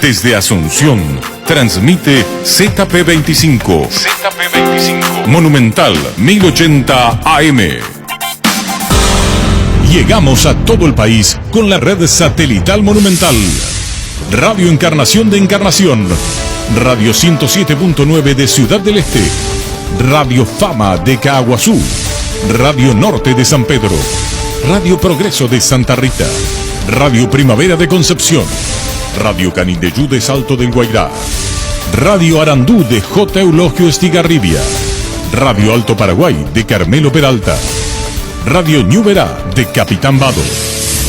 Desde Asunción, transmite ZP25. Monumental 1080 AM. Llegamos a todo el país con la red satelital Monumental. Radio Encarnación de Encarnación. Radio 107.9 de Ciudad del Este. Radio Fama de Caaguazú. Radio Norte de San Pedro. Radio Progreso de Santa Rita. Radio Primavera de Concepción. Radio Canindeyú de Salto del Guairá. Radio Arandú de J. Eulogio Estigarribia. Radio Alto Paraguay de Carmelo Peralta. Radio Ñuberá de Capitán Vado.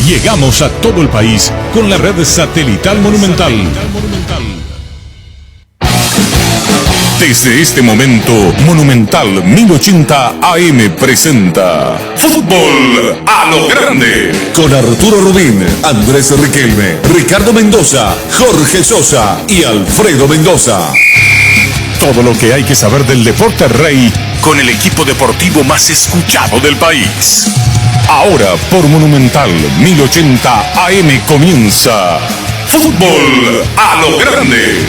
Llegamos a todo el país con la red satelital Monumental. Desde este momento, Monumental 1080 AM presenta Fútbol a lo Grande. Con Arturo Rubín, Andrés Riquelme, Ricardo Mendoza, Jorge Sosa y Alfredo Mendoza. Todo lo que hay que saber del deporte rey con el equipo deportivo más escuchado del país. Ahora por Monumental 1080 AM comienza Fútbol a lo Grande.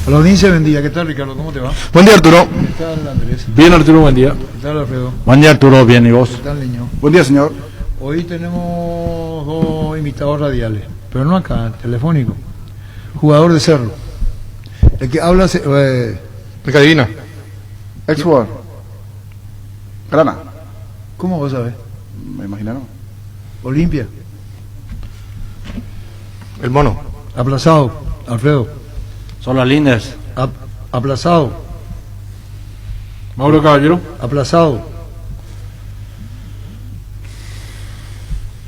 La audiencia bendiga. ¿Qué tal, Ricardo? ¿Cómo te va? Buen día, Arturo. ¿Qué tal, Andrés? Bien, Arturo, buen día. ¿Qué tal, Alfredo? Buen día, Arturo, bien, ¿y vos? ¿Qué tal, niño? Buen día, señor. Hoy tenemos dos invitados radiales, pero no acá, telefónico. Jugador de Cerro. El que habla... El que adivina. Ex-jugador. Grana. ¿Cómo vos sabés? Me imaginaron. Olimpia. El mono. Aplazado, Alfredo. Son las líneas. Aplazado. Mauro Caballero. Aplazado.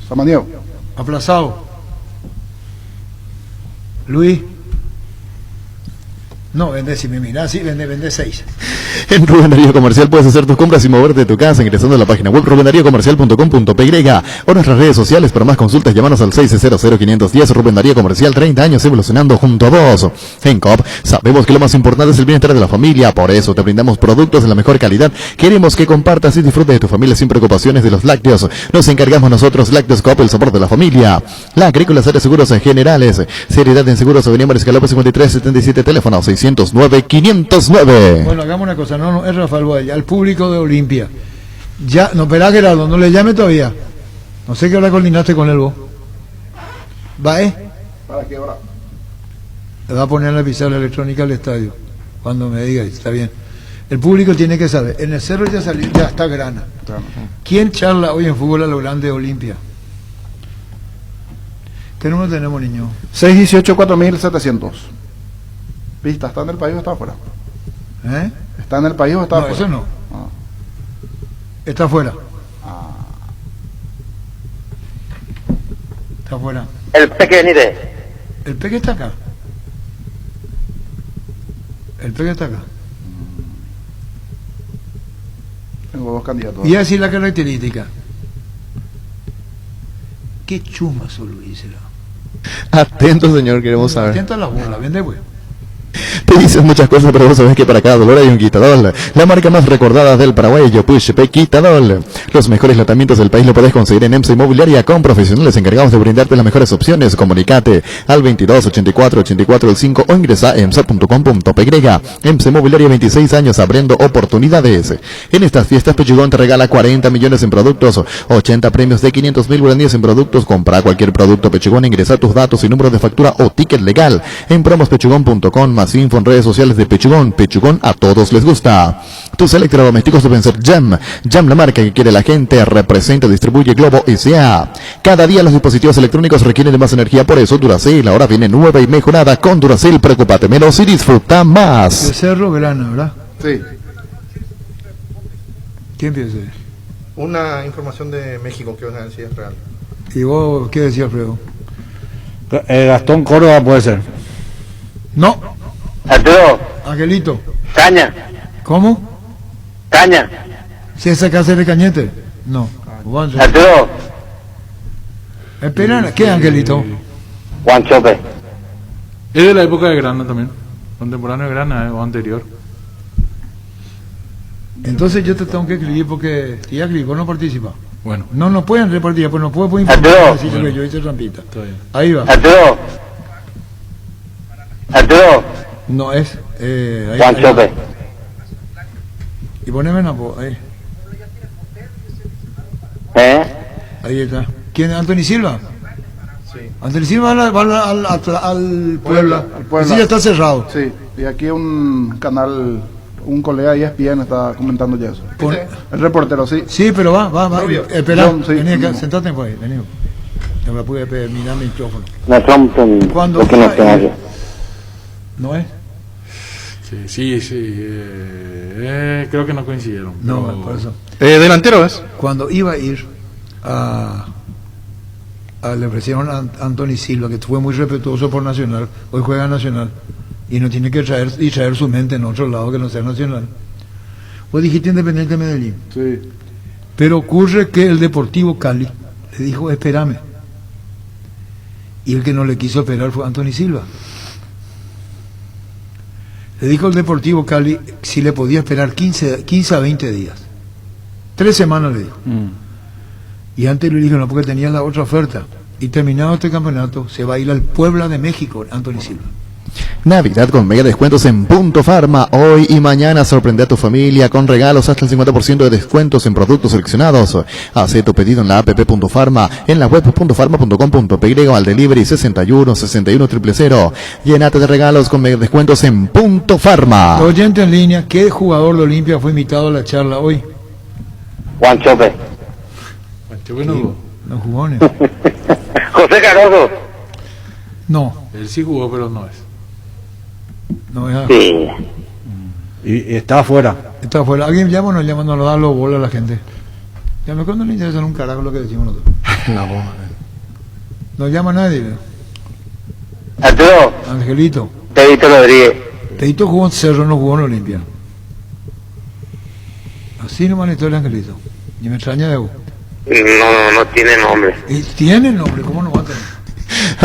Samaniego. Aplazado. Luis. No, vende, si me mirás, sí, vende 6. En Rubén Darío Comercial puedes hacer tus compras y moverte de tu casa ingresando a la página web rubendariocomercial.com.py o nuestras redes sociales. Para más consultas, llámanos al 600-510. Rubén Darío Comercial, 30 años evolucionando junto a vos. En COP sabemos que lo más importante es el bienestar de la familia, por eso te brindamos productos de la mejor calidad. Queremos que compartas y disfrutes de tu familia sin preocupaciones de los lácteos. Nos encargamos nosotros, Lácteos COP, el soporte de la familia. La Agrícola Serie Seguros en generales. Seriedad en Seguros, Avenida Mariscal López 5377, teléfono 609-509. Bueno, hagamos una cosa, no, es Rafael Boya, al público de Olimpia. Ya, no, espera, Gerardo, no le llame todavía. No sé qué hora coordinaste con él vos. ¿Va, ¿Para qué hora? Le va a poner la pizarra electrónica al estadio. Cuando me diga, está bien. El público tiene que saber, en el Cerro ya salió, ya está Grana. ¿Quién charla hoy en fútbol a lo grande de Olimpia? ¿Qué número tenemos, niño? 618-4700. Pista, ¿está en el país o está afuera? ¿Está en el país o está afuera? No, eso no. Está afuera. Está afuera. El Peque Benítez. El Peque está acá. El Peque está acá. Tengo dos candidatos. Y así la característica. Qué chuma solo dice. Atento, señor, queremos saber. Atento a la bola, vende, güey. Te dicen muchas cosas, pero vos sabés que para cada dolor hay un Quitadol. La marca más recordada del Paraguay, Yopush P. Quitadol. Los mejores tratamientos del país lo podés conseguir en EMSA Inmobiliaria con profesionales encargados de brindarte las mejores opciones. Comunicate al 22 84 84 5 o ingresa a emsa.com.py. EMSA Inmobiliaria, 26 años abriendo oportunidades. En estas fiestas, Pechugón te regala 40 millones en productos, 80 premios de 500.000 guaraníes en productos. Compra cualquier producto Pechugón, ingresa tus datos y número de factura o ticket legal en promospechugón.com. Más info en redes sociales de Pechugón. Pechugón, a todos les gusta. Tus electrodomésticos deben ser Jam. Jam, la marca que quiere la gente. Representa, distribuye Globo S.A. Cada día los dispositivos electrónicos requieren de más energía, por eso Duracell ahora viene nueva y mejorada con Duracell. Preocúpate menos y disfruta más. De Cerro Grana, ¿verdad? Sí. ¿Quién piensa? Una información de México que van a decir si es real. ¿Y vos qué decías, Alfredo? Gastón Córdoba puede ser. No. Arturo. Angelito. Caña. ¿Cómo? Caña. ¿Si es casa de Cañete? No. Arturo. Espera, ¿qué Angelito? Juan Chope. Es de la época de Grana también. Contemporáneo de Grana o anterior. Entonces yo te tengo que escribir porque tía Gripo no participa. Bueno. No pueden repartir, pues no puedo informar. Arturo. Decir Bueno. que yo hice trampita. Está bien. Ahí va. Arturo. Arturo, No es. Juan Chope. Y poneme una voz, ahí. Ahí está. ¿Quién es? ¿Anthony Silva? Sí. Anthony Silva va al Puebla. Sí, ya está cerrado. Sí, y aquí un canal, un colega de ESPN está comentando ya eso. El reportero, sí. Sí, pero va. Espera, John, sí. vení acá, sentate por ahí, vení. No me pude mirar mi micrófono. No son ¿Cuándo? lo que no tengo yo. ¿No es? Sí. Creo que no coincidieron. No, pero- por eso. Delantero es. Cuando iba a ir le ofrecieron a Anthony Silva, que fue muy respetuoso por Nacional, hoy juega Nacional, y no tiene que traer su mente en otro lado que no sea Nacional. Vos dijiste Independiente Medellín. Sí. Pero ocurre que el Deportivo Cali le dijo, espérame. Y el que no le quiso esperar fue Anthony Silva. Le dijo el Deportivo Cali si le podía esperar 15 a 20 días. 3 semanas le dijo. Y antes le dijo no, porque tenía la otra oferta. Y terminado este campeonato, se va a ir al Puebla de México, Anthony Silva. Navidad con mega descuentos en Punto Farma. Hoy y mañana sorprende a tu familia con regalos hasta el 50% de descuentos en productos seleccionados. Haz tu pedido en la app Punto Farma, en la web puntofarma.com.py o al delivery 61 61 000. Llénate de regalos con mega descuentos en Punto Farma. Oyente en línea, ¿qué jugador de Olimpia fue invitado a la charla hoy? Juan Chope. Qué bueno jugó. No jugó ni. José Caroso. No, Él sí jugó, pero no es. no es. Sí. Y está afuera. Está afuera. ¿Alguien llama o no llama? No lo da los bolas a la gente. Llame cuando le interesa un carajo lo que decimos nosotros. No llama nadie. Arturo, Angelito. Tedito Rodríguez. Teito jugó en Cerro, no jugó en Olimpia. Así nomás la historia de Angelito. Y me extraña de vos. No tiene nombre. Y tiene nombre, ¿cómo no va a tener?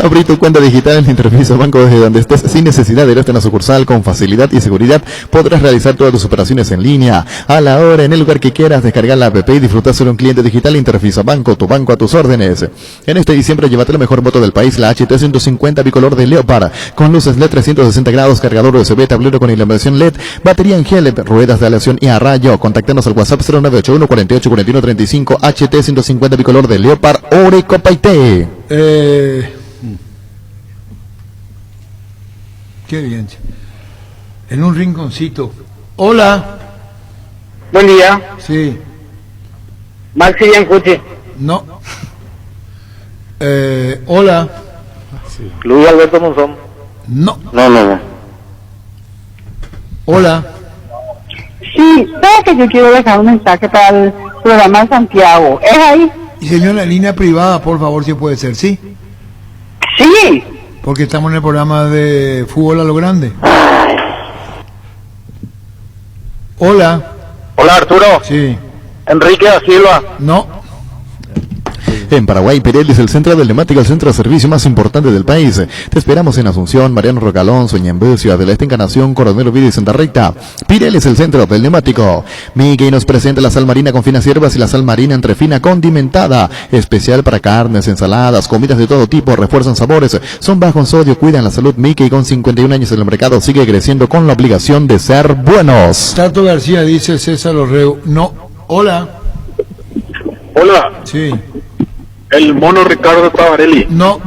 Abrí tu cuenta digital en Intervisa Banco desde donde estés sin necesidad de ir hasta la sucursal. Con facilidad y seguridad podrás realizar todas tus operaciones en línea, a la hora, en el lugar que quieras. Descargar la app y disfrutar ser un cliente digital. Intervisa Banco, tu banco a tus órdenes. En este diciembre llévate la mejor moto del país, la HT150 bicolor de Leopard, con luces LED 360 grados, cargador USB, tablero con iluminación LED, batería en gel, ruedas de aleación y a rayo. Contáctanos al WhatsApp 0981 48 41 35, HT150 bicolor de Leopard, Orecopaité. Qué bien. En un rinconcito. Hola. Buen día. Sí. Maxi Biancucci. No. Hola. Luis Alberto Monzón. No. No. Hola. Sí, sabes que yo quiero dejar un mensaje para el programa de Santiago. ¿Es ahí? Y señora, en línea privada, por favor, si puede ser, ¿sí? Sí. Porque estamos en el programa de Fútbol a lo Grande. Hola. Hola Arturo. Sí. Enrique da Silva. No. En Paraguay, Pirelli es el centro del neumático, el centro de servicio más importante del país. Te esperamos en Asunción, Mariano Rocalón, Soñembú, Ciudad del Este, Encarnación, Coronel Oviedo y Santa Rita. Pirelli es el centro del neumático. Mickey nos presenta la sal marina con finas hierbas y la sal marina entrefina condimentada. Especial para carnes, ensaladas, comidas de todo tipo, refuerzan sabores, son bajo en sodio, cuidan la salud. Mickey, con 51 años en el mercado, sigue creciendo con la obligación de ser buenos. Tato García dice César Orreu. No. Hola. Hola. Sí. El mono Ricardo Tabarelli. No.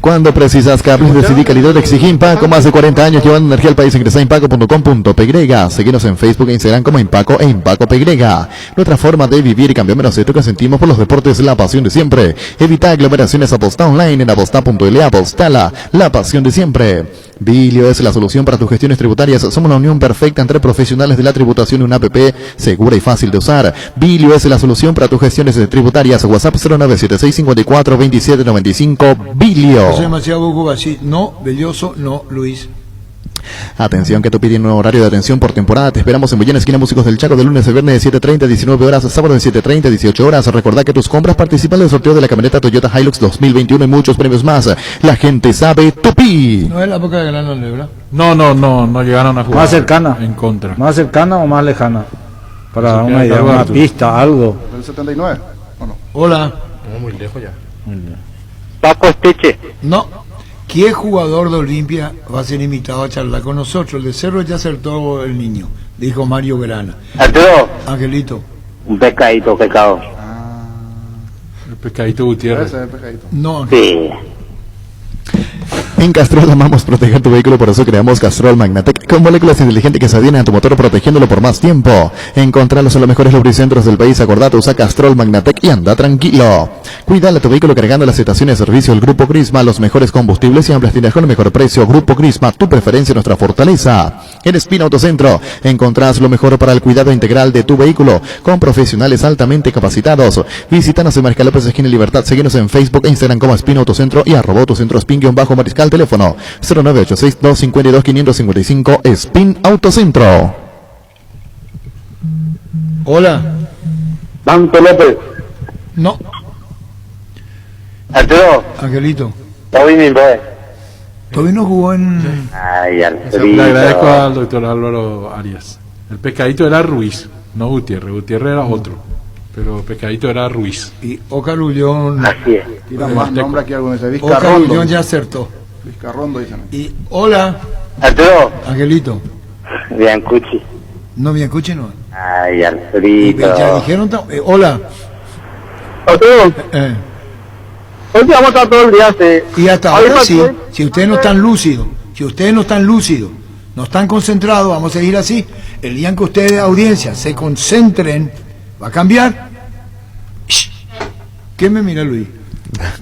Cuando precisas cables de CD calidad exige Impaco, más de 40 años llevando energía al país. Ingresa a impaco.com.py. Seguinos en Facebook e Instagram como Impaco e Impaco PY. Nuestra forma de vivir y cambiar menos esto que sentimos por los deportes, la pasión de siempre. Evita aglomeraciones, aposta online en aposta.l. Apostala, la pasión de siempre. Bilio es la solución para tus gestiones tributarias. Somos la unión perfecta entre profesionales de la tributación y una app segura y fácil de usar. Bilio es la solución para tus gestiones tributarias. WhatsApp 0976542795. Bilio. José Demasiado Hugo así. No. Belloso. No. Luis. Atención, que tú pides un horario de atención por temporada. Te esperamos en Boyana, esquina Músicos del Chaco, de lunes a viernes de 7:30 a 19 horas, sábado de 7:30 a 18 horas. Recordá que tus compras participan del sorteo de la camioneta Toyota Hilux 2021 y muchos premios más. La gente sabe Tupi. No es la época de Gran Ole, ¿verdad? No llegaron a jugar. Más cercana. En contra. ¿Más cercana o más lejana? Para Se una queda idea, cargo una Arturo. pista, algo. ¿Del 79? ¿O no? Hola. Muy lejos ya. Paco Estiche. No. cualquier jugador de Olimpia va a ser invitado a charlar con nosotros. El de Cerro ya acertó el niño, dijo Mario Grana. Arturo, Angelito. un pecado. El pescadito Gutiérrez. Ese es el pescadito. No, Sí. En Castrol amamos proteger tu vehículo, por eso creamos Castrol Magnatec con moléculas inteligentes que se adhieren a tu motor protegiéndolo por más tiempo. Encontralos en los mejores lubricentros del país. Acordate, usa Castrol Magnatec y anda tranquilo. Cuidale a tu vehículo cargando las estaciones de servicio del Grupo Crisma, los mejores combustibles y amplias tiendas con el mejor precio. Grupo Crisma, tu preferencia, nuestra fortaleza. En Espina Autocentro encontrás lo mejor para el cuidado integral de tu vehículo con profesionales altamente capacitados. Visítanos en Mariscal López, esquina Libertad. Seguinos en Facebook e Instagram como Espina Autocentro y @autocentro Spin-Mariscal. Teléfono 0986-252-555. Spin Autocentro. hola. Banco López. No, Arturo, Angelito. todo bien, pues. Todavía no jugó en... Ay, Le Arturito. agradezco al doctor Álvaro Arias. El pescadito era Ruiz, no Gutiérrez. Gutiérrez era otro. Pero el pescadito era Ruiz. Y Oscar Ullón. Así es. Tiran más nombre aquí algunos. Dice Oscar Vizcarrondo. Ullón ya acertó. Vizcarrondo dicen. Y hola, Arturo, Angelito. Biancucci. No me escuchen, no. Ay, Y Arturito. ya dijeron, hola. Arturo, hoy vamos a estar todo el día, sí. Y hasta Ahí ahora va, sí, pues. si ustedes no están lúcidos, no están concentrados, vamos a seguir así. El día en que ustedes, audiencia, se concentren, va a cambiar. Shh. ¿Qué me mira, Luis?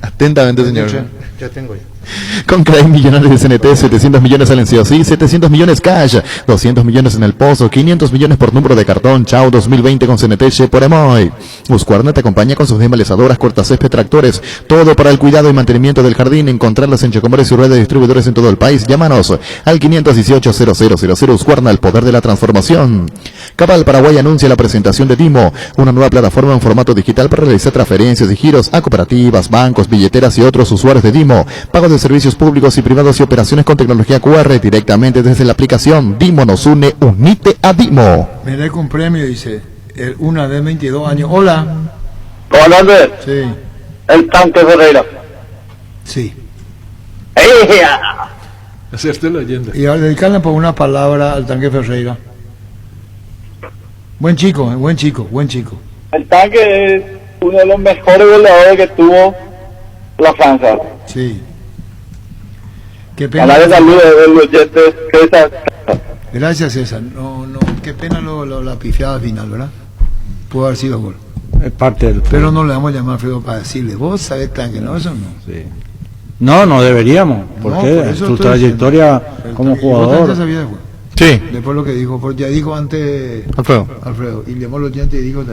Atentamente, señor. Ya tengo ya. Con créditos millonarios de CNT, 700 millones salen sí o sí, 700 millones cash, 200 millones en el pozo, 500 millones por número de cartón. Chao 2020 con CNT por Emoy. Husqvarna te acompaña con sus desmalezadoras, cortacésped, tractores, todo para el cuidado y mantenimiento del jardín. Encontrarlas en Chocomores y red de distribuidores en todo el país. Llámanos al 518-0000. Husqvarna, el poder de la transformación. Cabal Paraguay anuncia la presentación de Dimo, una nueva plataforma en formato digital para realizar transferencias y giros a cooperativas, bancos, billeteras y otros usuarios de Dimo. Pago de servicios públicos y privados y operaciones con tecnología QR directamente desde la aplicación. Dimo nos une, unite a Dimo. Me dejo un premio, dice, una de 22 años. Hola. Comandante, Sí, el tanque Ferreira. sí. Hacerte la leyenda. Y ahora dedicarle por una palabra al tanque Ferreira. Buen chico, buen chico. El tanque es uno de los mejores goleadores que tuvo la Francia. Sí. Qué A pena. la de salud del oyente César. Gracias, César. No, qué pena la pifiada final, ¿verdad? Pudo haber sido gol. Es parte del... Pero no le vamos a llamar a Alfredo para decirle, vos sabés tanque, no, eso no. Sí. No deberíamos, porque por eso su estoy trayectoria diciendo. como El tanque, vos jugador... también sabías de juego. Sí, Después lo que dijo, porque ya dijo antes Alfredo. y llamó al oyente y dijo,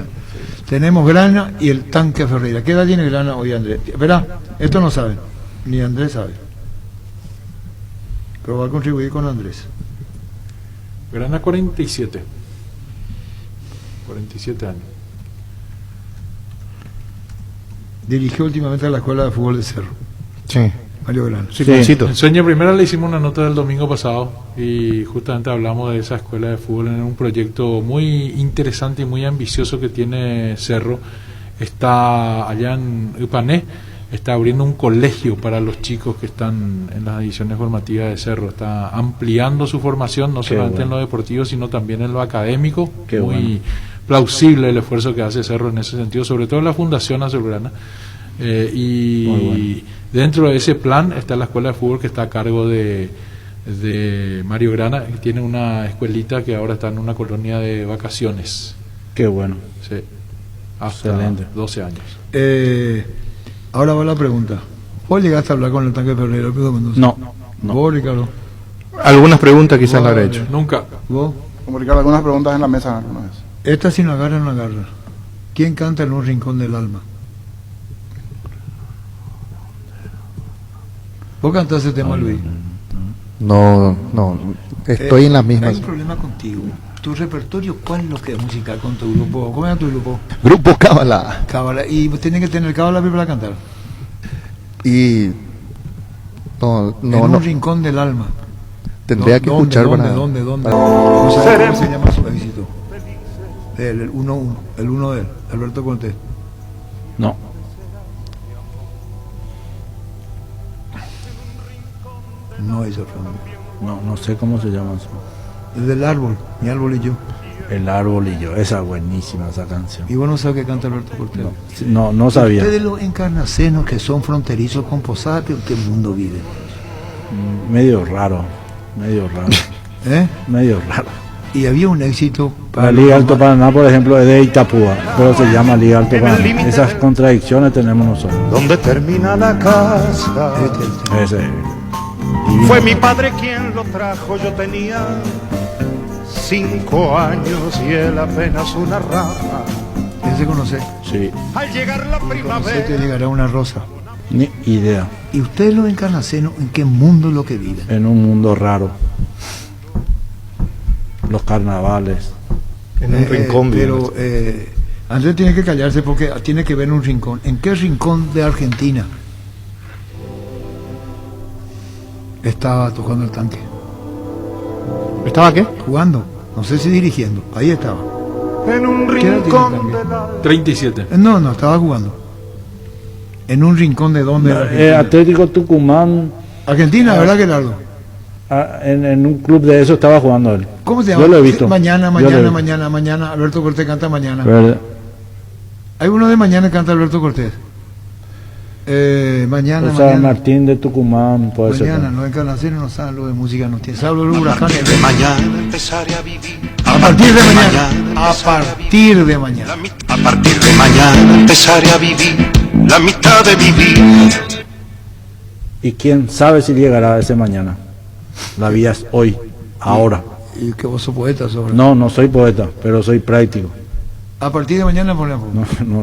tenemos Grana y el tanque Ferreira. ¿Qué edad tiene Grana hoy, Andrés? Verá, esto no saben, ni Andrés sabe. Pero va a contribuir con Andrés. Grana 47. 47 años. Dirigió últimamente a la Escuela de Fútbol de Cerro, Sí. Mario Grana. Sí. En Sueño Primera le hicimos una nota del domingo pasado y justamente hablamos de esa escuela de fútbol en un proyecto muy interesante y muy ambicioso que tiene Cerro. Está allá en Upané, está abriendo un colegio para los chicos que están en las ediciones formativas de Cerro. Está ampliando su formación, no solamente en lo deportivo, sino también en lo académico. Qué muy bueno. plausible el esfuerzo que hace Cerro en ese sentido, sobre todo la Fundación Azulgrana. Y dentro de ese plan está la escuela de fútbol que está a cargo de Mario Grana, que tiene una escuelita que ahora está en una colonia de vacaciones. Qué bueno. Sí, hasta Excelente. 12 años. Ahora va la pregunta. ¿Vos llegaste a hablar con el tanque Ferreira, Pedro Mendoza? No. ¿Vos, Ricardo? Algunas preguntas quizás la habré hecho. Nunca. ¿Vos? Como Ricardo, algunas preguntas en la mesa alguna vez. Esta si no agarra, no agarra. ¿Quién canta en un rincón del alma? ¿Vos cantás ese tema, Luis? No, estoy en las Hay mismas. un problema contigo. ¿Tu repertorio cuál es lo que es musical con tu grupo? ¿Cómo era tu grupo? Grupo Cábala. Cábala. ¿Y vos tenés que tener cábala para cantar? Y... No, En no, un no. rincón del alma. Tendría que ¿Dónde, escuchar ¿Dónde? para... ¿Dónde? ¿Cómo se llama su éxito? El 1-1. El 1 de él. Alberto Conté. No. No es otro hombre. No sé cómo se llama eso. El del árbol, mi árbol y yo. El árbol y yo. Esa es buenísima esa canción. Y vos no sabes que canta Alberto Cortés. No sabía. Ustedes los encarnacenos que son fronterizos con Posada, ¿en qué mundo viven? Medio raro. ¿Eh? Medio raro. Y había un éxito La Liga Alto Paraná, por ejemplo, es de Itapúa, pero se llama Liga Alto Paraná. Esas contradicciones tenemos nosotros. Donde termina la casa. Ese. Fue mi padre quien lo trajo, yo tenía 5 años y él apenas una rama. ¿Ese conoce? Sí. Al llegar la Conoce primavera. te llegará una rosa. Ni idea. ¿Y ustedes los encarnacenos en qué mundo es lo que viven? En un mundo raro. Los carnavales. En un rincón pero Andrés tiene que callarse porque tiene que ver un rincón. ¿En qué rincón de Argentina estaba tocando el tanque? ¿Estaba qué? Jugando, no sé si dirigiendo. Ahí estaba. En un ¿Qué edad tiene el rincón tanque? de la... 37. No, estaba jugando. ¿En un rincón de dónde? Argentina? Atlético Tucumán. Argentina, ¿verdad, Gerardo? En un club de eso estaba jugando él. ¿Cómo se llama? Yo lo he visto. Mañana. Yo lo he visto. Alberto Cortés canta mañana. ¿Verdad? Hay uno de mañana que canta Alberto Cortés. Mañana. San Martín de Tucumán, puede ser. Mañana, los encarnaceros no saben lo de música, no tienen. Saben lo de huracanes. De mañana empezaré a vivir. A partir de mañana. A partir de mañana. A partir de mañana empezaré a vivir la mitad de mi vida. Y quién sabe si llegará ese mañana. La vida es hoy, ahora. Y que vos sos poeta sobre. No soy poeta, pero soy práctico. A partir de mañana ponemos.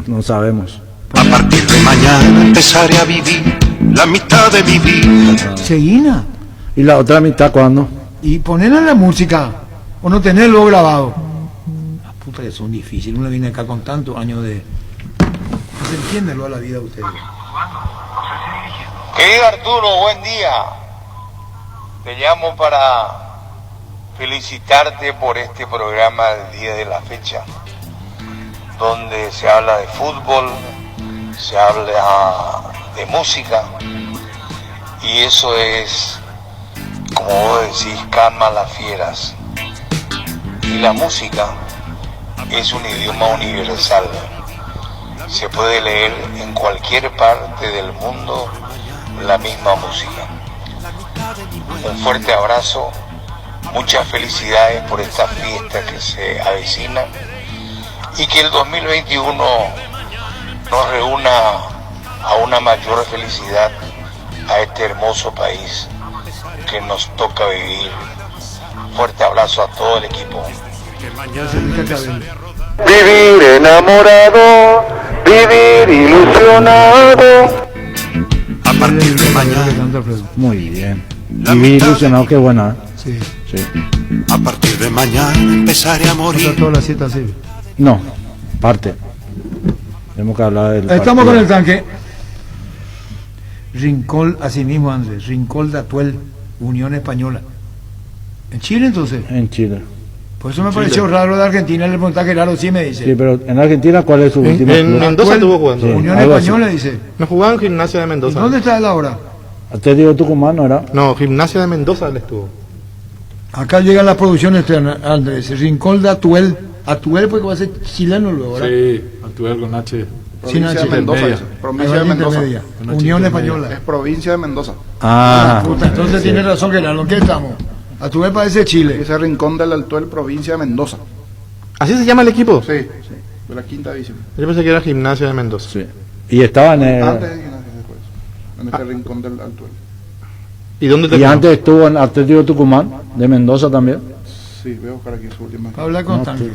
No sabemos. A partir de mañana empezaré a vivir la mitad de mi vida. Seguina. ¿Y la otra mitad cuándo? Y ponerla en la música. O no tenerlo grabado. Las putas que son difíciles. Uno viene acá con tantos años de. No se entiende lo de la vida de ustedes. Querido Arturo, buen día. Te llamo para felicitarte por este programa del día de la fecha, donde se habla de fútbol, se habla de música, y eso es, como vos decís, calma a las fieras. Y la música es un idioma universal. Se puede leer en cualquier parte del mundo la misma música. Un fuerte abrazo, muchas felicidades por esta fiesta que se avecina y que el 2021 nos reúna a una mayor felicidad a este hermoso país que nos toca vivir. Fuerte abrazo a todo el equipo. Vivir enamorado, vivir ilusionado. A partir de mañana. Muy bien. Vivir ilusionado, qué buena. Sí. A partir de mañana empezaré a morir. Todas las 7 así. No, parte. Tenemos que hablar del Estamos partido. con el tanque. Rincón, así mismo Andrés, Rincón de Atuel, Unión Española. ¿En Chile entonces? En Chile. Por eso me pareció raro de Argentina, le pregunté a Gerardo, sí me dice. Sí, pero en Argentina, ¿cuál es su último En club? Mendoza estuvo jugando. Sí, Unión algo así. Española dice. No jugaba en Gimnasia de Mendoza. ¿Y dónde está él ahora? Atlético Tucumán, ¿no era? No, Gimnasia de Mendoza él estuvo. Acá llegan las producciones, Andrés, Rincón de Atuel. Atuel porque va a ser chileno luego, ¿verdad? Sí, Atuel con H. Provincia de Mendoza. dice. Provincia de Mendoza. Unión Española. Es provincia de Mendoza. Puta, entonces tiene razón Gerardo, ¿en qué estamos? Atuel parece Chile. Ese rincón del Altuel, provincia de Mendoza. ¿Así se llama el equipo? Sí, de la quinta división. Yo pensé que era Gimnasia de Mendoza. Sí. Y estaba en Antes de Gimnasia, después. En este rincón del Altuel. ¿Y dónde y antes estuvo en Atlético Tucumán, de Mendoza también. Sí, voy a buscar aquí su última. Habla con tanque.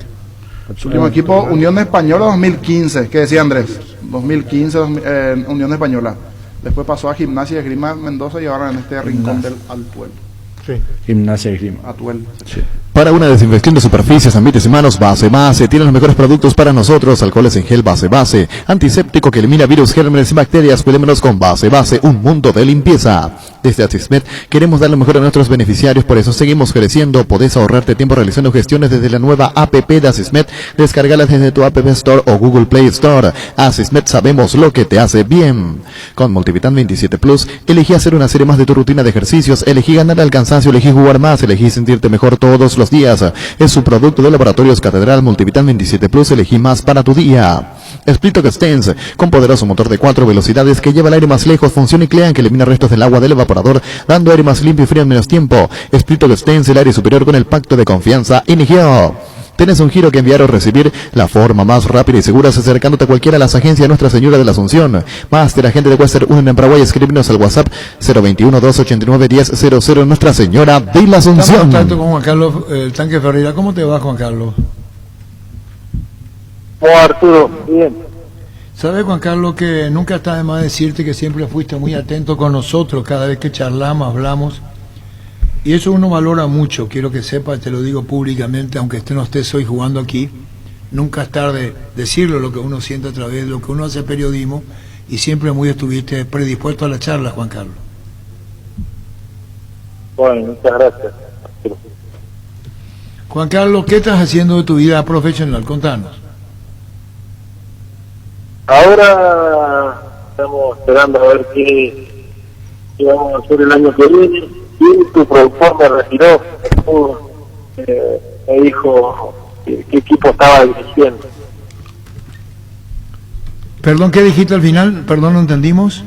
Su último equipo, Unión Española 2015, que decía Andrés. 2015, Unión Española. Después pasó a Gimnasia y Esgrima Mendoza y ahora en este rincón del Altuel. Sí. Gimnasia y Grima. Atuel. Sí. Para una desinfección de superficies, ambientes y manos, Base. Tiene los mejores productos para nosotros. Alcoholes en gel Base. Antiséptico que elimina virus, gérmenes y bacterias. Cuidémonos con Base. Un mundo de limpieza. Desde Asismet queremos dar lo mejor a nuestros beneficiarios, por eso seguimos creciendo. Podés ahorrarte tiempo realizando gestiones desde la nueva APP de Asismet. Descárgala desde tu App Store o Google Play Store. Asismet, sabemos lo que te hace bien. Con Multivitan 27 Plus, elegí hacer una serie más de tu rutina de ejercicios, elegí ganar al cansancio, elegí jugar más, elegí sentirte mejor todos los días. Es su producto de Laboratorios Catedral Multivitan 27 Plus, elegí más para tu día. Splitox Stance, con poderoso motor de 4 velocidades que lleva el aire más lejos, funciona y Clean que elimina restos del agua del evaporador, dando aire más limpio y frío en menos tiempo. Splitox Stance, el aire superior con el pacto de confianza Inigeo. ¿Tenés un giro que enviar o recibir? La forma más rápida y segura es acercándote a cualquiera de las agencias de Nuestra Señora de la Asunción. Máster, agente de Western Union en Paraguay, escríbenos al WhatsApp 021-289-1000, Nuestra Señora de la Asunción. Estamos en contacto con Juan Carlos, el Tanque Ferreira. ¿Cómo te va, Juan Carlos? Oh, Arturo, bien. ¿Sabes, Juan Carlos, que nunca está de más decirte que siempre fuiste muy atento con nosotros cada vez que charlamos, hablamos? Y eso uno valora mucho, quiero que sepas, te lo digo públicamente, aunque no estés hoy jugando aquí, nunca es tarde decirlo lo que uno siente a través de lo que uno hace periodismo, y siempre muy estuviste predispuesto a la charla, Juan Carlos. Bueno, muchas gracias. Juan Carlos, ¿qué estás haciendo de tu vida profesional? Contanos. Ahora estamos esperando a ver qué vamos a hacer el año que viene. Y tu productor me retiró, me dijo qué equipo estaba dirigiendo. Perdón, ¿qué dijiste al final? Perdón, no entendimos.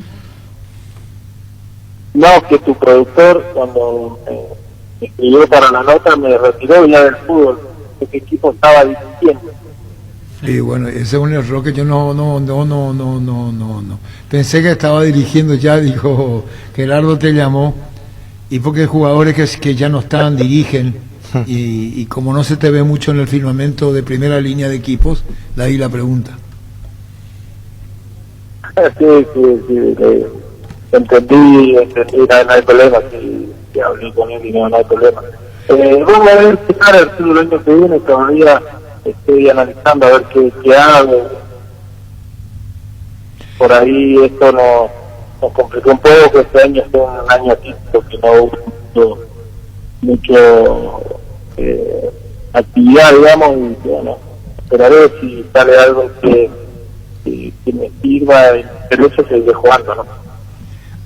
No, que tu productor cuando me escribió para la nota me retiró ya del fútbol, qué equipo estaba dirigiendo. Sí, bueno, ese es un error que yo no. Pensé que estaba dirigiendo ya, dijo Gerardo, te llamó. Y porque jugadores que ya no están, dirigen, y como no se te ve mucho en el firmamento de primera línea de equipos, de ahí la pregunta. Sí, entendí, no hay problema, si hablé con él y no hay problema. Vamos a ver qué tal el año que viene, todavía estoy analizando a ver qué hago. Por ahí esto nos complicó un poco, este año fue un año atípico que no hubo mucho actividad, digamos, y bueno, esperaré si sale algo que me sirva y pero eso seguiré jugando, ¿no?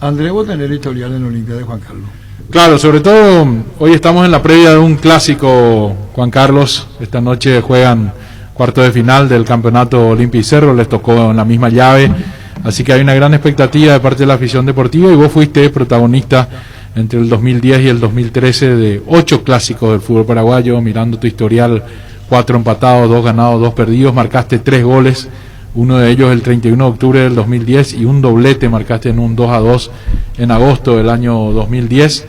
André, vos tenés el historial en la Olimpia de Juan Carlos. Claro, sobre todo hoy estamos en la previa de un clásico, Juan Carlos. Esta noche juegan cuarto de final del campeonato Olimpia y Cerro, les tocó en la misma llave. Así que hay una gran expectativa de parte de la afición deportiva y vos fuiste protagonista entre el 2010 y el 2013 de 8 clásicos del fútbol paraguayo, mirando tu historial, 4 empatados, 2 ganados, 2 perdidos, marcaste 3 goles, uno de ellos el 31 de octubre del 2010 y un doblete marcaste en un 2-2 en agosto del año 2010.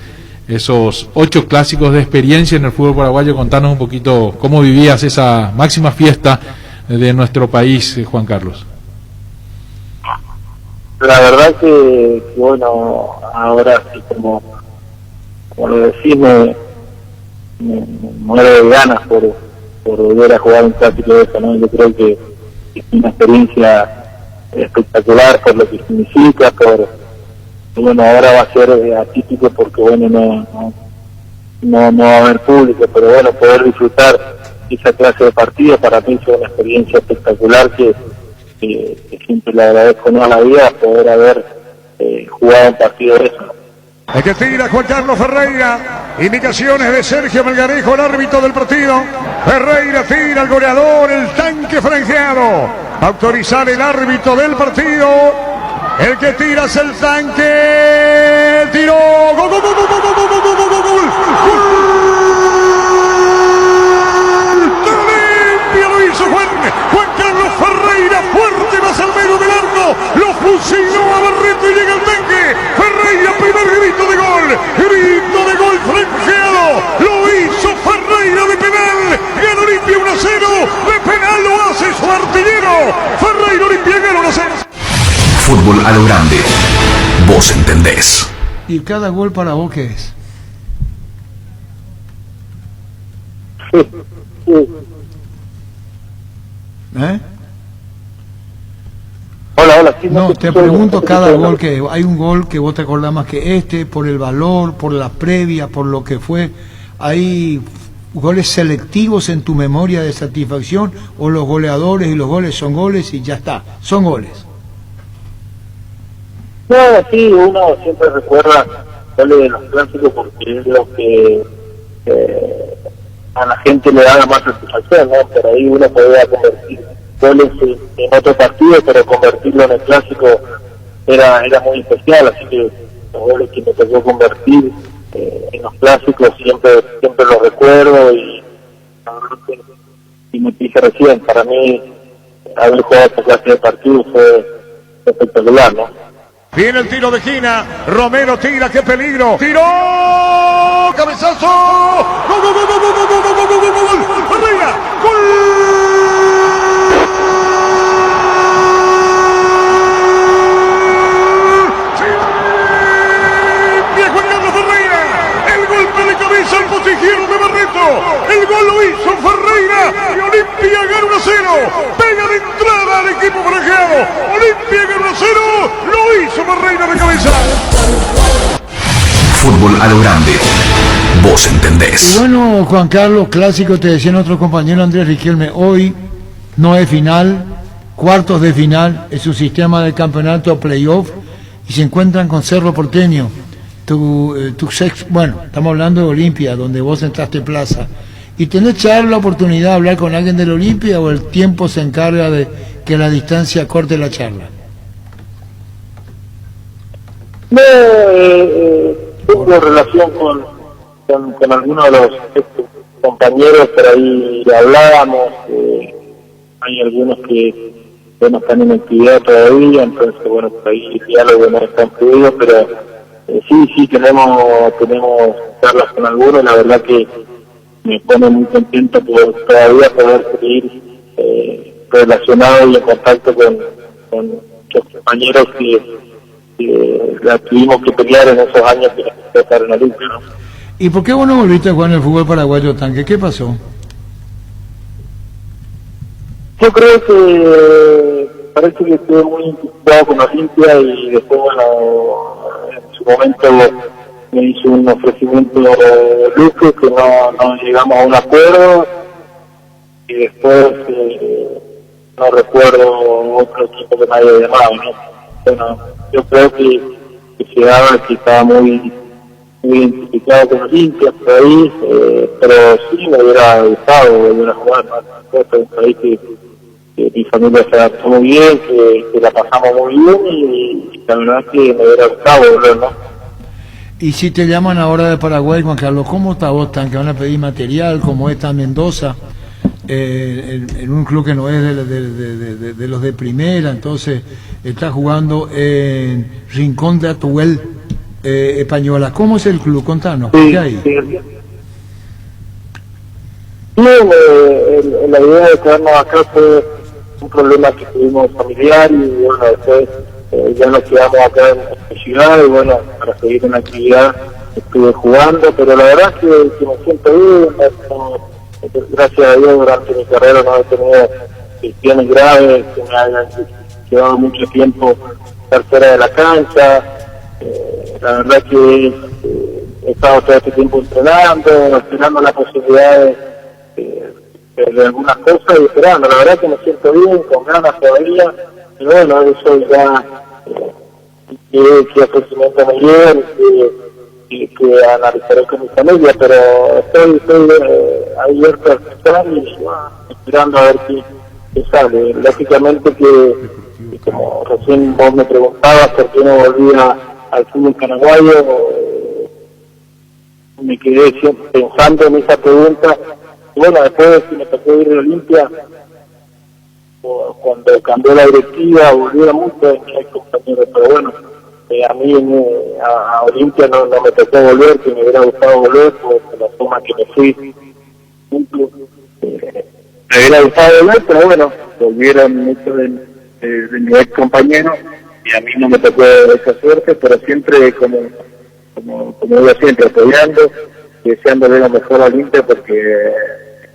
Esos 8 clásicos de experiencia en el fútbol paraguayo, contanos un poquito cómo vivías esa máxima fiesta de nuestro país, Juan Carlos. La verdad que bueno, ahora sí como lo decís, me muero de ganas por volver a jugar un clásico de eso, ¿no? Yo creo que es una experiencia espectacular por lo que significa, bueno, ahora va a ser atípico porque bueno, no va a haber público, pero bueno, poder disfrutar esa clase de partidos para mí es una experiencia espectacular que siempre le agradezco, ¿no?, a la vida poder haber jugado un partido de eso. El que tira Juan Carlos Ferreira, indicaciones de Sergio Melgarejo, el árbitro del partido. Ferreira tira al goleador, el tanque franjeado. Autorizar el árbitro del partido. El que tira es el tanque. Tiró. ¡Gol, gol, gol, gol, gol, gol, gol, gol, gol, gol! ¡Limpio lo hizo Juan Carlos Ferreira! Fuerte más al medio del arco. Lo fusiló a Barreto y llega el tanque. Ferreira, primer grito de gol. Grito de gol franjeado. Lo hizo Ferreira de penal. Gana Olimpia 1-0. De penal lo hace su artillero. Ferreira, Olimpia gana 1-0. Fútbol a lo grande. Vos entendés. ¿Y cada gol para vos qué es? Hola. hola. Sí, no, te pregunto cada gol que hay un gol que vos te acordás más que este, por el valor, por la previa, por lo que fue. ¿Hay goles selectivos en tu memoria de satisfacción o los goleadores y los goles son goles y ya está? Son goles. No, sí, uno siempre recuerda goles de los clásicos porque es lo que a la gente le da más satisfacción, ¿no? Por ahí uno podía convertir goles en otro partido, pero convertirlo en el clásico era muy especial, así que los goles que me tocó convertir en los clásicos siempre los recuerdo y me dije recién, para mí haber jugado esta clase de partido fue espectacular, ¿no? Viene el tiro de esquina, Romero tira, qué peligro, tiró, cabezazo, gol, gol, gol, gol, gol, gol, gol, gol, gol, gol, Ferreira, gol. Al poste izquierdo de Barreto, el gol lo hizo Ferreira y Olimpia gana 1-0, pega de entrada al equipo franjeado, Olimpia gana 1-0, lo hizo Ferreira de cabeza. Fútbol a lo grande, vos entendés. Y bueno, Juan Carlos, clásico, te decía nuestro compañero Andrés Riquelme, hoy no es final, cuartos de final, es un sistema de campeonato playoff y se encuentran con Cerro Porteño. Bueno, estamos hablando de Olimpia, donde vos entraste plaza. ¿Y tenés la oportunidad de hablar con alguien del Olimpia o el tiempo se encarga de que la distancia corte la charla? No, tengo relación con algunos de los compañeros, por ahí hablábamos, hay algunos que no están en actividad todavía, entonces bueno, por ahí el diálogo no está fluido, pero sí, tenemos charlas con algunos, la verdad que me pone muy contento por todavía poder seguir relacionado y en contacto con los compañeros que la tuvimos que pelear en esos años que nos tocaron en Olimpia, ¿no? ¿Y por qué vos no volviste a jugar en el fútbol paraguayo, Tanque? ¿Qué pasó? Yo creo que parece que estuve muy implicado con Olimpia y después, bueno, en su momento me hizo un ofrecimiento Luque que no llegamos a un acuerdo y después no recuerdo otro equipo que me haya llamado, ¿no? Bueno, yo creo que se daba que estaba muy identificado con Olimpia por ahí, pero sí me hubiera gustado volver a jugar, ¿no? Es un país que mi familia se adaptó muy bien, que la pasamos muy bien y la verdad es que me hubiera gustado volver, ¿no? Y si te llaman ahora de Paraguay, Juan Carlos, ¿cómo está vos, Tanque? ¿Van a pedir material como está Mendoza? En un club que no es de los de primera, entonces está jugando en Rincón de Atuel, Española. ¿Cómo es el club? Contanos, ¿qué hay? La idea de quedarnos acá fue un problema que tuvimos familiar y bueno, después ya nos quedamos acá en la ciudad y bueno, para seguir en la actividad estuve jugando, pero la verdad que me siento bien, gracias a Dios durante mi carrera no he tenido cuestiones graves que me hayan llevado mucho tiempo estar fuera de la cancha, la verdad que he estado todo este tiempo entrenando, esperando la posibilidad de algunas cosas y esperando, la verdad que me siento bien, con ganas todavía, y bueno, eso ya qué ofrecimiento me llevan y que analizaré con mi familia, pero estoy abierto a escuchar y esperando a ver qué sale. Lógicamente que como recién vos me preguntabas por qué no volvía al fútbol paraguayo, me quedé siempre pensando en esa pregunta. Y bueno, después me tocó ir a Olimpia, cuando cambió la directiva, volvieron muchos compañeros, pero bueno, a mí a Olimpia no me tocó volver, que me hubiera gustado volver por la forma que me fui. Me hubiera gustado volver, pero bueno, volvieron muchos de mis ex compañeros y a mí no me tocó esa suerte, pero siempre como digo siempre, apoyando y deseándole lo mejor a Olimpia porque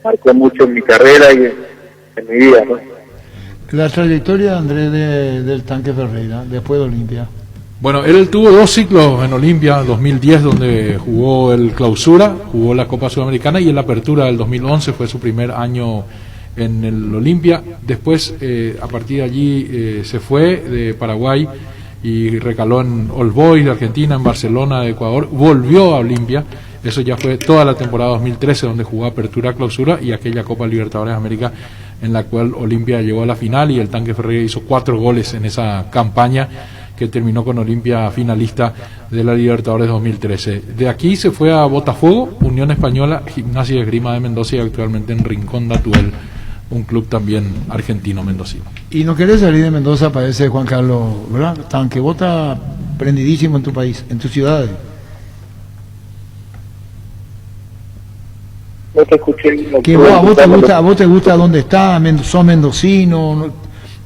marcó mucho en mi carrera y en mi vida, ¿no? La trayectoria, Andrés, del Tanque Ferreira, después de Olimpia. Bueno, él tuvo 2 ciclos en Olimpia, 2010 donde jugó el Clausura, jugó la Copa Sudamericana, y en la Apertura del 2011 fue su primer año en el Olimpia. Después, a partir de allí, se fue de Paraguay y recaló en All Boys de Argentina, en Barcelona de Ecuador, volvió a Olimpia. Eso ya fue toda la temporada 2013, donde jugó Apertura, Clausura y aquella Copa Libertadores de América, en la cual Olimpia llegó a la final y el Tanque Ferreira hizo 4 goles en esa campaña que terminó con Olimpia finalista de la Libertadores 2013. De aquí se fue a Botafogo, Unión Española, Gimnasia y Esgrima de Mendoza, y actualmente en Rincón de Atuel, un club también argentino mendocino. Y no querés salir de Mendoza, parece, Juan Carlos, ¿verdad? Tanque, vos estás prendidísimo en tu país, en tus ciudades. No te escuché. Que a vos te gusta dónde estás, sos mendocino,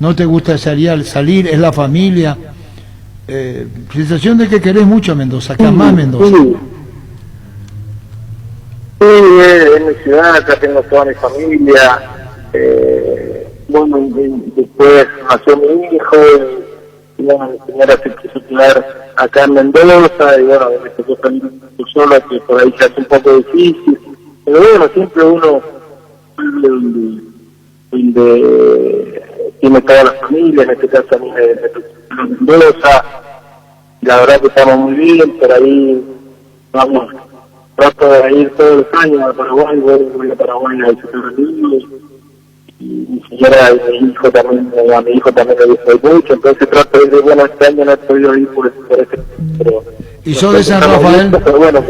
no te gusta salir, es la familia. Sensación de que querés mucho a Mendoza, que amás Mendoza. Sí, es mi ciudad, acá tengo toda mi familia. Bueno, después nació mi hijo, y bueno, mi señora se quiso quedar acá en Mendoza, y bueno, me tocó salir solo, que por ahí se hace un poco difícil. Pero bueno, siempre uno donde tiene toda la familia, en este caso a mí me Mendoza, la verdad que estamos muy bien, por ahí vamos, trato de ir todos los años a Paraguay, voy a Paraguay a visitar a niños, y mi señora y mi hijo también, a mi hijo también le gusta mucho, entonces trato de ir, bueno, este año no he podido ir por ese, pero... ¿Y sos de San Rafael? Pero bueno,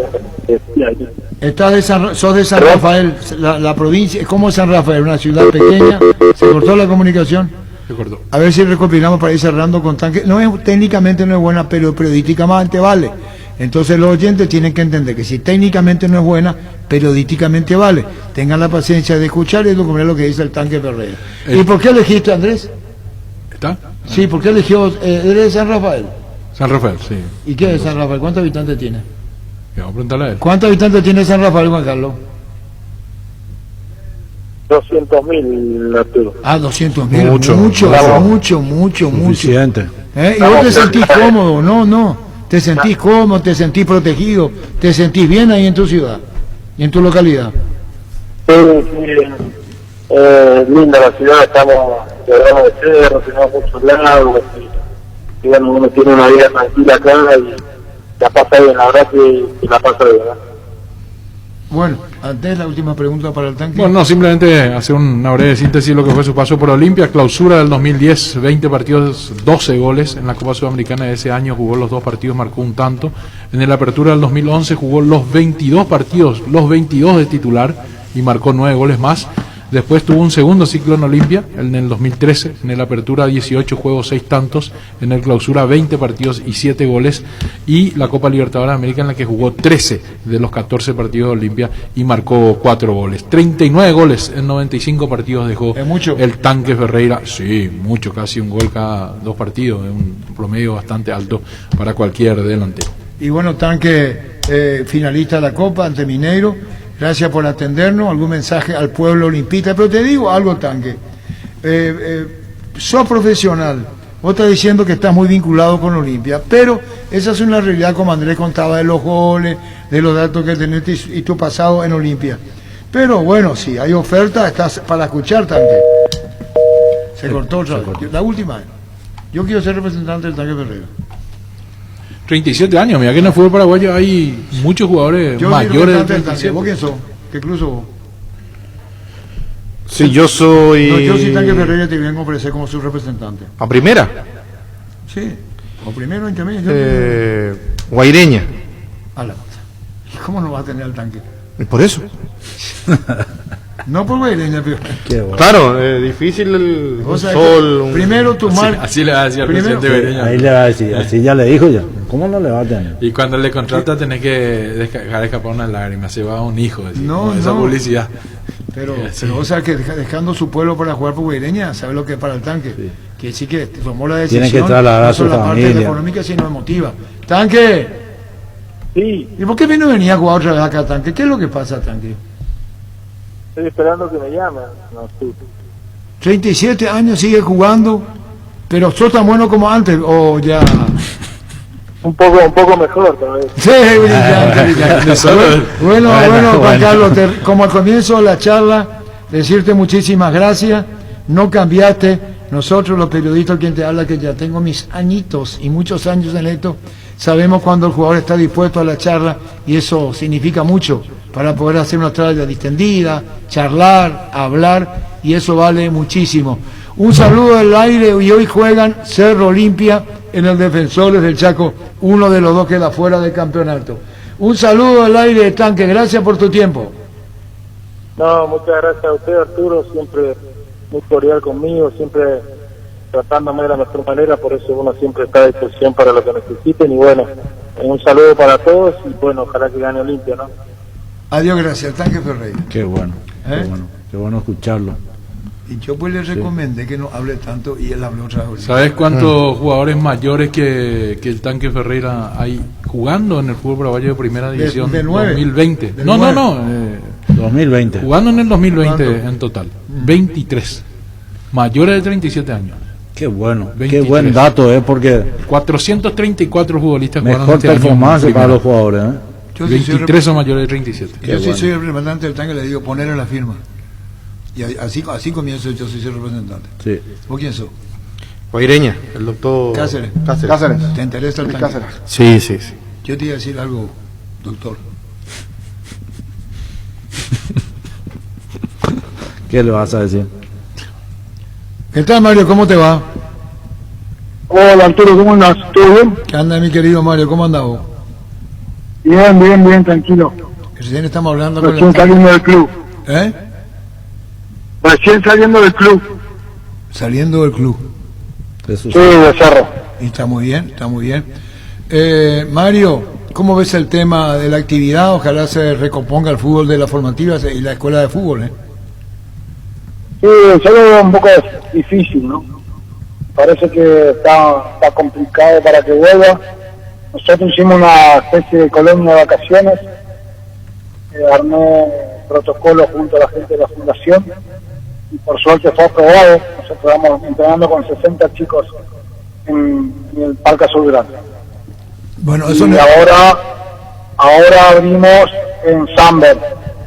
sos de San Rafael, la provincia, ¿cómo es San Rafael? Una ciudad pequeña, se cortó la comunicación. A ver si recopilamos para ir cerrando con Tanque. Técnicamente no es buena, pero periodísticamente vale. Entonces los oyentes tienen que entender que si técnicamente no es buena, periodísticamente vale. Tengan la paciencia de escuchar y documentar lo que dice el Tanque Ferreira. ¿Y por qué elegiste, Andrés? ¿Está? Sí, ¿por qué eligió? ¿Eres de San Rafael? San Rafael, sí. ¿Y qué es San Rafael? ¿Cuántos habitantes tiene? Vamos a preguntarle a él. ¿Cuántos habitantes tiene San Rafael, Juan Carlos? 200.000, Arturo. 200.000, mucho. Suficiente. ¿Y vos te sentís cómodo? No. Te sentís cómodo, te sentís protegido, te sentís bien ahí en tu ciudad y en tu localidad. Sí, linda la ciudad, estamos rodeados de cerros, tenemos muchos lagos, y bueno, uno tiene una vida tranquila acá y la pasa bien, la verdad que la pasa bien, ¿verdad? Bueno, antes la última pregunta para el Tanque. Bueno, no, simplemente hacer una breve síntesis de lo que fue su paso por Olimpia. Clausura del 2010, 20 partidos, 12 goles. En la Copa Sudamericana de ese año jugó los 2 partidos, marcó un tanto. En la Apertura del 2011 jugó los 22 partidos, los 22 de titular, y marcó 9 goles más. Después tuvo un segundo ciclo en Olimpia, en el 2013, en el Apertura 18 juegos, 6 tantos, en el Clausura 20 partidos y 7 goles, y la Copa Libertadores de América, en la que jugó 13 de los 14 partidos de Olimpia y marcó 4 goles. 39 goles en 95 partidos dejó el Tanque Ferreira. Sí, mucho, casi un gol cada 2 partidos, es un promedio bastante alto para cualquier delantero. Y bueno, Tanque, finalista de la Copa ante Mineiro. Gracias por atendernos. ¿Algún mensaje al pueblo olimpista? Pero te digo algo, Tanque. Sos profesional. Vos estás diciendo que estás muy vinculado con Olimpia, pero esa es una realidad, como Andrés contaba, de los goles, de los datos que tenés y tu pasado en Olimpia. Pero bueno, si hay oferta, estás para escuchar, Tanque. Se cortó otra vez. La última. Yo quiero ser representante del Tanque Ferreira. 37 años, mira que en el fútbol paraguayo hay muchos jugadores mayores de 37. ¿Vos quién sos? ¿Qué club sos vos? Sí, yo soy... No, yo sí, Tanque Ferreira, te vengo a ofrecer como su representante. ¿A primera? Sí, o primero, intermedio. Guaireña. ¿Cómo no va a tener al Tanque? Por eso. No por Guaireña, pero... Claro, difícil el sol. Primero tu marca. Así le va a decir al presidente Guaireña. Ahí le va a decir, así ya le dijo ya. ¿Cómo no le va a tener? Y cuando le contrata tenés que dejar escapar una lágrima, se va a un hijo, decir, no, esa publicidad. Pero o sea, que dejando su pueblo para jugar por Guaireña, ¿sabe lo que es para el Tanque? Sí. Que sí que tomó la decisión. Tiene que trasladar a su familia. No solo la parte económica, sino emotiva. ¡Tanque! Sí. ¿Y por qué no venía a jugar otra vez acá, Tanque? ¿Qué es lo que pasa, Tanque? Estoy esperando que me llamen. No, sí. 37 años sigue jugando, pero sos tan bueno como antes, o ya... Un poco mejor todavía. Sí, brillante. Bueno, Juan Carlos, como al comienzo de la charla, decirte muchísimas gracias. No cambiaste. Nosotros, los periodistas, quien te habla, que ya tengo mis añitos y muchos años en esto, sabemos cuando el jugador está dispuesto a la charla, y eso significa mucho para poder hacer una charla distendida, charlar, hablar, y eso vale muchísimo. Un saludo al aire, y hoy juegan Cerro Olimpia en el Defensores del Chaco, uno de los dos queda fuera del campeonato. Un saludo al aire de Tanque, gracias por tu tiempo. No, muchas gracias a usted, Arturo, siempre muy cordial conmigo, siempre tratándome de la mejor manera, por eso uno siempre está a disposición para lo que necesiten, y bueno, un saludo para todos, y bueno, ojalá que gane Olimpia, ¿no? Adiós, gracias, Tanque Ferreira. Qué bueno, qué bueno escucharlo. Y yo pues le recomendé que no hable tanto, y él habló otra vez. ¿Sabes cuántos jugadores mayores que el Tanque Ferreira hay jugando en el fútbol paraguayo de primera división? De 9. 2020. De No, 2020. Jugando en el 2020 en total. 23. Mayores de 37 años. Qué bueno, 23. qué buen dato, porque 434 futbolistas mejor jugaron este performance año para los jugadores. 23 son mayores de 37. Yo sí soy el representante del Tanque, le digo ponerle la firma. Y así comienzo, yo soy representante. Sí. ¿Vos quién sos? Guaireña, el doctor Cáceres. ¿Te interesa el Tanque? Cáceres. Sí. Yo te iba a decir algo, doctor. ¿Qué le vas a decir? ¿Qué tal, Mario? ¿Cómo te va? Hola, Arturo, ¿cómo andas? ¿Todo bien? ¿Qué anda, mi querido Mario? ¿Cómo andas vos? Bien, tranquilo. Recién estamos hablando Recién saliendo del club. ¿Eh? Recién saliendo del club. Saliendo del club. Sí, de Cerro. Y está muy bien, está muy bien. Mario, ¿cómo ves el tema de la actividad? Ojalá se recomponga el fútbol de las formativas y la escuela de fútbol, ¿eh? Sí, yo lo veo un poco difícil, ¿no? Parece que está complicado para que vuelva. Nosotros hicimos una especie de colonia de vacaciones. Armé protocolo junto a la gente de la fundación y por suerte fue aprobado. Nosotros vamos entrenando con 60 chicos en el Parque Azul Grande. Bueno, eso y ahora abrimos en Samber,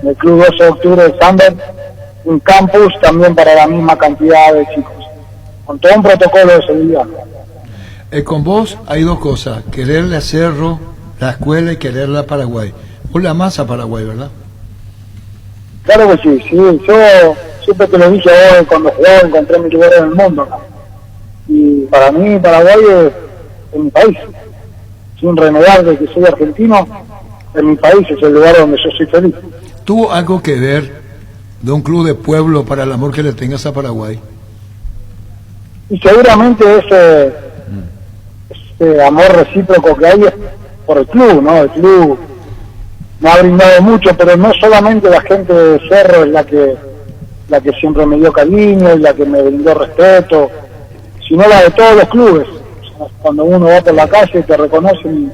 en el Club 12 de Octubre de Samber, un campus también para la misma cantidad de chicos, con todo un protocolo de seguridad. Con vos hay dos cosas: quererle a Cerro, la escuela, y quererla a Paraguay. Vos la amás a Paraguay, ¿verdad? Claro que sí. Yo siempre te lo dije hoy, cuando jugaba encontré mi lugar en el mundo acá. Y para mí Paraguay es mi país. Sin renegar de que soy argentino, en mi país es el lugar donde yo soy feliz. ¿Tuvo algo que ver de un club de pueblo para el amor que le tengas a Paraguay? Y seguramente ese amor recíproco que hay es por el club, ¿no? El club me ha brindado mucho, pero no solamente la gente de Cerro es la que siempre me dio cariño y la que me brindó respeto, sino la de todos los clubes. O sea, cuando uno va por la calle te reconocen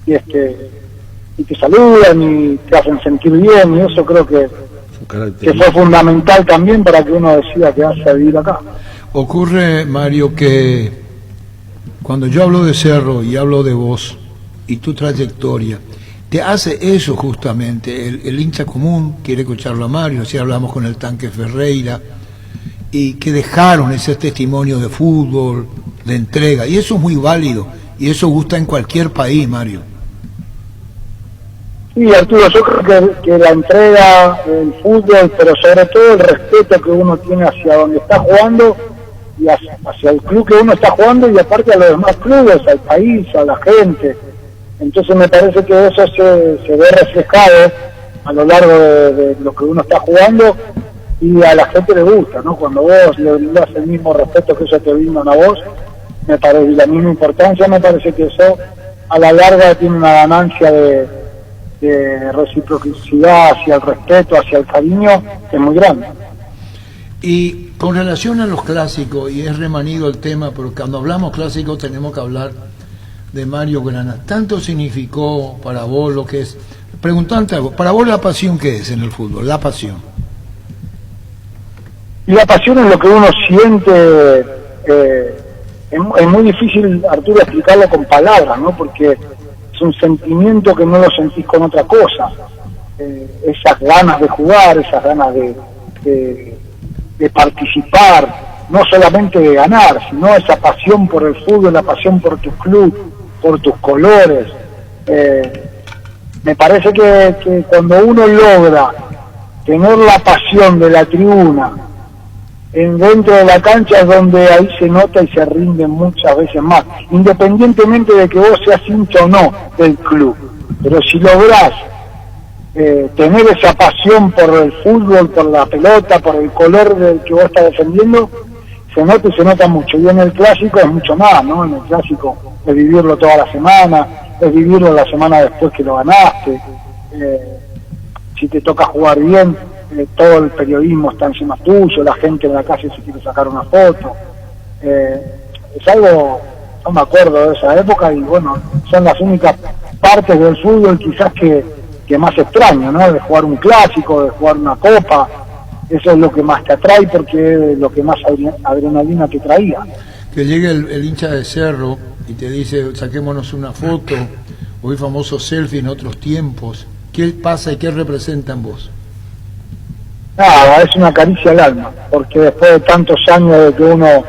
y te saludan y te hacen sentir bien, y eso creo que fue fundamental también para que uno decida quedarse a vivir acá. Ocurre, Mario, que cuando yo hablo de Cerro y hablo de vos y tu trayectoria, te hace eso justamente. El hincha común quiere escucharlo a Mario, así hablamos con el Tanque Ferreira, y que dejaron ese testimonio de fútbol, de entrega, y eso es muy válido, y eso gusta en cualquier país, Mario. Sí, Arturo, yo creo que la entrega, el fútbol, pero sobre todo el respeto que uno tiene hacia donde está jugando y hacia el club que uno está jugando, y aparte a los demás clubes, al país, a la gente. Entonces me parece que eso se ve reflejado a lo largo de lo que uno está jugando, y a la gente le gusta, ¿no? Cuando vos le brindas el mismo respeto que ellos te brindan a vos, me parece, y la misma importancia, me parece que eso a la larga tiene una ganancia de reciprocidad hacia el respeto, hacia el cariño, que es muy grande. Y con relación a los clásicos, y es remanido el tema, pero cuando hablamos clásicos tenemos que hablar de Mario Grana. ¿Tanto significó para vos lo que es? Preguntante algo, para vos la pasión, ¿qué es en el fútbol? La pasión. Y la pasión es lo que uno siente, es muy difícil, Arturo, explicarlo con palabras, ¿no? Porque es un sentimiento que no lo sentís con otra cosa. Esas ganas de jugar, esas ganas de participar, no solamente de ganar, sino esa pasión por el fútbol, la pasión por tu club, por tus colores. Me parece que cuando uno logra tener la pasión de la tribuna dentro de la cancha, es donde ahí se nota y se rinde muchas veces más, independientemente de que vos seas hincha o no del club. Pero si lográs tener esa pasión por el fútbol, por la pelota, por el color del que vos estás defendiendo, se nota y se nota mucho. Y en el clásico es mucho más, ¿no? En el clásico es vivirlo toda la semana, es vivirlo la semana después que lo ganaste. Si te toca jugar bien, todo el periodismo está encima tuyo, la gente en la calle se quiere sacar una foto. Es algo, no me acuerdo de esa época, y bueno, son las únicas partes del fútbol quizás que más extraño, ¿no? De jugar un clásico, de jugar una copa. Eso es lo que más te atrae, porque es lo que más adrenalina te traía. Que llegue el hincha de Cerro y te dice, saquémonos una foto, hoy famoso selfie en otros tiempos. ¿Qué pasa y qué representa en vos? Nada, es una caricia al alma, porque después de tantos años de que uno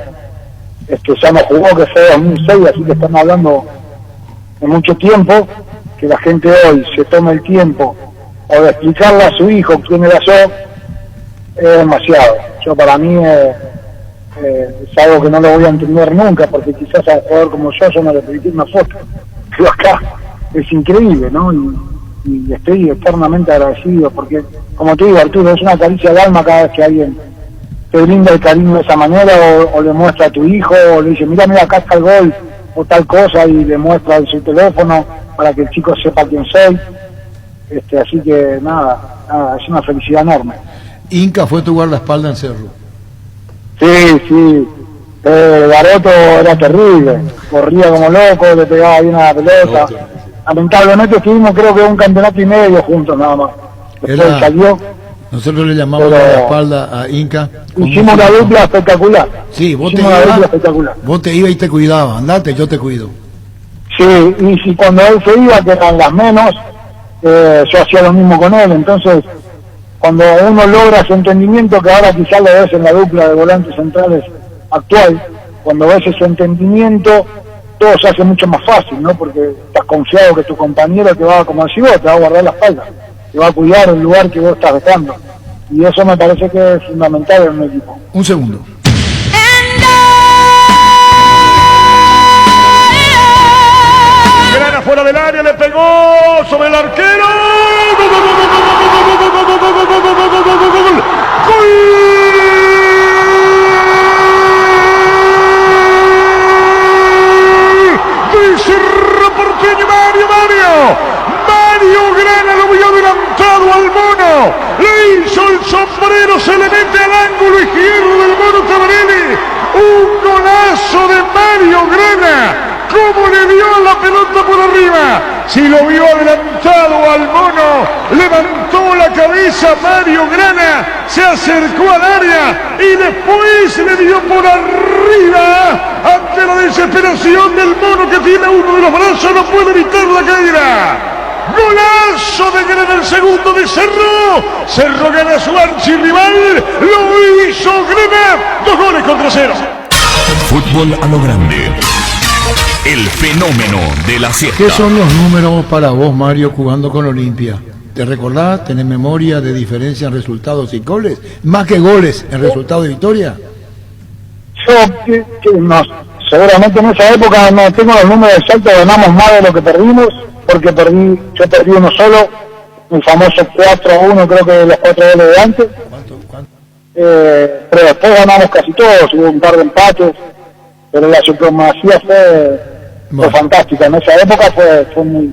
ya no jugó, que fue 2006, así que estamos hablando de mucho tiempo, que la gente hoy se tome el tiempo o de explicarle a su hijo quién era yo, es demasiado. Yo, para mí, es algo que no lo voy a entender nunca, porque quizás a un jugador como yo no le pedí una foto, pero acá es increíble, ¿no? Y estoy eternamente agradecido, porque, como te digo, Arturo, es una caricia al alma cada vez que alguien te brinda el cariño de esa manera, o le muestra a tu hijo, o le dice, mira, acá está el gol, o tal cosa, y le muestra en su teléfono para que el chico sepa quién soy. Así que nada, es una felicidad enorme. Inca fue tu guardaespaldas en Cerro. Sí, Garoto era terrible, corría como loco, le pegaba bien a la pelota. Lamentablemente estuvimos, creo que un campeonato y medio juntos nada más. Después salió. Nosotros le llamamos guardaespaldas a Inca. Hicimos una dupla espectacular. Sí, vos te ibas y te cuidabas, andate, yo te cuido. Sí, y si cuando él se iba, que eran las menos, yo hacía lo mismo con él. Entonces, cuando uno logra ese entendimiento, que ahora quizás lo ves en la dupla de volantes centrales actual, cuando ves ese entendimiento, todo se hace mucho más fácil, ¿no? Porque estás confiado que tu compañero te va, como decís vos, te va a guardar la espalda, te va a cuidar el lugar que vos estás dejando. Y eso me parece que es fundamental en un equipo. Un segundo. Grana fuera del área, le pegó sobre el arquero. Dice Porteño Mario Grana lo vio adelantado al mono, le hizo el sombrero, se le mete al ángulo izquierdo del mono Tabarelli. Un golazo de Mario Grana. ¿Cómo le dio la pelota por arriba? Si lo vio adelantado al mono, levantó la cabeza Mario Grana, se acercó al área y después le dio por arriba. Ante la desesperación del mono, que tiene uno de los brazos, no puede evitar la caída. Golazo de Grana, el segundo de Cerro. Cerro gana a su archirrival, lo hizo Grana, 2-0. Fútbol a lo grande. El fenómeno de la siesta. ¿Qué son los números para vos, Mario, jugando con Olimpia? ¿Te recordás? ¿Tenés memoria de diferencia en resultados y goles? Más que goles en resultados de victoria. Yo, seguramente en esa época no tengo los números exactos, ganamos más de lo que perdimos, porque yo perdí uno solo, el famoso 4-1, creo que los 4 goles de antes. Pero después ganamos casi todos, hubo un par de empates, pero la supremacía fue fantástica. En esa época fue muy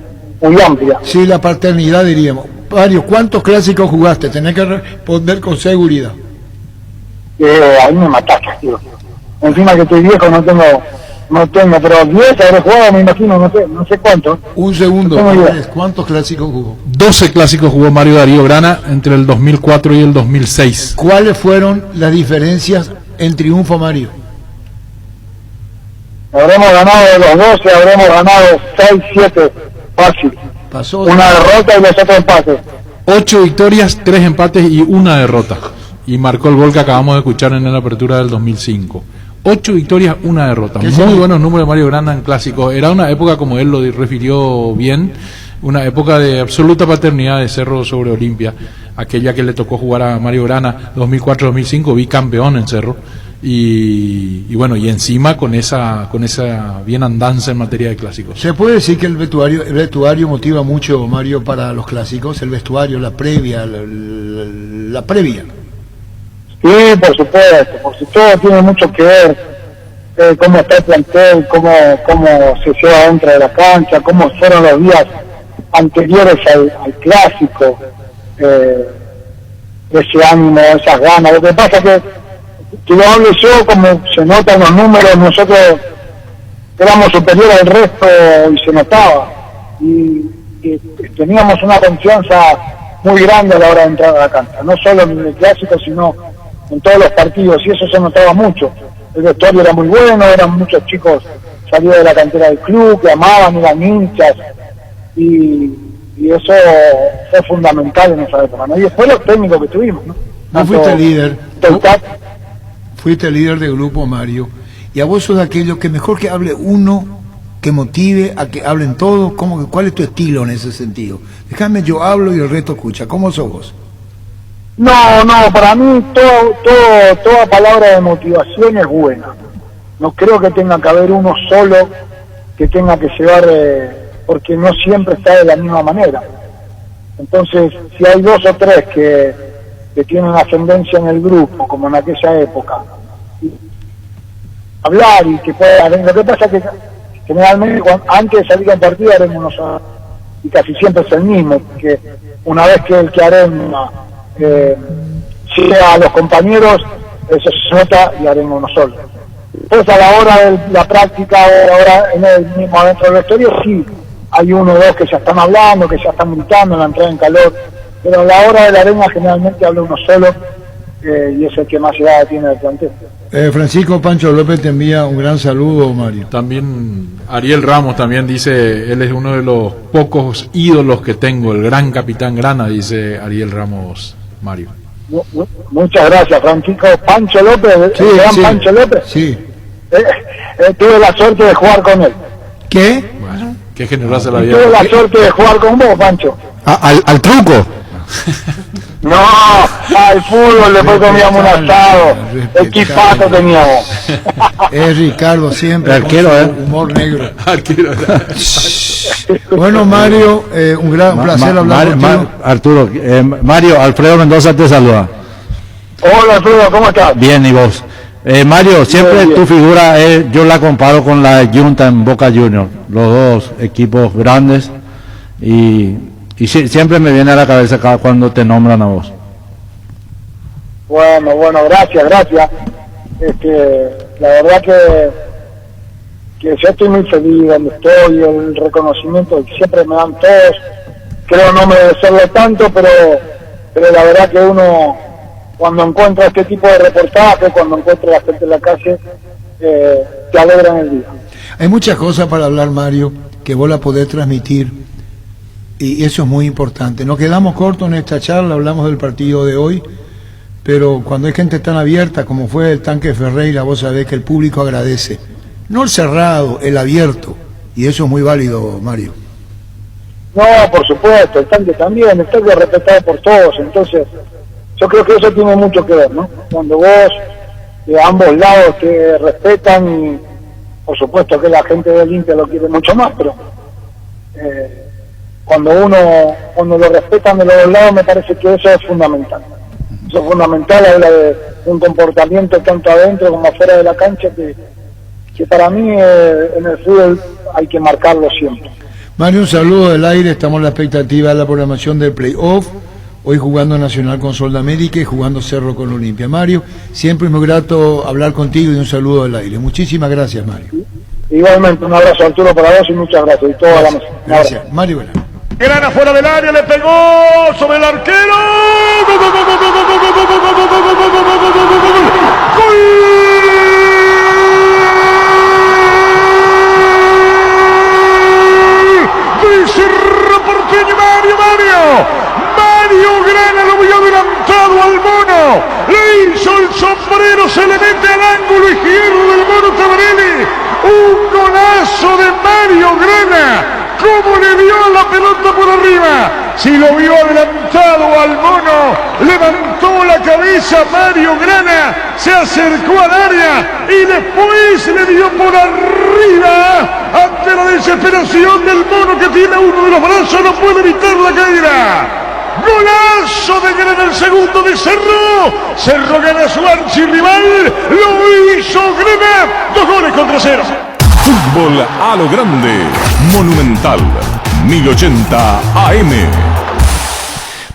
amplia. Sí, la paternidad, diríamos. Mario, ¿cuántos clásicos jugaste? Tenés que responder con seguridad. Ahí me mataste, tío. Encima que estoy viejo, no tengo No tengo, pero 10 habré jugado, me imagino, no sé cuánto. Un segundo, No tengo idea. ¿cuántos clásicos jugó? 12 clásicos jugó Mario Darío Grana entre el 2004 y el 2006. ¿Cuáles fueron las diferencias en triunfo, Mario? Habremos ganado de los 12, habremos ganado 6, 7, fácil. Pasó Una derrota y los otros empates. 8 victorias, 3 empates y una derrota. Y marcó el gol que acabamos de escuchar en la apertura del 2005. 8 victorias, una derrota. Muy buenos números de Mario Grana en clásicos. Era una época, como él lo refirió bien, una época de absoluta paternidad de Cerro sobre Olimpia. Aquella que le tocó jugar a Mario Grana 2004-2005, bicampeón en Cerro. Y bueno, y encima con esa bien andanza en materia de clásicos. ¿Se puede decir que el vestuario motiva mucho, Mario, para los clásicos? El vestuario, la previa, la previa. Sí, por supuesto, porque todo tiene mucho que ver, cómo está el plantel, cómo se lleva dentro de la cancha, cómo fueron los días anteriores al clásico, ese ánimo, esas ganas. Lo que pasa es que lo hablo yo, como se nota en los números, nosotros éramos superiores al resto y se notaba, y teníamos una confianza muy grande a la hora de entrar a la cancha, no solo en el clásico, sino en todos los partidos, y eso se notaba mucho. El vestuario era muy bueno, eran muchos chicos salidos de la cantera del club, que amaban, eran hinchas, y eso fue fundamental en esa época, ¿no? Y después los técnicos que tuvimos, ¿no? Vos fuiste líder, fuiste líder de grupo, Mario, y a vos sos de aquellos que mejor que hable uno, que motive a que hablen todos. ¿Cuál es tu estilo en ese sentido? Déjame, yo hablo y el resto escucha. ¿Cómo sos vos? No, para mí toda palabra de motivación es buena. No creo que tenga que haber uno solo que tenga que llevar, porque no siempre está de la misma manera. Entonces, si hay 2 o 3 que tienen ascendencia en el grupo, como en aquella época, hablar y que puedan. Lo que pasa es que generalmente antes de salir a un partido haremos uno solo, y casi siempre es el mismo, porque una vez que el que haremos llega a los compañeros, eso se nota y haremos uno solo. Entonces a la hora de la práctica, ahora en el mismo adentro del vestuario, sí, hay 1 o 2 que ya están hablando, que ya están gritando en la entrada en calor, pero a la hora de la arena generalmente habla uno solo, y es el que más llegada tiene del plantel. Francisco Pancho López te envía un gran saludo, Mario. También Ariel Ramos también dice, él es uno de los pocos ídolos que tengo, el gran capitán Grana, dice Ariel Ramos, Mario. Muchas gracias, Francisco. Pancho López, sí, el gran sí, Pancho López. Sí. Tuve la suerte de jugar con él. ¿Qué? Bueno, qué generosa la vida. Tuve la suerte de jugar con vos, Pancho. ¿Al truco? No, al fútbol después comíamos un asado, equipazo teníamos. Es Ricardo siempre, arquero, con su humor negro. Arquero. Bueno, Mario, un placer hablar contigo. Arturo, Mario, Alfredo Mendoza te saluda. Hola, Alfredo, ¿cómo estás? Bien, ¿y vos? Mario, siempre bien. Tu figura, yo la comparo con la de Junta en Boca Juniors, los dos equipos grandes, y siempre me viene a la cabeza cuando te nombran a vos. Bueno, gracias. La verdad que yo estoy muy feliz donde estoy, el reconocimiento que siempre me dan todos. Creo no merecerlo tanto, pero la verdad que uno, cuando encuentra este tipo de reportajes, cuando encuentra a la gente en la calle, te alegra en el día. Hay muchas cosas para hablar, Mario, que vos la podés transmitir. Y eso es muy importante. Nos quedamos cortos en esta charla, hablamos del partido de hoy, pero cuando hay gente tan abierta como fue el Tanque Ferreira, vos sabés que el público agradece. No el cerrado, el abierto. Y eso es muy válido, Mario. No, por supuesto, el Tanque también, el Tanque es respetado por todos, entonces yo creo que eso tiene mucho que ver, ¿no? Cuando vos de ambos lados te respetan, y por supuesto que la gente de Olimpia lo quiere mucho más, pero cuando lo respetan de los dos lados, me parece que eso es fundamental. Eso es fundamental, habla de un comportamiento tanto adentro como afuera de la cancha que para mí en el fútbol hay que marcarlo siempre. Mario, un saludo del aire, estamos en la expectativa de la programación del playoff, hoy jugando Nacional con Sol de América y jugando Cerro con Olimpia. Mario, siempre es muy grato hablar contigo y un saludo del aire. Muchísimas gracias, Mario. Igualmente, un abrazo Arturo para vos y muchas gracias. Y toda la mesa. Gracias. Mario Vela. Grana fuera del área, le pegó sobre el arquero. ¡Gol, gol, gol, gol, gol, gol, gol, gol, gol, gol, gol, gol, gol, gol, gol, gol, gol! Cerro Porteño, Mario Grana lo vio adelantado al mono, le hizo el sombrero, se le mete al ángulo izquierdo del mono Tabarelli, un golazo de Mario Grana. ¿Cómo le dio la pelota por arriba? Si lo vio adelantado al mono, levantó la cabeza Mario Grana, se acercó al área y después le dio por arriba. Ante la desesperación del mono que tiene uno de los brazos, no puede evitar la caída. Golazo de Grana, el segundo de Cerro. Cerro gana a su archirrival, lo hizo Grana, 2-0. Fútbol a lo grande, Monumental, 1080 AM.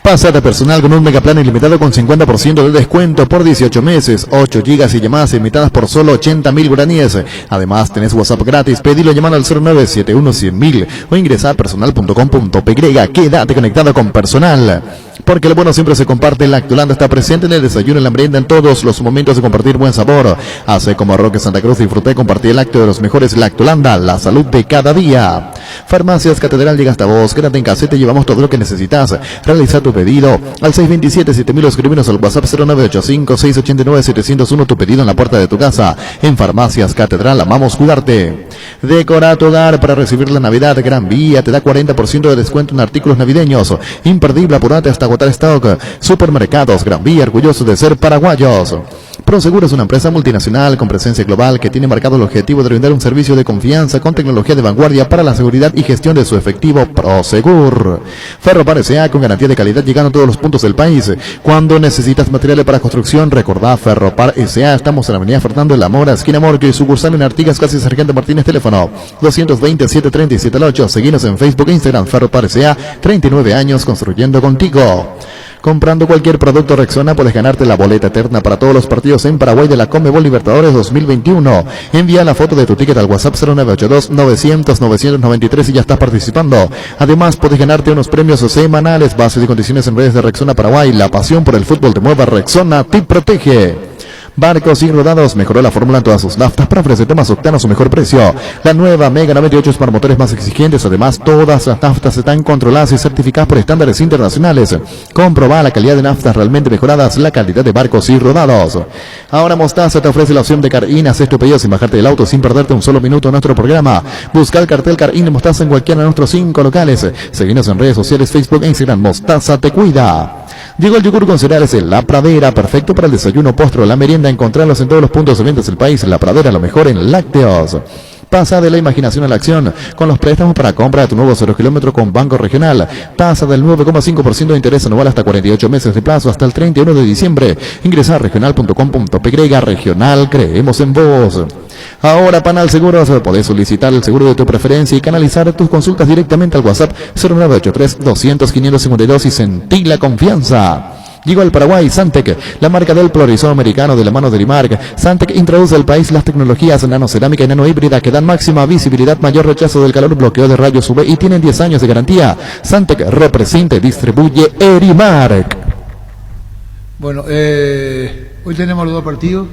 Pásate personal con un megaplan ilimitado con 50% de descuento por 18 meses, 8 gigas y llamadas ilimitadas por solo 80.000 guaraníes. Además, tenés WhatsApp gratis, pedilo llamando al 0971-100.000 o ingresa a personal.com.py. Quédate conectado con Personal. Porque lo bueno siempre se comparte. Lactolanda está presente en el desayuno, en la merienda, en todos los momentos de compartir buen sabor. Hace como Roque Santa Cruz, disfruté y compartí el lácteo de los mejores. Lactolanda, la salud de cada día. Farmacias Catedral llega hasta vos. Quédate en casa y te llevamos todo lo que necesitas. Realiza tu pedido al 627-7000 o escribinos al WhatsApp 0985-689-701. Tu pedido en la puerta de tu casa. En Farmacias Catedral, amamos cuidarte. Decora tu hogar para recibir la Navidad. Gran Vía te da 40% de descuento en artículos navideños. Imperdible, apurate hasta agotar stock. Supermercados Gran Vía, orgullosos de ser paraguayos. Prosegur es una empresa multinacional con presencia global que tiene marcado el objetivo de brindar un servicio de confianza con tecnología de vanguardia para la seguridad y gestión de su efectivo. Prosegur. Ferropar S.A. con garantía de calidad llegando a todos los puntos del país. Cuando necesitas materiales para construcción, recordá Ferropar S.A. Estamos en la avenida Fernando de la Mora, esquina Morque, y sucursal en Artigas, casi Sargento Martínez, teléfono 220-737-8. Seguinos en Facebook e Instagram. Ferropar S.A. 39 años construyendo contigo. Comprando cualquier producto Rexona puedes ganarte la boleta eterna para todos los partidos en Paraguay de la Conmebol Libertadores 2021. Envía la foto de tu ticket al WhatsApp 0982-900-993 y ya estás participando. Además, puedes ganarte unos premios semanales. Bases y condiciones en redes de Rexona Paraguay. La pasión por el fútbol te mueve. Rexona te protege. Barcos y Rodados mejoró la fórmula en todas sus naftas para ofrecerte más octano a su mejor precio. La nueva Mega 98 es para motores más exigentes. Además, todas las naftas están controladas y certificadas por estándares internacionales. Comproba la calidad de naftas realmente mejoradas, la calidad de Barcos y Rodados. Ahora Mostaza te ofrece la opción de Car-In. Haz tu pedido sin bajarte del auto, sin perderte un solo minuto en nuestro programa. Busca el cartel Car-In de Mostaza en cualquiera de nuestros 5 locales. Seguinos en redes sociales, Facebook e Instagram. Mostaza te cuida. Llegó el yogur con cereales en La Pradera, perfecto para el desayuno, postre o la merienda. Encontrarlos en todos los puntos de ventas del país. La Pradera, lo mejor en lácteos. Pasa de la imaginación a la acción con los préstamos para compra de tu nuevo 0 kilómetro con Banco Regional. Tasa del 9,5% de interés anual hasta 48 meses de plazo hasta el 31 de diciembre. Ingresa a regional.com.py. Regional, creemos en vos. Ahora Panal Seguros, podés solicitar el seguro de tu preferencia y canalizar tus consultas directamente al WhatsApp 0983-200-552 y sentí la confianza. Llegó al Paraguay Santec, la marca del polarizado americano de la mano de Limark. Santec introduce al país las tecnologías nanocerámica y nanohíbrida que dan máxima visibilidad, mayor rechazo del calor, bloqueo de rayos UV y tienen 10 años de garantía. Santec representa y distribuye Erimark. Bueno, hoy tenemos los dos partidos.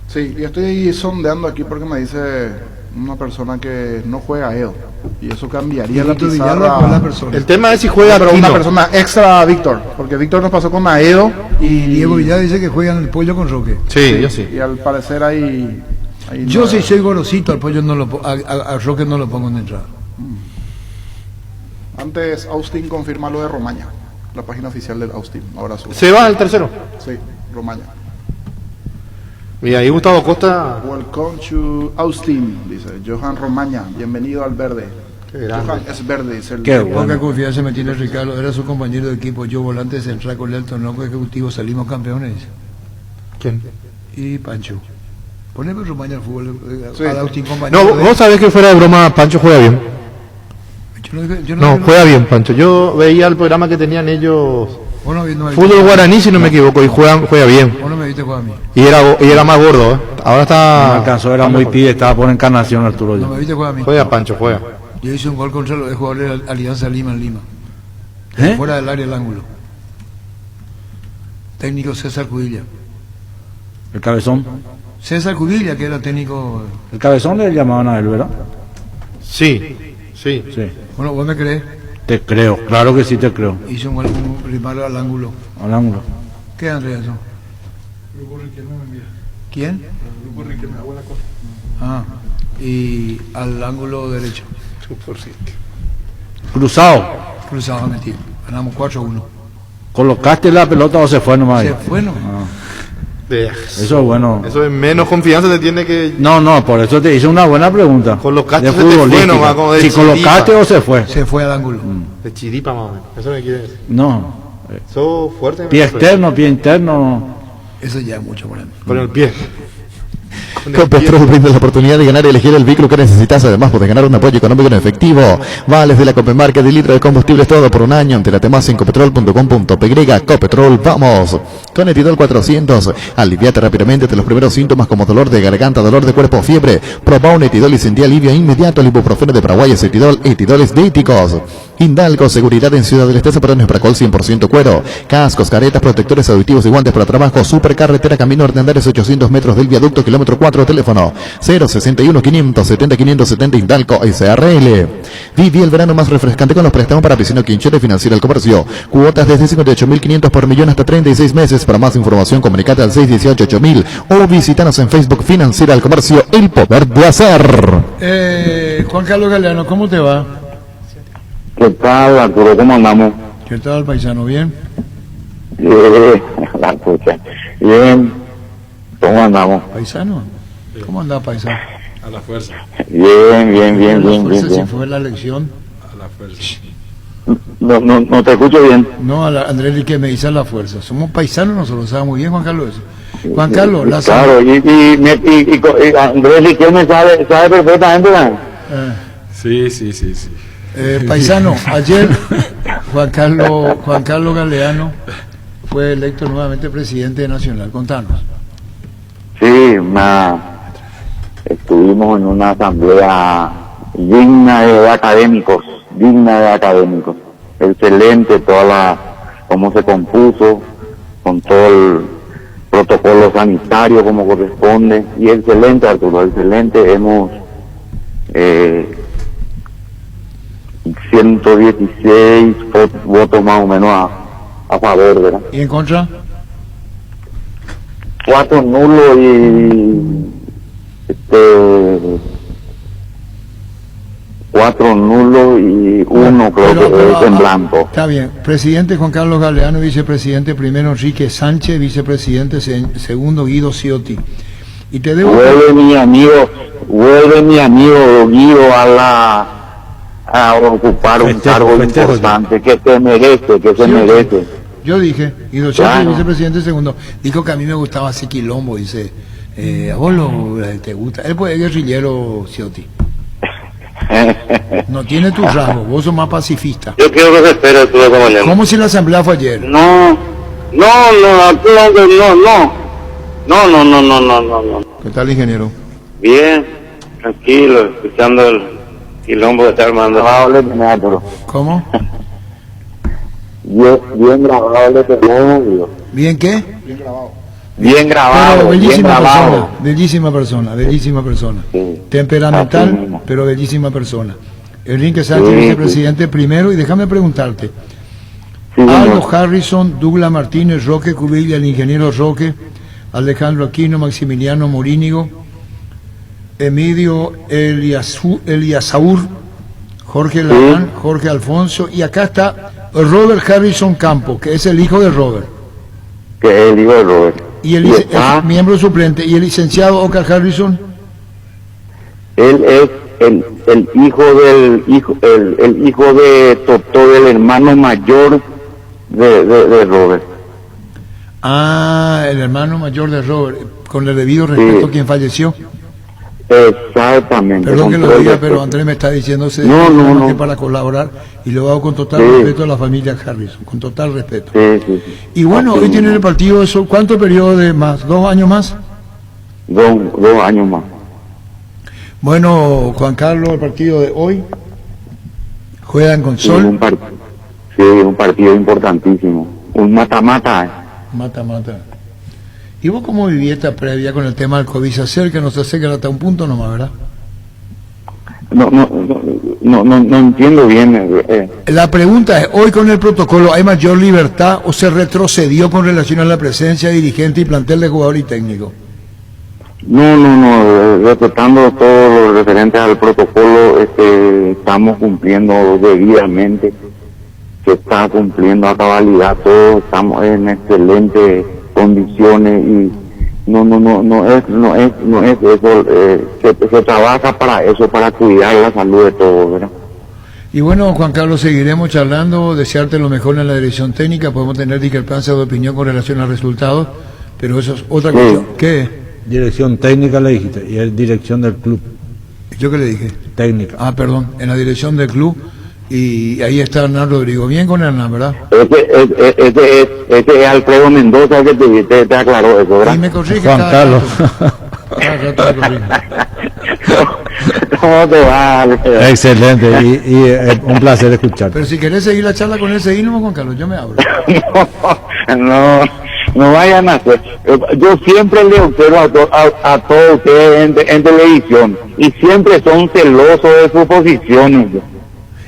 Sí, y estoy sondeando aquí porque me dice una persona que no juega Edo. Y eso cambiaría la pizarra. El tema es si juega pero Aquino. una persona extra a Víctor, porque Víctor nos pasó con Aedo y Diego Villar dice que juegan el pollo con Roque. Sí, yo sí. Y al parecer ahí yo no, sí soy golosito, al pollo no lo a Roque no lo pongo en entrada. Antes Austin confirma lo de Romaña, la página oficial del Austin. Ahora sube. ¿Se va el tercero? Sí, Romaña. Y ahí Gustavo Costa. Welcome to Austin, dice Johan Romaña. Bienvenido al verde. Johan es verde, dice el. Qué poca confianza me tiene Ricardo. Era su compañero de equipo. Yo, volante central con el torneo ejecutivo, salimos campeones. ¿Quién? Y Pancho. Poneme Romaña al fútbol. Sí. Al Austin, compañero. No, vos sabés que fuera de broma, Pancho juega bien. Yo No, juega bien, Pancho. Yo veía el programa que tenían ellos Vos no me Fútbol viste- guaraní, si no me equivoco, y juega bien. Vos no me viste jugar a mí. Y era más gordo, ¿eh? Ahora No está... alcanzó, era muy pibe, estaba por Encarnación Arturo No me ya. viste jugar a mí. Juega, Pancho, juega. Yo hice un gol contra los jugadores de la Alianza Lima en Lima. ¿Eh? Fuera del área del ángulo. Técnico César Cudilla. El cabezón. César Cudilla, que era técnico. El cabezón le llamaban a él, ¿verdad? Sí. Sí. Bueno, ¿vos me crees? Te creo, claro que sí te creo. Hice un gol un primero al ángulo. Al ángulo. ¿Qué, Andrea, eso? ¿Quién? Ah, y al ángulo derecho. Cruzado. Cruzado metido. Ganamos 4-1. ¿Colocaste la pelota o se fue nomás? ahí? Se fue nomás. Eso es bueno. Eso es menos confianza te tiene que... No, por eso te hice una buena pregunta. Colocaste, de se te fue futbolística. nomás, como de Si chiripa. colocaste o se fue. Se fue al ángulo. De chiripa, más o menos. Eso me quiere decir. No. Eso fuerte. Pie externo, pie interno. Eso ya es mucho para mí. Con el pie. Copetrol brinda la oportunidad de ganar y elegir el vehículo que necesitas. Además, puedes ganar un apoyo económico en efectivo. Vales de la Copemarca de litro de combustibles todo por un año. Entérate más en copetrol.com.py. Copetrol, vamos. Con Etidol 400. Aliviate rápidamente de los primeros síntomas como dolor de garganta, dolor de cuerpo o fiebre. Proba un Etidol y sentí alivio inmediato. El ibuprofeno de Paraguay es Etidol. Etidoles diéticos. Hindalco, seguridad en Ciudad del Este, zapatos para col 100% cuero. Cascos, caretas, protectores auditivos y guantes para trabajo. Supercarretera, camino Ardendares, 800 metros del viaducto, kilómetro 4, teléfono 061 570 570 Hindalco SRL. Viví el verano más refrescante con los préstamos para piscina Quinchera y Financiera al Comercio. Cuotas desde 58.500 por millón hasta 36 meses. Para más información, comunicate al 618-8000 o visítanos en Facebook Financiera al Comercio. El poder de hacer. Juan Carlos Galeano, ¿cómo te va? ¿Qué tal, Arturo? ¿Cómo andamos? ¿Qué tal, paisano? ¿Bien? La pucha. Bien. ¿Cómo andamos? ¿Paisano? ¿Cómo anda, paisano? A la fuerza. Si Bien. fue la elección. A la fuerza. No te escucho bien. No, Andrés Rique me dice a la fuerza. Somos paisanos, nosotros sabemos muy bien, Juan Carlos. Eso. Juan Carlos, la Claro, y Andrés Riquelme sabe perfectamente, ¿verdad? Sí. Paisano, ayer Juan Carlos Galeano fue electo nuevamente presidente nacional. Contanos. Sí, estuvimos en una asamblea digna de académicos. Excelente cómo se compuso, con todo el protocolo sanitario como corresponde, y excelente, Arturo, excelente. Hemos 116 votos más o menos a favor, ¿verdad? ¿Y en contra? 4 nulos y 4 nulos y 1 creo que es en blanco. Está bien. Presidente Juan Carlos Galeano, vicepresidente primero Enrique Sánchez, vicepresidente segundo Guido Ciotti. Y te debo... Vuelve mi amigo Guido a ocupar un cargo importante que se merece. Yo dije, Guido Ciotti, Claro. vicepresidente segundo, dijo que a mí me gustaba ese quilombo, dice, a vos te gusta, él pues es guerrillero, Ciotti. No tiene tus rasgos, vos sos más pacifista. Yo quiero que se espere tú esta mañana. ¿Cómo si la asamblea fue ayer? No. ¿Qué tal, ingeniero? Bien, tranquilo, escuchando el quilombo que está armando. ¿Cómo? Bien grabado, ¿Bien qué? Bien grabado, bien grabado. Bellísima persona. Temperamental, pero bellísima persona. Enrique Sánchez, Sí, vicepresidente primero, y déjame preguntarte. Sí, Aldo señor. Harrison, Douglas Martínez, Roque Cubilla, el ingeniero Roque, Alejandro Aquino, Maximiliano Morínigo, Emilio Eliasaur, Jorge Larán, Jorge Alfonso, y acá está Robert Harrison Campo, que es el hijo de Robert. Que es el hijo de Robert. Y el miembro suplente. ¿Y el licenciado Oscar Harrison? Él es el hijo de Totó, del hermano mayor de Robert. Ah, el hermano mayor de Robert, con el debido respeto, Sí. quien falleció. Exactamente. Perdón que lo control diga, de pero peso. Andrés me está diciendo No. que para colaborar, y lo hago con total Sí. respeto a la familia Harrison, con total respeto. Sí. Y bueno, hoy tiene el partido, eso, ¿cuánto periodo de más? ¿2 años más? 2 años más. Bueno, Juan Carlos, el partido de hoy juegan con Sí, Sol, un partido importantísimo. Un mata-mata. mata. ¿Y vos cómo viví esta previa con el tema del COVID? Se acercan hasta un punto nomás, ¿verdad? No entiendo bien. La pregunta es, hoy con el protocolo, ¿hay mayor libertad o se retrocedió con relación a la presencia de dirigente y plantel de jugador y técnico? No, respetando todo lo referente al protocolo, estamos cumpliendo debidamente, se está cumpliendo a cabalidad, todos estamos en excelentes condiciones y no es eso, se trabaja para eso, para cuidar la salud de todos, ¿verdad? Y bueno, Juan Carlos, seguiremos charlando, desearte lo mejor en la dirección técnica, podemos tener discrepancias de opinión con relación al resultado, pero eso es otra cuestión. ¿Qué? Dirección técnica le dijiste, y es dirección del club. ¿Yo qué le dije? Técnica. Ah, perdón, en la dirección del club, y ahí está Hernán Rodrigo. Bien con Hernán, ¿verdad? Ese es Alfredo Mendoza que te aclaró eso, ¿verdad? Y me corrige Juan cada Carlos. rato me corrige. ¿Cómo te va? Excelente, y un placer escucharte. Pero si querés seguir la charla con él, seguimos, Juan Carlos, yo me abro. No vayan a hacer. Yo siempre le observo a todos ustedes en televisión y siempre son celosos de sus posiciones.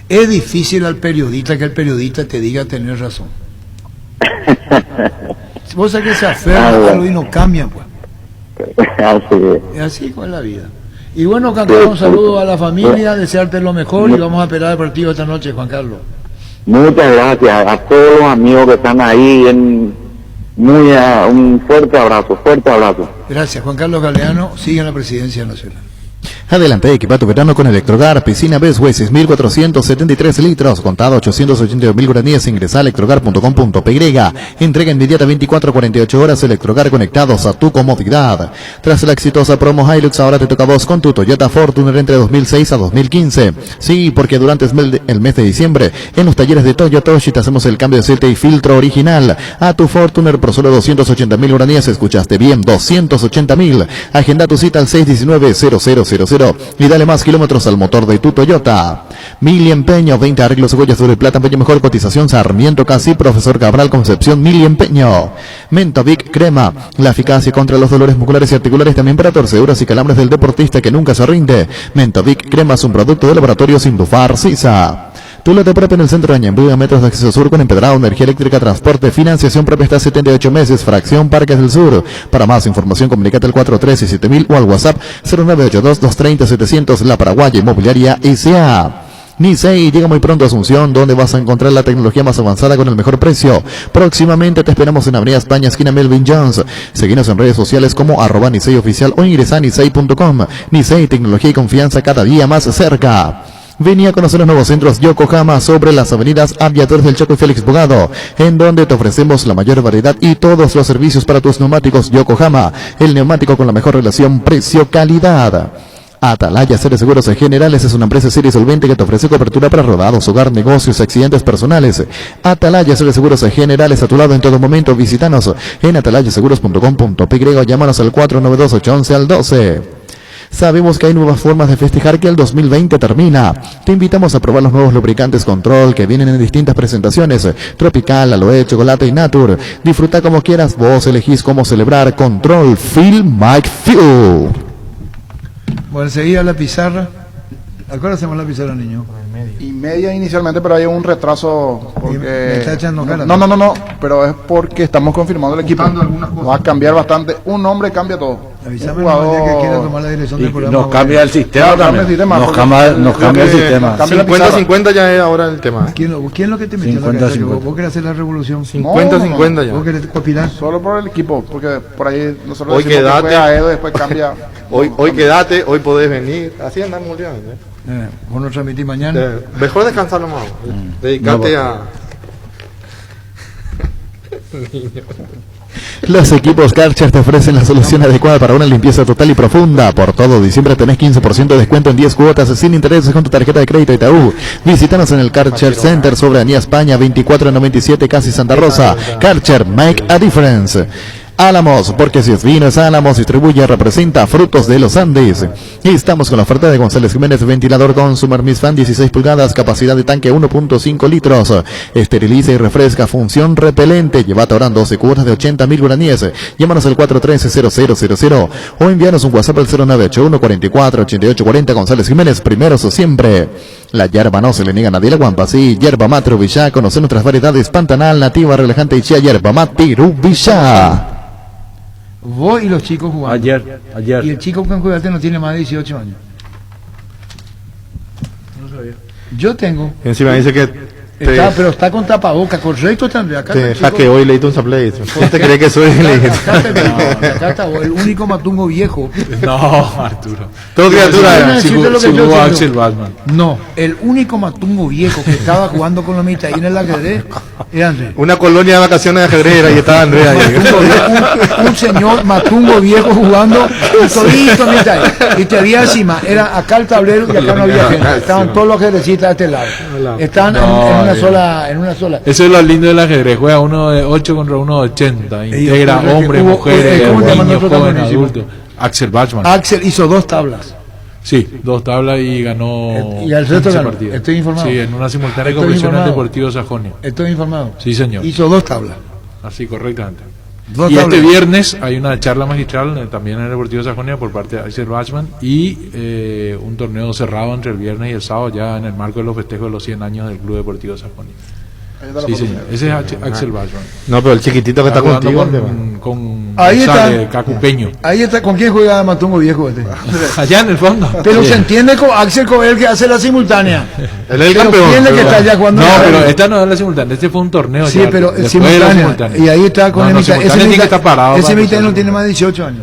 Es difícil al periodista que el periodista te diga tener razón. Vos sabés que se aferra a algo y no cambian, pues. Es así con la vida. Y bueno, Juan Carlos, un saludo a la familia, desearte lo mejor y vamos a esperar el partido esta noche, Juan Carlos. Muchas gracias a todos los amigos que están ahí un fuerte abrazo. Gracias, Juan Carlos Galeano, sigue en la Presidencia Nacional. Adelante, equipa tu verano con Electrogar, piscina Besway 6.473 litros, contado 882.000 guaraníes, ingresa a electrogar.com.py, entrega inmediata 24 a 48 horas, Electrogar conectados a tu comodidad. Tras la exitosa promo Hilux, ahora te toca a vos con tu Toyota Fortuner entre 2006 a 2015. Sí, porque durante el mes de diciembre, en los talleres de Toyotoshi te hacemos el cambio de aceite y filtro original a tu Fortuner por solo 280.000 guaraníes, escuchaste bien, 280.000. Agenda tu cita al 619-0000 y dale más kilómetros al motor de tu Toyota. Mili Empeño, 20 arreglos de huellas sobre plata, empeño mejor cotización, Sarmiento Casi, Profesor Cabral, Concepción, Mili Empeño. Mentovic Crema, la eficacia contra los dolores musculares y articulares, también para torceduras y calambres del deportista que nunca se rinde. Mentovic Crema es un producto de laboratorio Sindufar Sisa. Tula te propia en el centro de Ñemby, a metros de acceso sur con empedrado, energía eléctrica, transporte, financiación propia hasta 78 meses, fracción Parques del Sur. Para más información comunícate al 413-7000 o al WhatsApp 0982-230-700, La Paraguaya Inmobiliaria S.A. Nisei llega muy pronto a Asunción, donde vas a encontrar la tecnología más avanzada con el mejor precio. Próximamente te esperamos en Avenida España, esquina Melvin Jones. Seguinos en redes sociales como @Nisei Oficial o ingresa a nisei.com. Nisei, tecnología y confianza cada día más cerca. Venía a conocer los nuevos centros Yokohama sobre las avenidas Aviadores del Chaco y Félix Bogado, en donde te ofrecemos la mayor variedad y todos los servicios para tus neumáticos Yokohama, el neumático con la mejor relación precio-calidad. Atalaya Seres Seguros Generales es una empresa seria y solvente que te ofrece cobertura para rodados, hogar, negocios, accidentes personales. Atalaya Seres Seguros Generales, a tu lado en todo momento. Visítanos en atalayaseguros.com.py o llámanos al 492-811-12. Sabemos que hay nuevas formas de festejar que el 2020 termina. Te invitamos a probar los nuevos lubricantes Control que vienen en distintas presentaciones: Tropical, Aloe, Chocolate y Nature. Disfruta como quieras, vos elegís cómo celebrar. Control, Feel Mike Fuel. Bueno, seguía la pizarra. ¿A qué hora hacemos la pizarra, niño? Y media inicialmente, pero hay un retraso porque... Me está echando cara. No, pero es porque estamos confirmando el equipo. Va a cambiar bastante. Un hombre cambia todo. Avísame el día que quiera tomar la dirección del programa. Nos cambia el sistema también. Nos cambia el sistema. 50-50 ya es ahora el tema. ¿Quién es lo que te metió en la cabeza? ¿Vos querés hacer la revolución? 50-50 ya. ¿Vos querés opinar? Solo por el equipo, porque por ahí nosotros hoy decimos quedate, que juega Edo, después cambia. hoy quedate, hoy podés venir. Así andamos últimamente. Vos no transmitís mañana. Mejor descansar nomás. Dedicarte a... Niño. Los equipos Karcher te ofrecen la solución adecuada para una limpieza total y profunda. Por todo diciembre tenés 15% de descuento en 10 cuotas sin intereses con tu tarjeta de crédito Itaú. Visítanos en el Karcher Center sobre Avenida España 2497, casi Santa Rosa. Karcher, make a difference. Álamos, porque si es vino es Álamos, distribuye, representa Frutos de los Andes. Y estamos con la oferta de González Jiménez, ventilador Consumer Miss Fan 16 pulgadas, capacidad de tanque 1.5 litros, esteriliza y refresca, función repelente. Llévate ahora en 12 cuotas de 80.000 guaraníes. Llámanos al 413-0000 o envíanos un WhatsApp al 0981 44 88 40. González Jiménez, primeros o siempre. La yerba no se le niega a nadie, la guampa sí. Yerba Mate Rubillá, conocer nuestras variedades: Pantanal, Nativa, Relajante y Chía. Yerba Mate Rubillá. Vos y los chicos jugando. Ayer. Y el chico con cuidate no tiene más de 18 años. No sabía. Yo tengo. Encima dice que pero está con tapaboca, correcto también. Acá te hackeó y leíste un saplay. ¿Cómo te crees que soy? Acá está el único matungo viejo. No, Arturo. Todo criatura. Axel Batman. No, el único matungo viejo que estaba jugando con los mitad y en el ajedrez era Andrés. Una colonia de vacaciones de ajedrez y estaba Andrés ahí. Un señor matungo viejo jugando y todito mitad. Y te había encima, era acá el tablero y acá no había gente. Estaban todos los ajedrecistas de este lado. Estaban en una sola. Eso es lo lindo del ajedrez. Juega uno de 8 contra uno de 80. Integra hombres, mujeres, niños, jóvenes, adultos. Axel Bachmann. Axel hizo 2 tablas. Sí, 2 tablas y ganó. Y al resto ganó. Estoy informado. Sí, en una simultánea competición en el Deportivo Sajonia. Estoy informado. Sí, señor. Hizo 2 tablas. Así, correctamente. 2 y tablas. este viernes hay una charla magistral también en el Deportivo Sajonia por parte de Axel Bachmann y un torneo cerrado entre el viernes y el sábado ya en el marco de los festejos de los 100 años del Club Deportivo Sajonia. Sí, señor. Ese es Axel Bachmann. No, pero el chiquitito que está contigo. Con ahí está. Cacupeño. Ahí está. ¿Con quién juega Matungo viejo este? Allá en el fondo. Pero se entiende con Axel Coel que hace la simultánea. Él es el campeón. Que está allá jugando. No, pero esta no es la simultánea. Este fue un torneo. Sí, ya, pero simultánea. Y ahí está con el mitad. Ese mitad no tiene más de 18 años.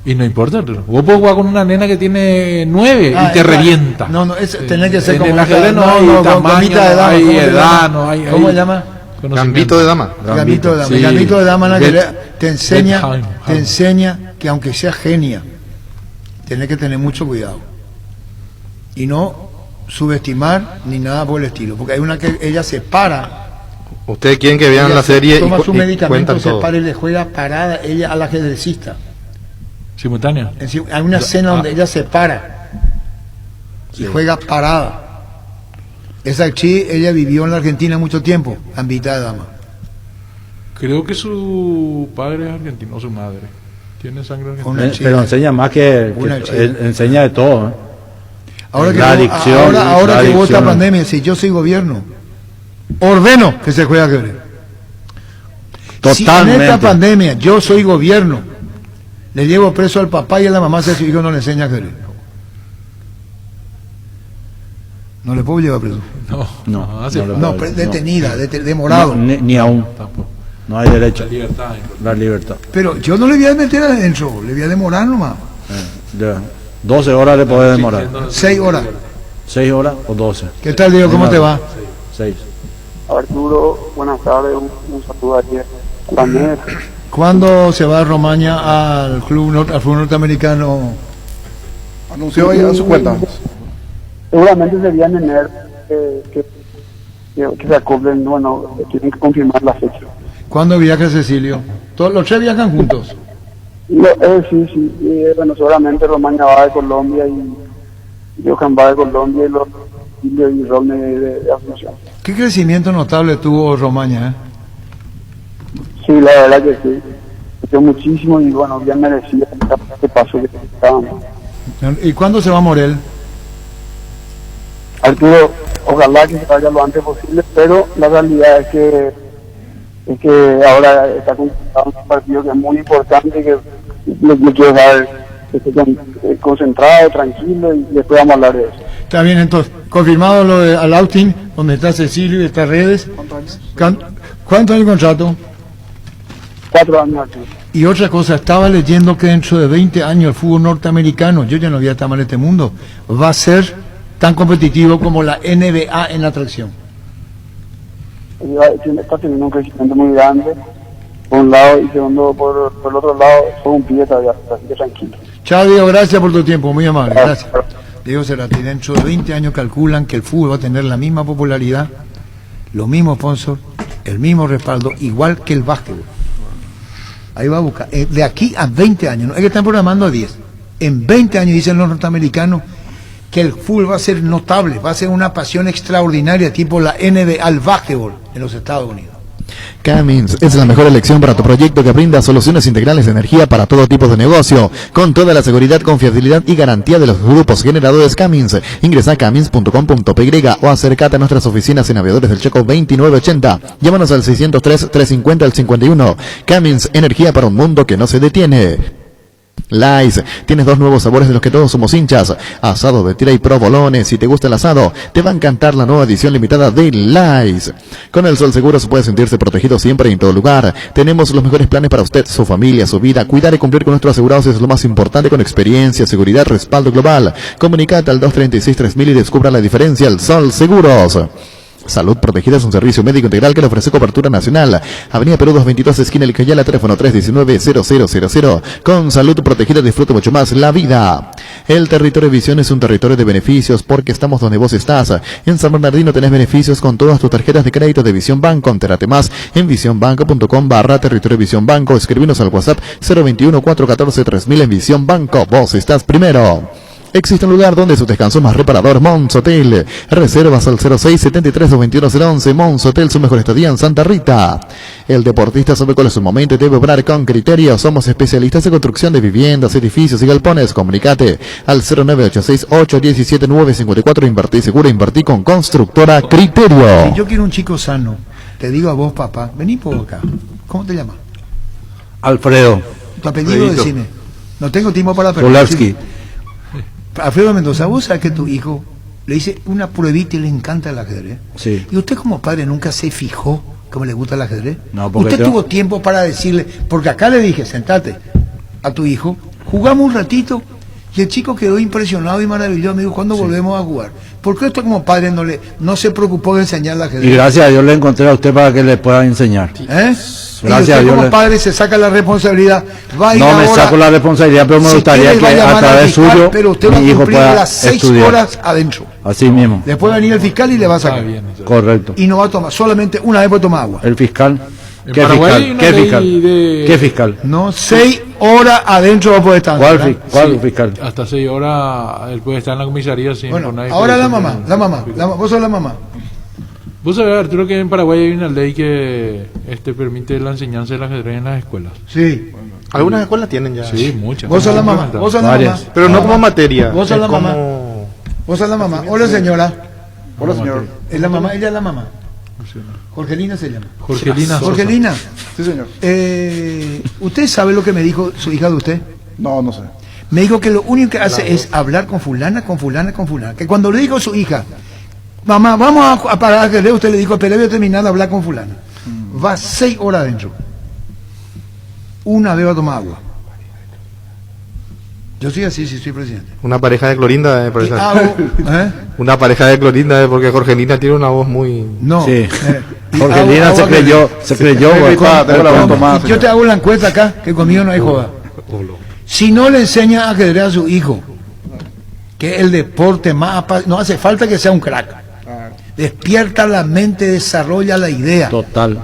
Y no importa, vos podés jugar con una nena que tiene 9 y te revienta. No, tenés que ser como en el ajedrez no hay tamaño, no hay edad, no hay. ¿Cómo se llama? Gambito de dama. Gambito de dama. Sí. Gambito de dama te enseña que aunque sea genia, tenés que tener mucho cuidado. Y no subestimar ni nada por el estilo. Porque hay una que ella se para. Ustedes quieren que vean la serie toma su medicamento, se todo. para y le juega parada ella al ajedrecista. Simultánea. Hay una escena donde ella se para y juega parada. Esa actriz, ella vivió en la Argentina mucho tiempo, Gambita de dama. Creo que su padre es argentino, o su madre. Tiene sangre argentina. Pero enseña más que enseña de todo. Ahora que la adicción, ahora que vos esta pandemia, si yo soy gobierno, ordeno que se juegue ajedrez. Totalmente. Si en esta pandemia yo soy gobierno, le llevo preso al papá y a la mamá si a su hijo no le enseña ajedrez. No le puedo llevar preso. No, detenida, demorado. Ni aún. No hay derecho. La libertad. Pero yo no le voy a meter adentro, le voy a demorar nomás. 12 horas le puede demorar. 6 horas. 6 horas o 12. ¿Qué tal, Diego? ¿Cómo te va? 6. Arturo, buenas tardes, un saludo ayer. ¿Cuándo se va Romaña al club norteamericano? Anunció ahí a su cuenta. Seguramente sería en enero que se acoplen, bueno, tienen que confirmar la fecha. ¿Cuándo viaja Cecilio? ¿Todos los 3 viajan juntos? Sí. Bueno, seguramente Romaña va de Colombia y Johan va de Colombia y Rodney de Asunción. ¿Qué crecimiento notable tuvo Romaña? Sí, la verdad que sí. Creció muchísimo y bueno, bien merecido este paso que estaban. ¿Y cuándo se va Morel? Arturo, ojalá que se vaya lo antes posible, pero la realidad es que ahora está con un partido que es muy importante, que le quiero dar que esté concentrado, tranquilo y después vamos a hablar de eso. Está bien, entonces, confirmado lo de al outing, donde está Cecilio y está Redes. ¿Cuánto es el contrato? 4 años aquí. Y otra cosa, estaba leyendo que dentro de 20 años el fútbol norteamericano, yo ya no voy a estar mal en este mundo, va a ser tan competitivo como la NBA en la atracción. Está teniendo un crecimiento muy grande por un lado, y segundo, por el otro lado, soy un pibe todavía, así que tranquilo. Chao, Diego, gracias por tu tiempo, muy amable, gracias. Diego Cerati, dentro de 20 años calculan que el fútbol va a tener la misma popularidad, los mismos sponsors, el mismo respaldo, igual que el básquetbol. Ahí va a buscar, de aquí a 20 años, no es que están programando a 10. En 20 años, dicen los norteamericanos, que el fútbol va a ser notable, va a ser una pasión extraordinaria, tipo la NBA, al básquetbol en los Estados Unidos. Cummins es la mejor elección para tu proyecto que brinda soluciones integrales de energía para todo tipo de negocio, con toda la seguridad, confiabilidad y garantía de los grupos generadores Cummins. Ingresa a cummins.com.py o acércate a nuestras oficinas en Aviadores del Chaco 2980. Llámanos al 603-350-51. Cummins, energía para un mundo que no se detiene. Lays, tienes 2 nuevos sabores de los que todos somos hinchas, asado de tira y provolones. Si te gusta el asado, te va a encantar la nueva edición limitada de Lays. Con el Sol Seguro se puede sentirse protegido siempre y en todo lugar. Tenemos los mejores planes para usted, su familia, su vida. Cuidar y cumplir con nuestros asegurados es lo más importante, con experiencia, seguridad, respaldo global. Comunicate al 236-3000 y descubra la diferencia. El Sol Seguros. Salud Protegida es un servicio médico integral que le ofrece cobertura nacional. Avenida Perú 222, esquina El Cayala, teléfono 319-0000. Con Salud Protegida disfruta mucho más la vida. El territorio Visión es un territorio de beneficios porque estamos donde vos estás. En San Bernardino tenés beneficios con todas tus tarjetas de crédito de Visión Banco. Entérate más en visionbanco.com/territorio Visión Banco. Escribinos al WhatsApp 021-414-3000 en Visión Banco. Vos estás primero. Existe un lugar donde su descanso más reparador, Mons Hotel. Reservas al 06-73-221-011. Mons Hotel, su mejor estadía en Santa Rita. El deportista sabe cuál es su momento y debe obrar con criterio. Somos especialistas en construcción de viviendas, edificios y galpones. Comunicate al 0986-817-954. Invertí seguro, invertí con Constructora Criterio. Si yo quiero un chico sano, te digo a vos, papá, vení por acá. ¿Cómo te llamas? Alfredo. Tu apellido, decime. No tengo tiempo para Polarski. Alfredo Mendoza, vos sabés que tu hijo le hice una pruebita y le encanta el ajedrez. Sí. ¿Y usted como padre nunca se fijó cómo le gusta el ajedrez? No, porque usted tuvo tiempo para decirle, porque acá le dije, sentate a tu hijo, jugamos un ratito, y el chico quedó impresionado y maravillado. Me dijo, ¿cuándo volvemos a jugar? ¿Por qué usted como padre no se preocupó de enseñarle el ajedrez? Y gracias a Dios le encontré a usted para que le pueda enseñar. Gracias a Dios. Como padre se saca la responsabilidad. Va a ir no ahora, me saco la responsabilidad, pero me gustaría que a través suyo pero usted va mi a hijo cumplir pueda las 6 estudiar. horas adentro. Así mismo. Después va a venir el fiscal y le va a sacar. Correcto. Y no va a tomar, solamente una vez puede tomar agua. El fiscal. ¿Qué fiscal? ¿Qué fiscal? ¿Qué fiscal? No, 6 horas adentro va a poder estar. ¿Cuál fiscal? Hasta 6 horas él puede estar en la comisaría sin bueno, poner. ahora la mamá, vos sos la mamá. Vos sabés, Arturo, que en Paraguay hay una ley que permite la enseñanza del ajedrez en las escuelas. Sí. Algunas escuelas tienen ya. Sí, muchas. Vos sos la mamá. Vos sos la mamá. Pero no como materia. Vos sos la mamá. Vos sos la mamá. Hola, señora. Hola, señor. ¿Es la mamá? Ella es la mamá. Jorgelina se llama. Jorgelina. Sí, señor. ¿Usted sabe lo que me dijo su hija de usted? No, no sé. Me dijo que lo único que hace es hablar con fulana, con fulana, con fulana. Que cuando le dijo a su hija, mamá, vamos a parar, que usted le dijo, pero voy a terminar de hablar con fulana. Va 6 horas adentro. Una vez va a tomar agua. Yo soy así, si soy presidente. Una pareja de Clorinda, por eso. Hago, Una pareja de Clorinda, porque Jorgelina tiene una voz muy... No. Sí. Jorgelina se creyó. Yo te hago la encuesta acá, que conmigo no hay joda. Si no le enseña ajedrez a su hijo, que es el deporte más... No hace falta que sea un crack. Despierta la mente, desarrolla la idea. Total.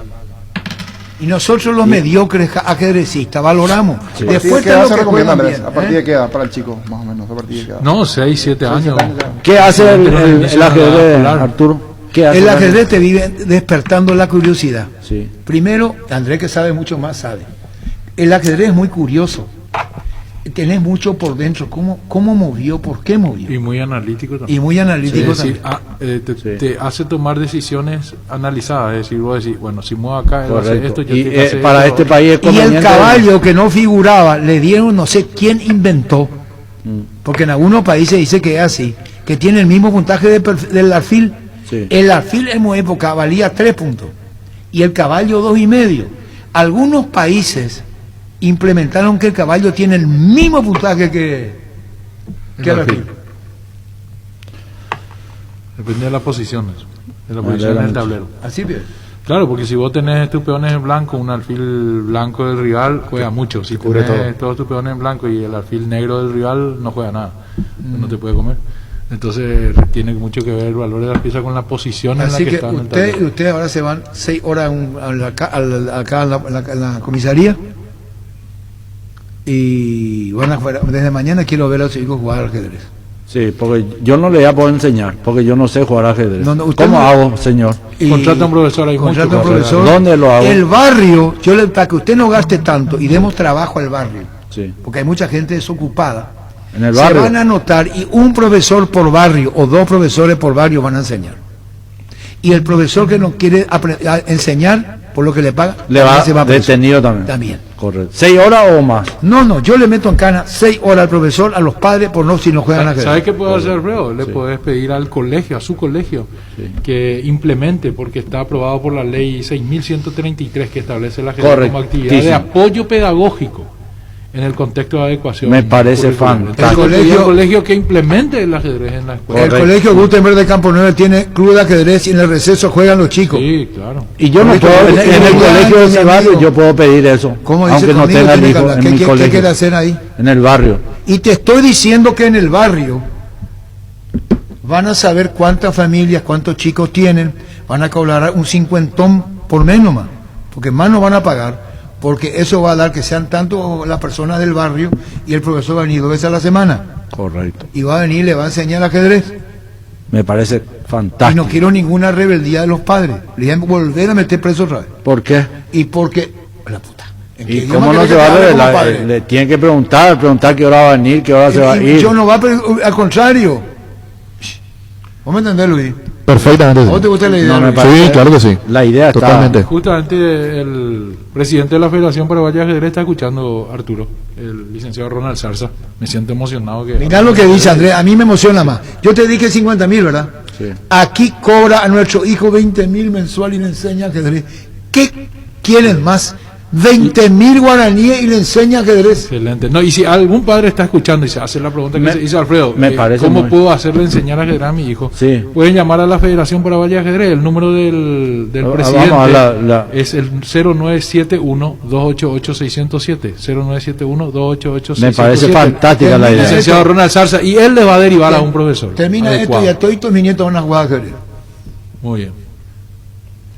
Y nosotros los mediocres ajedrecistas valoramos. Sí. Después ¿Qué edad se recomienda, Andrés? ¿A partir de qué edad para el chico, más o menos? ¿A partir de qué edad? No, 6, 7 años. ¿Qué hace el ajedrez, Arturo? ¿Qué hace el ajedrez te vive despertando la curiosidad. Sí. Primero, Andrés, que sabe mucho más, sabe. El ajedrez es muy curioso. Tenés mucho por dentro. ¿Cómo movió? ¿Por qué movió? Y muy analítico también. Y muy analítico también. Te hace tomar decisiones analizadas. Es decir, vos decís, bueno, si muevo acá, él va a hacer esto, yo y tengo que hacer para esto. este país es Y conveniente. el caballo que no figuraba, le dieron, no sé quién inventó, porque en algunos países dice que es así, que tiene el mismo puntaje del alfil. Sí. El alfil en su época valía 3 puntos y el caballo 2,5. Algunos países implementaron que el caballo tiene el mismo puntaje que el alfil. Depende de las posiciones. De la posición del tablero. Así bien. Claro, porque si vos tenés tus peones en blanco, un alfil blanco del rival juega mucho. Si cubre tenés todos tus peones en blanco y el alfil negro del rival no juega nada, no te puede comer. Entonces tiene mucho que ver el valor de la pieza con la posición en la que está en el tablero. Ustedes ahora se van 6 horas acá en la comisaría y van a jugar. Desde mañana quiero ver a los chicos jugar al ajedrez. Sí, porque yo no le voy a poder enseñar, porque yo no sé jugar ajedrez. ¿Cómo hago, señor? Contrata un profesor ahí. Contrata un profesor. ¿Dónde lo hago? El barrio, para que usted no gaste tanto y demos trabajo al barrio, sí, porque hay mucha gente desocupada. En el barrio Se van a anotar y un profesor por barrio o 2 profesores por barrio van a enseñar. Y el profesor que no quiere enseñar por lo que le paga, le va, se va detenido también. Correcto. 6 horas o más. No, yo le meto en cana 6 horas al profesor, a los padres, por no si no juegan ajedrez. ¿Sabes qué puede hacer, Alfredo? Le puedes pedir al colegio, a su colegio, que implemente, porque está aprobado por la ley 6133 que establece el ajedrez como actividad de apoyo pedagógico en el contexto de adecuación. Me parece fantástico. El colegio que implemente el ajedrez en la escuela. El colegio Gutenberg de Campo 9 tiene club de ajedrez y en el receso juegan los chicos. Sí, claro. Y yo no puedo, en el colegio de mi barrio yo puedo pedir eso, aunque no tenga el hijo en mi colegio. ¿Qué quiere hacer ahí? En el barrio. Y te estoy diciendo que en el barrio van a saber cuántas familias, cuántos chicos tienen, van a cobrar un 50 por menos más, porque más no van a pagar. Porque eso va a dar que sean tanto las personas del barrio y el profesor va a venir 2 veces a la semana. Correcto. Y va a venir y le va a enseñar ajedrez. Me parece fantástico. Y no quiero ninguna rebeldía de los padres. Le voy a volver a meter preso otra vez. ¿Por qué? Y porque... La puta. ¿Y cómo no se va a revelar? Le tienen que preguntar qué hora va a venir, qué hora se va a ir. Yo no va a... Al contrario. ¿Vos me entendés, Luis? Perfectamente. ¿Vos te gusta la idea? No, sí, claro que sí. La idea está... Totalmente. Justamente el presidente de la Federación Paraguaya de Ajedrez está escuchando a Arturo, el licenciado Ronald Zarza. Me siento emocionado. Mirá lo que dice Andrés, a mí me emociona más. Yo te dije 50.000, ¿verdad? Sí. Aquí cobra a nuestro hijo 20.000 mensual y le enseña ajedrez. ¿Qué quieren más? 20.000 guaraníes y le enseña ajedrez. Excelente. No, y si algún padre está escuchando y se hace la pregunta que se hizo Alfredo, ¿cómo puedo hacerle enseñar ajedrez a mi hijo? Sí. Pueden llamar a la Federación Paraguaya de Ajedrez. El número del presidente es el 0971-288-607. 0971-288-607. Me parece fantástica la idea. Licenciado Ronald Zarza, y él le va a derivar a un profesor. Termina adecuado. Esto y a toditos mis nietos van a jugar ajedrez. Muy bien.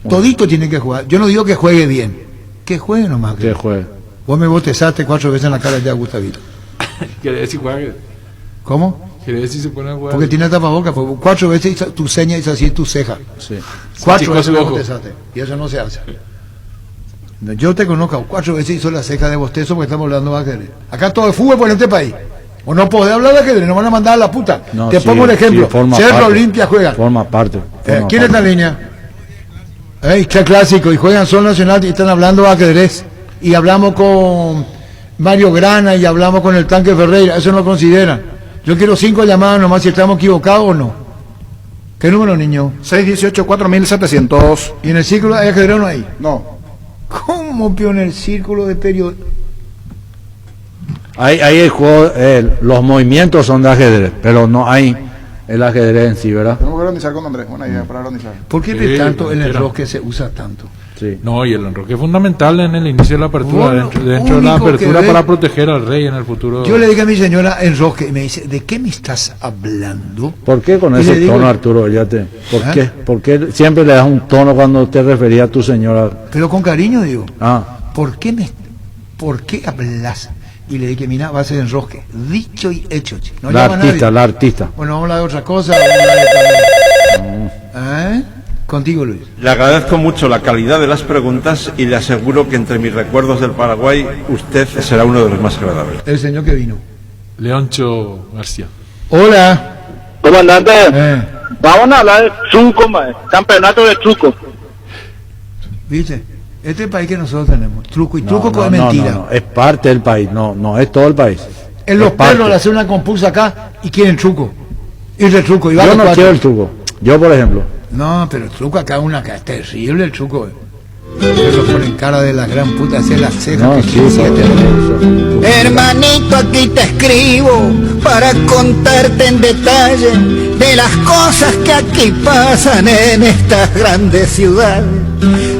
Todito tienen que jugar. Yo no digo que juegue bien. Que juegue nomás. Que juegue. Vos me botezaste 4 veces en la cara ya, Gustavito. ¿Quiere decir juega? ¿Cómo? ¿Quiere decir se pone a jugar? Porque tiene tapabocas. 4 veces tu seña es así, tu ceja. Sí. 4 veces me botezaste. Y eso no se hace. Yo te conozco. 4 veces hizo la ceja de bostezo porque estamos hablando de ajedrez. Acá todo es fútbol por este país. O no podés hablar de ajedrez, nos van a mandar a la puta. No, te pongo un ejemplo. Cerro Olimpia juega. Forma parte. ¿Quién está en línea? Qué clásico, y juegan Sol Nacional y están hablando de ajedrez. Y hablamos con Mario Grana y hablamos con el Tanque Ferreira, eso no lo consideran. Yo quiero 5 llamadas nomás si estamos equivocados o no. ¿Qué número, niño? 618-4700. ¿Y en el círculo hay ajedrez o no hay? No. ¿Cómo, pío, en el círculo de periodismo? Hay el juego, los movimientos son de ajedrez, pero no hay el ajedrez en sí, ¿verdad? Tenemos que organizar con Andrés, buena idea para organizar. ¿Por qué de tanto el enroque se usa tanto? Sí. No, y el enroque es fundamental en el inicio de la apertura, dentro de la apertura para proteger al rey en el futuro. Yo le dije a mi señora enroque y me dice, ¿de qué me estás hablando? ¿Por qué con ese tono, Arturo? ¿Por qué? ¿Por qué siempre le das un tono cuando te referías a tu señora? Pero con cariño digo. ¿Por qué hablas? Y le dije, mira, va a ser enrosque. Dicho y hecho. No la artista. Bueno, vamos a hablar de otra cosa. Contigo, Luis. Le agradezco mucho la calidad de las preguntas y le aseguro que entre mis recuerdos del Paraguay, usted será uno de los más agradables. El señor que vino. Leoncho García. Hola. Comandante, vamos a hablar de truco, campeonato de truco. ¿Viste? Este país que nosotros tenemos, truco y truco es mentira. No, es parte del país, no es todo el país. En los perros le hacen una compulsa acá y quieren truco. Y retruco. Y yo no quiero el truco. Yo, por ejemplo. No, pero el truco acá es terrible el truco. Eso pone en cara de la gran puta, hacer las cejas. Hermanito, aquí te escribo para contarte en detalle de las cosas que aquí pasan en estas grandes ciudades.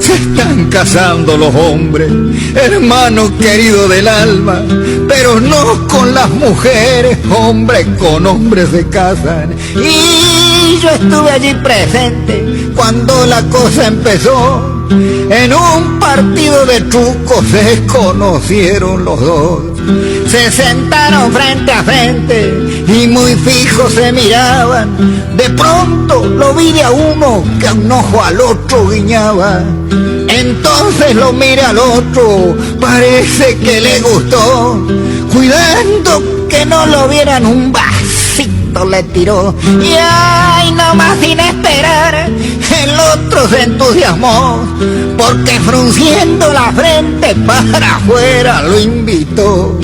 Se están casando los hombres, hermano querido del alma, pero no con las mujeres, hombres con hombres se casan. Y yo estuve allí presente cuando la cosa empezó. En un partido de truco se conocieron los dos. Se sentaron frente a frente y muy fijos se miraban. De pronto lo vi de a uno que a un ojo al otro guiñaba. Entonces lo miré al otro, parece que le gustó. Cuidando que no lo vieran, un vasito le tiró. Y ay, nomás sin esperar, el otro se entusiasmó, porque frunciendo la frente para afuera lo invitó.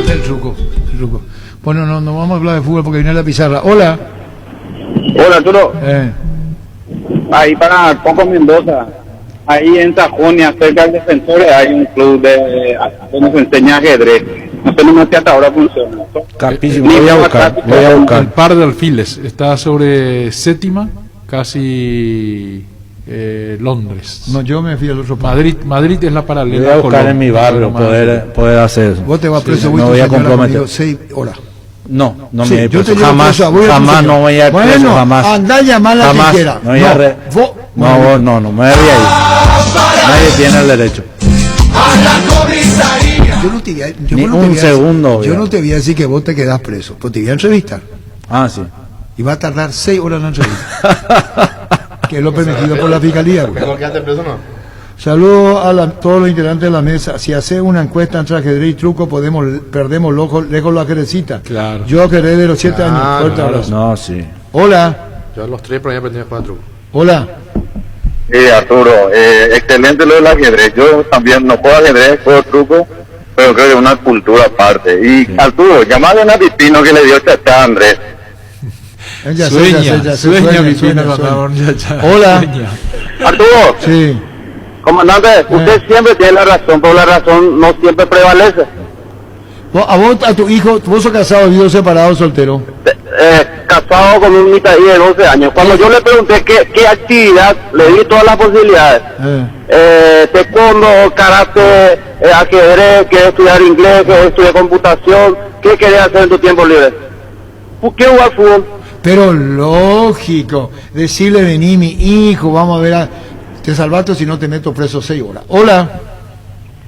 El truco. Bueno, no vamos a hablar de fútbol porque viene la pizarra. Hola. Hola, Arturo. Ahí para Coco Mendoza, ahí en Sajonia, cerca del Defensores, hay un club donde se enseña ajedrez. No sé si hasta ahora funciona. Capísimo, voy a buscar. El par de alfiles está sobre Séptima, casi Londres. No, yo me fui al otro Madrid es la paralela. Voy a buscar en mi barrio poder hacer eso. Vos te vas preso, no voy a comprometer. 6 horas. No me sí, voy yo jamás no voy a ir preso, bueno, jamás. Andá a llamar a la que quiera. No me voy a ir. Nadie tiene el derecho. Yo no te voy a decir que vos te quedás preso, pero te voy a entrevistar. Ah, sí. Y va a tardar 6 horas en la entrevista. Que es lo permitido por la fiscalía. ¿Mejor quedarte preso no? Saludos a todos los integrantes de la mesa. Si hace una encuesta entre ajedrez y truco, perdemos lejos la ajedrecita. Claro. Yo ajedrez de los 7 años. Fuerte abrazo. No, sí. Hola. Yo a los 3 pero ya aprendí a jugar truco. Hola. Arturo, excelente lo del ajedrez. Yo también no juego ajedrez, juego truco, pero creo que es una cultura aparte. Y sí. Arturo, llamale a Pipino que le dio chachá a Andrés. Sueña. Hola. Arturo. Sí. Comandante, usted siempre tiene la razón, pero la razón no siempre prevalece. A vos, a tu hijo, vos sos casado, vivo separado, soltero. Casado con un mitad de 12 años. Cuando yo le pregunté qué actividad, le di todas las posibilidades. Taekwondo, karate, ajedrez, querés estudiar inglés, querés estudiar computación, ¿qué querés hacer en tu tiempo libre? ¿Qué jugar fútbol? Pero lógico, decirle vení mi hijo, vamos a ver, te salvaste si no te meto preso 6 horas. Hola.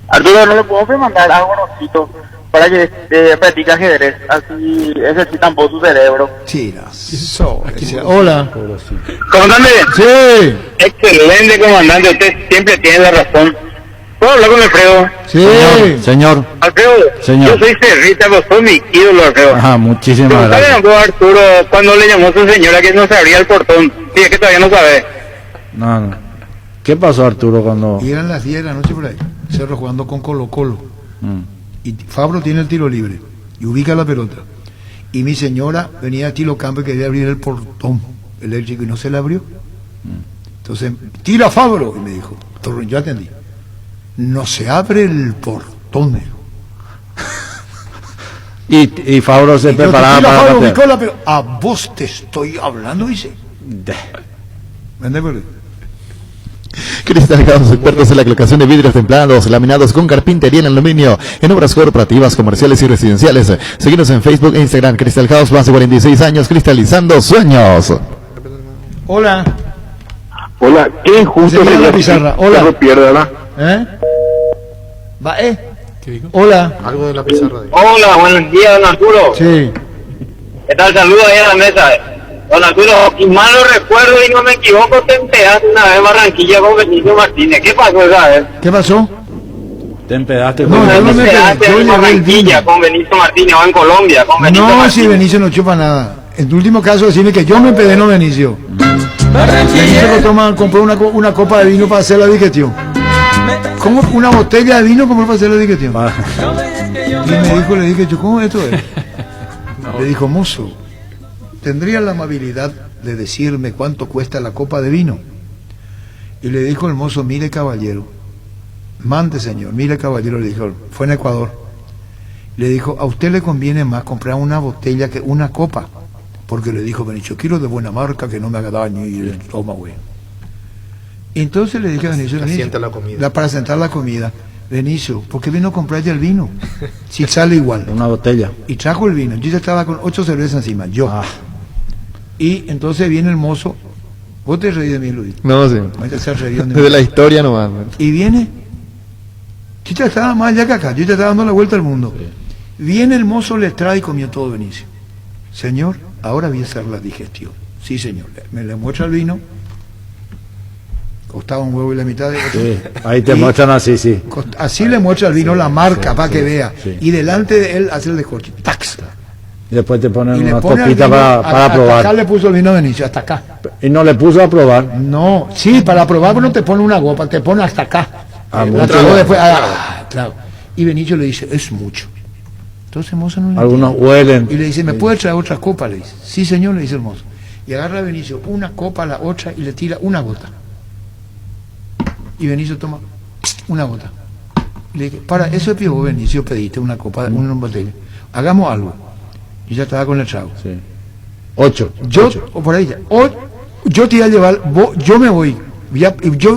Arturo, ¿no le puedo mandar algo bonito para que practique ajedrez? Así ejercitan por su cerebro. Hola. Comandante. Sí. Excelente, comandante. Usted siempre tiene la razón. ¿Puedo hablar con Alfredo? Sí. Señor. Alfredo, señor. Yo soy cerrita, pero soy mi ídolo, Alfredo. Ajá, muchísimas gracias. ¿Sabe, Arturo, cuando le llamó a su señora que no se abría el portón? Sí, es que todavía no sabe. No. ¿Qué pasó, Arturo, cuando...? Y eran las 10 de la noche por ahí. Cerro jugando con Colo-Colo. Y Fabro tiene el tiro libre. Y ubica la pelota. Y mi señora venía a Tilo Campo y quería abrir el portón eléctrico y no se le abrió. Entonces, tira Fabro. Y me dijo, yo atendí. No se abre el portón. Y Fabro se preparaba para... Fabro ubicó la pelota. A vos te estoy hablando, dice. ¿Vende por ahí? Cristal House, expertos en la colocación de vidrios templados, laminados con carpintería en aluminio, en obras corporativas, comerciales y residenciales. Síguenos en Facebook e Instagram. Cristal House, más de 46 años cristalizando sueños. Hola. Hola, qué injusto que la pizarra. Hola. No pierda, ¿no? ¿Qué dijo? Hola. Algo de la pizarra. Hola, buenos días, don Arturo. Sí. ¿Qué tal? Saludos ahí a la mesa. Don Arturo, y mal no recuerdo y no me equivoco, te empedaste una vez en Barranquilla con Benito Martínez. ¿Qué pasó esa vez? ¿Qué pasó? Te empedaste con en Barranquilla con Benito Martínez o en Colombia con Benito Martínez. Si Benicio no chupa nada. En tu último caso decirme que yo me empedé, no Benicio. Benicio compró una copa de vino para hacer la digestión. ¿Cómo una botella de vino compró para hacer la digestión? Y me dijo, le dije, ¿cómo esto es? Le dijo, mozo, ¿tendría la amabilidad de decirme cuánto cuesta la copa de vino? Y le dijo el mozo, mire caballero, mande señor, mire caballero, le dijo, fue en Ecuador. Le dijo, a usted le conviene más comprar una botella que una copa, porque le dijo Benicio, quiero de buena marca, que no me haga daño, y él toma, güey. Entonces le dije a Benicio, Asienta la comida. para sentar la comida, Benicio, ¿por qué vino a comprar ya el vino? Si sale igual. Una botella. Y trajo el vino. Yo ya estaba con 8 cervezas encima, yo. Y entonces viene el mozo. Vos te reí de mí, Luis. No, sí. Ahorita se reían de De mí. la historia nomás. Y viene. Yo ya estaba más allá que acá. Yo ya estaba dando la vuelta al mundo. Viene el mozo, le trae y comió todo Benicio. Señor, ahora voy a hacer la digestión. Sí, señor. Me le muestra el vino. Costaba un huevo y la mitad de otro. Sí, ahí te Y muestran así, sí. así le muestra el vino, la marca, para que vea. sí. Y delante de él hace el descorche. ¡Tax! Y después te ponen Y le una pone el topita vino, para hasta probar. acá le puso el vino a Benicio, hasta acá. Y no le puso a probar. No, sí, para probar no te pone una copa, te pone hasta acá. Ah, La mucho. tragó después, claro. Y Benicio le dice, es mucho. Entonces el mozo no le Algunos entiende. huelen. Y le dice, ¿me puede traer otra copa? Le dice, sí señor, le dice el mozo. Y agarra a Benicio una copa a la otra y le tira una gota. Y Benicio toma una gota. Y le dije, para, eso es vos, Benicio, pediste una copa, una botella. Hagamos algo. Y ya estaba con el trago. Sí. 8. O por ahí ya. Yo te voy a llevar, yo me voy.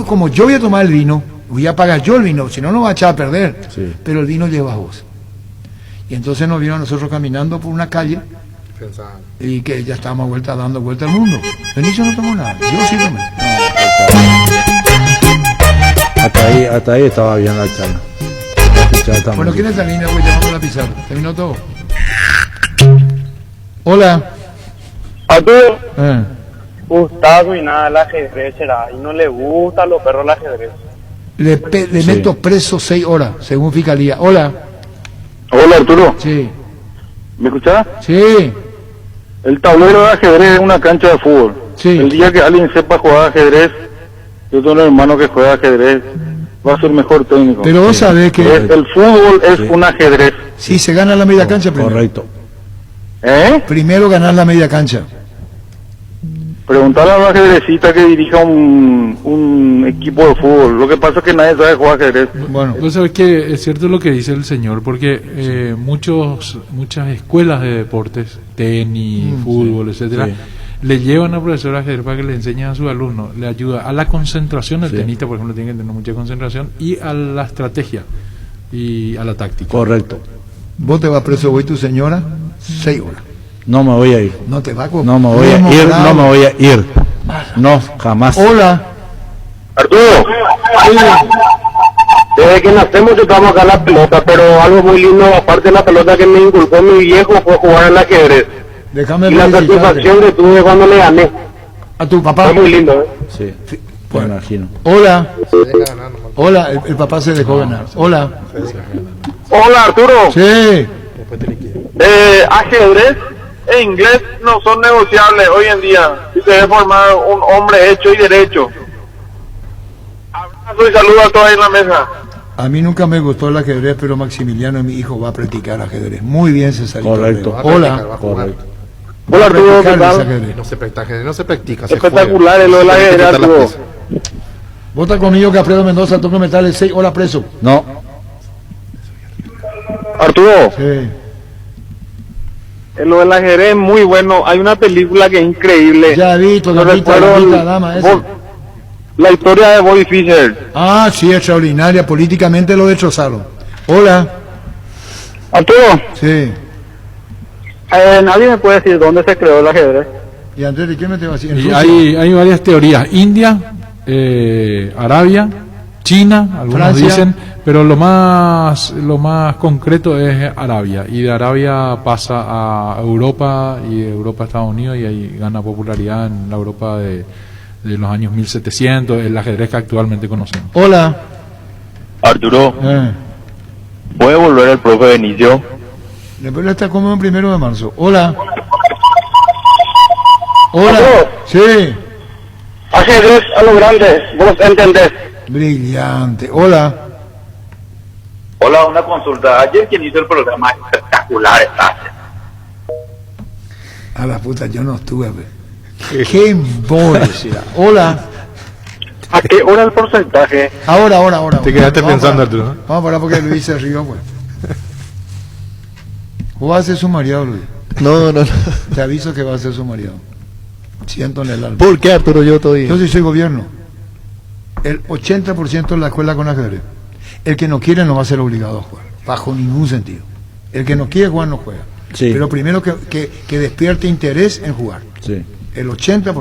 Como yo voy a tomar el vino, voy a pagar yo el vino, si no, no va a echar a perder. Sí. Pero el vino lleva vos. Y entonces nos vieron a nosotros caminando por una calle y que ya estábamos dando vuelta al mundo. Benicio no tomó nada, yo sí tomé. Hasta ahí estaba bien la charla. Bueno, ¿quién es esta línea? Voy llamando la pizarra. ¿Terminó todo? Hola. Arturo, Gustavo y nada el ajedrez será, y no le gusta a los perros el ajedrez. Le meto preso 6 horas, según Fiscalía. Hola. Hola Arturo. Sí. ¿Me escuchás? Sí. El tablero de ajedrez es una cancha de fútbol. Sí. El día que alguien sepa jugar ajedrez, yo tengo un hermano que juega ajedrez, va a ser mejor técnico. Pero vos sabés que... El fútbol es un ajedrez. Sí, se gana la media cancha primero. Correcto. Primero ganar la media cancha. Preguntarle a un ajedrecista que dirija un equipo de fútbol. Lo que pasa es que nadie sabe jugar ajedrez. Bueno, vos sabés que es cierto lo que dice el señor, porque muchas escuelas de deportes, tenis, fútbol, etcétera, le llevan a profesor de ajedrez para que le enseñen a sus alumnos, le ayuda a la concentración, el tenista por ejemplo tiene que tener mucha concentración, y a la estrategia y a la táctica. Correcto. Vos te vas preso, voy tu señora, 6 horas. No me voy a ir. No te va No me voy a ir, no me voy a ir. No, jamás. Hola. Arturo, desde que nacemos yo estamos acá la pelota, pero algo muy lindo, aparte de la pelota que me inculcó mi viejo, fue jugar al ajedrez. Déjame y la satisfacción que tuve cuando le gané. A tu papá. Fue muy lindo, Sí, me imagino. Hola. Hola, el papá se dejó ganar. Hola. Hola Arturo. Sí. Ajedrez e inglés no son negociables hoy en día. Si se debe formar un hombre hecho y derecho. Abrazo y saludo a todos ahí en la mesa. A mí nunca me gustó el ajedrez, pero Maximiliano, mi hijo, va a practicar ajedrez. Muy bien, César. Correcto. Hola. Correcto. Hola Arturo, ¿qué tal? No se practica, no se practica. Espectacular es lo del ajedrez, Arturo. Vota conmigo que Alfredo Mendoza toca meterle 6 horas preso. No. Arturo. Sí. Lo del ajedrez es muy bueno. Hay una película que es increíble. Ya vi, dama esa. La historia de Bobby Fischer. Ah, sí, extraordinaria. Políticamente lo destrozaron. Hola. Arturo. Sí. Nadie me puede decir dónde se creó el ajedrez. ¿Y Andrés, qué me te va a decir? Y hay varias teorías. India, Arabia, China, algunos Francia. dicen, pero lo más concreto es Arabia, y de Arabia pasa a Europa, y de Europa a Estados Unidos, y ahí gana popularidad en la Europa de los años 1700, el ajedrez que actualmente conocemos. Hola. Arturo, ¿puede volver el profe Benicio? Después está como el 1 de marzo. Hola. Hola. Sí. Ajedrez a lo grande, vos entendés. Brillante. Hola. Hola, una consulta. Ayer quien hizo el programa espectacular está. A la puta, yo no estuve. Qué embole. Hola. ¿A qué hora el porcentaje? Ahora. Te quedaste Vamos pensando, a Arturo. Vamos a parar porque Luis se rió, pues. ¿Cómo hace su mareado, Luis? No. Te aviso que va a ser su marido. Siento en el alma. ¿Por qué, Arturo? Yo sí soy gobierno. El 80% de la escuela con ajedrez. El que no quiere no va a ser obligado a jugar, bajo ningún sentido. El que no quiere jugar no juega. Sí. Pero primero que despierte interés en jugar. Sí. El 80%.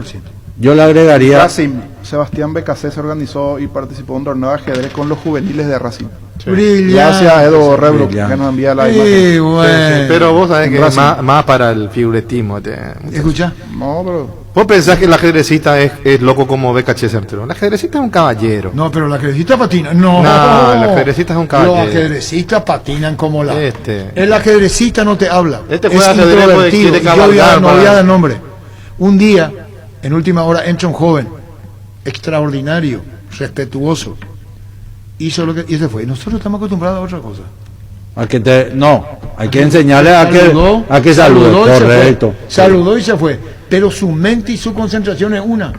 Yo le agregaría... Racing, Sebastián Becasé se organizó y participó en un torneo de ajedrez con los juveniles de Racing. Sí. Brillante. Gracias a Edo Rebro, que nos envía la imagen. Bueno. Pero vos sabés que es más para el figuretismo. ¿Escucha? No, pero... Vos pensás que el ajedrecista es loco como Becasé Arturo. El ajedrecista es un caballero. No, pero el ajedrecista patina. No, el ajedrecista es un caballero. Los ajedrecistas patinan como la... El ajedrecista no te habla. Juega es ajedrez porque quiere cabalgar. No voy a dar nombre. Un día, en última hora, entra un joven extraordinario, respetuoso, hizo lo que y se fue. Nosotros estamos acostumbrados a otra cosa. Hay que enseñarle a que salude, correcto. Saludó y se fue, pero su mente y su concentración es una.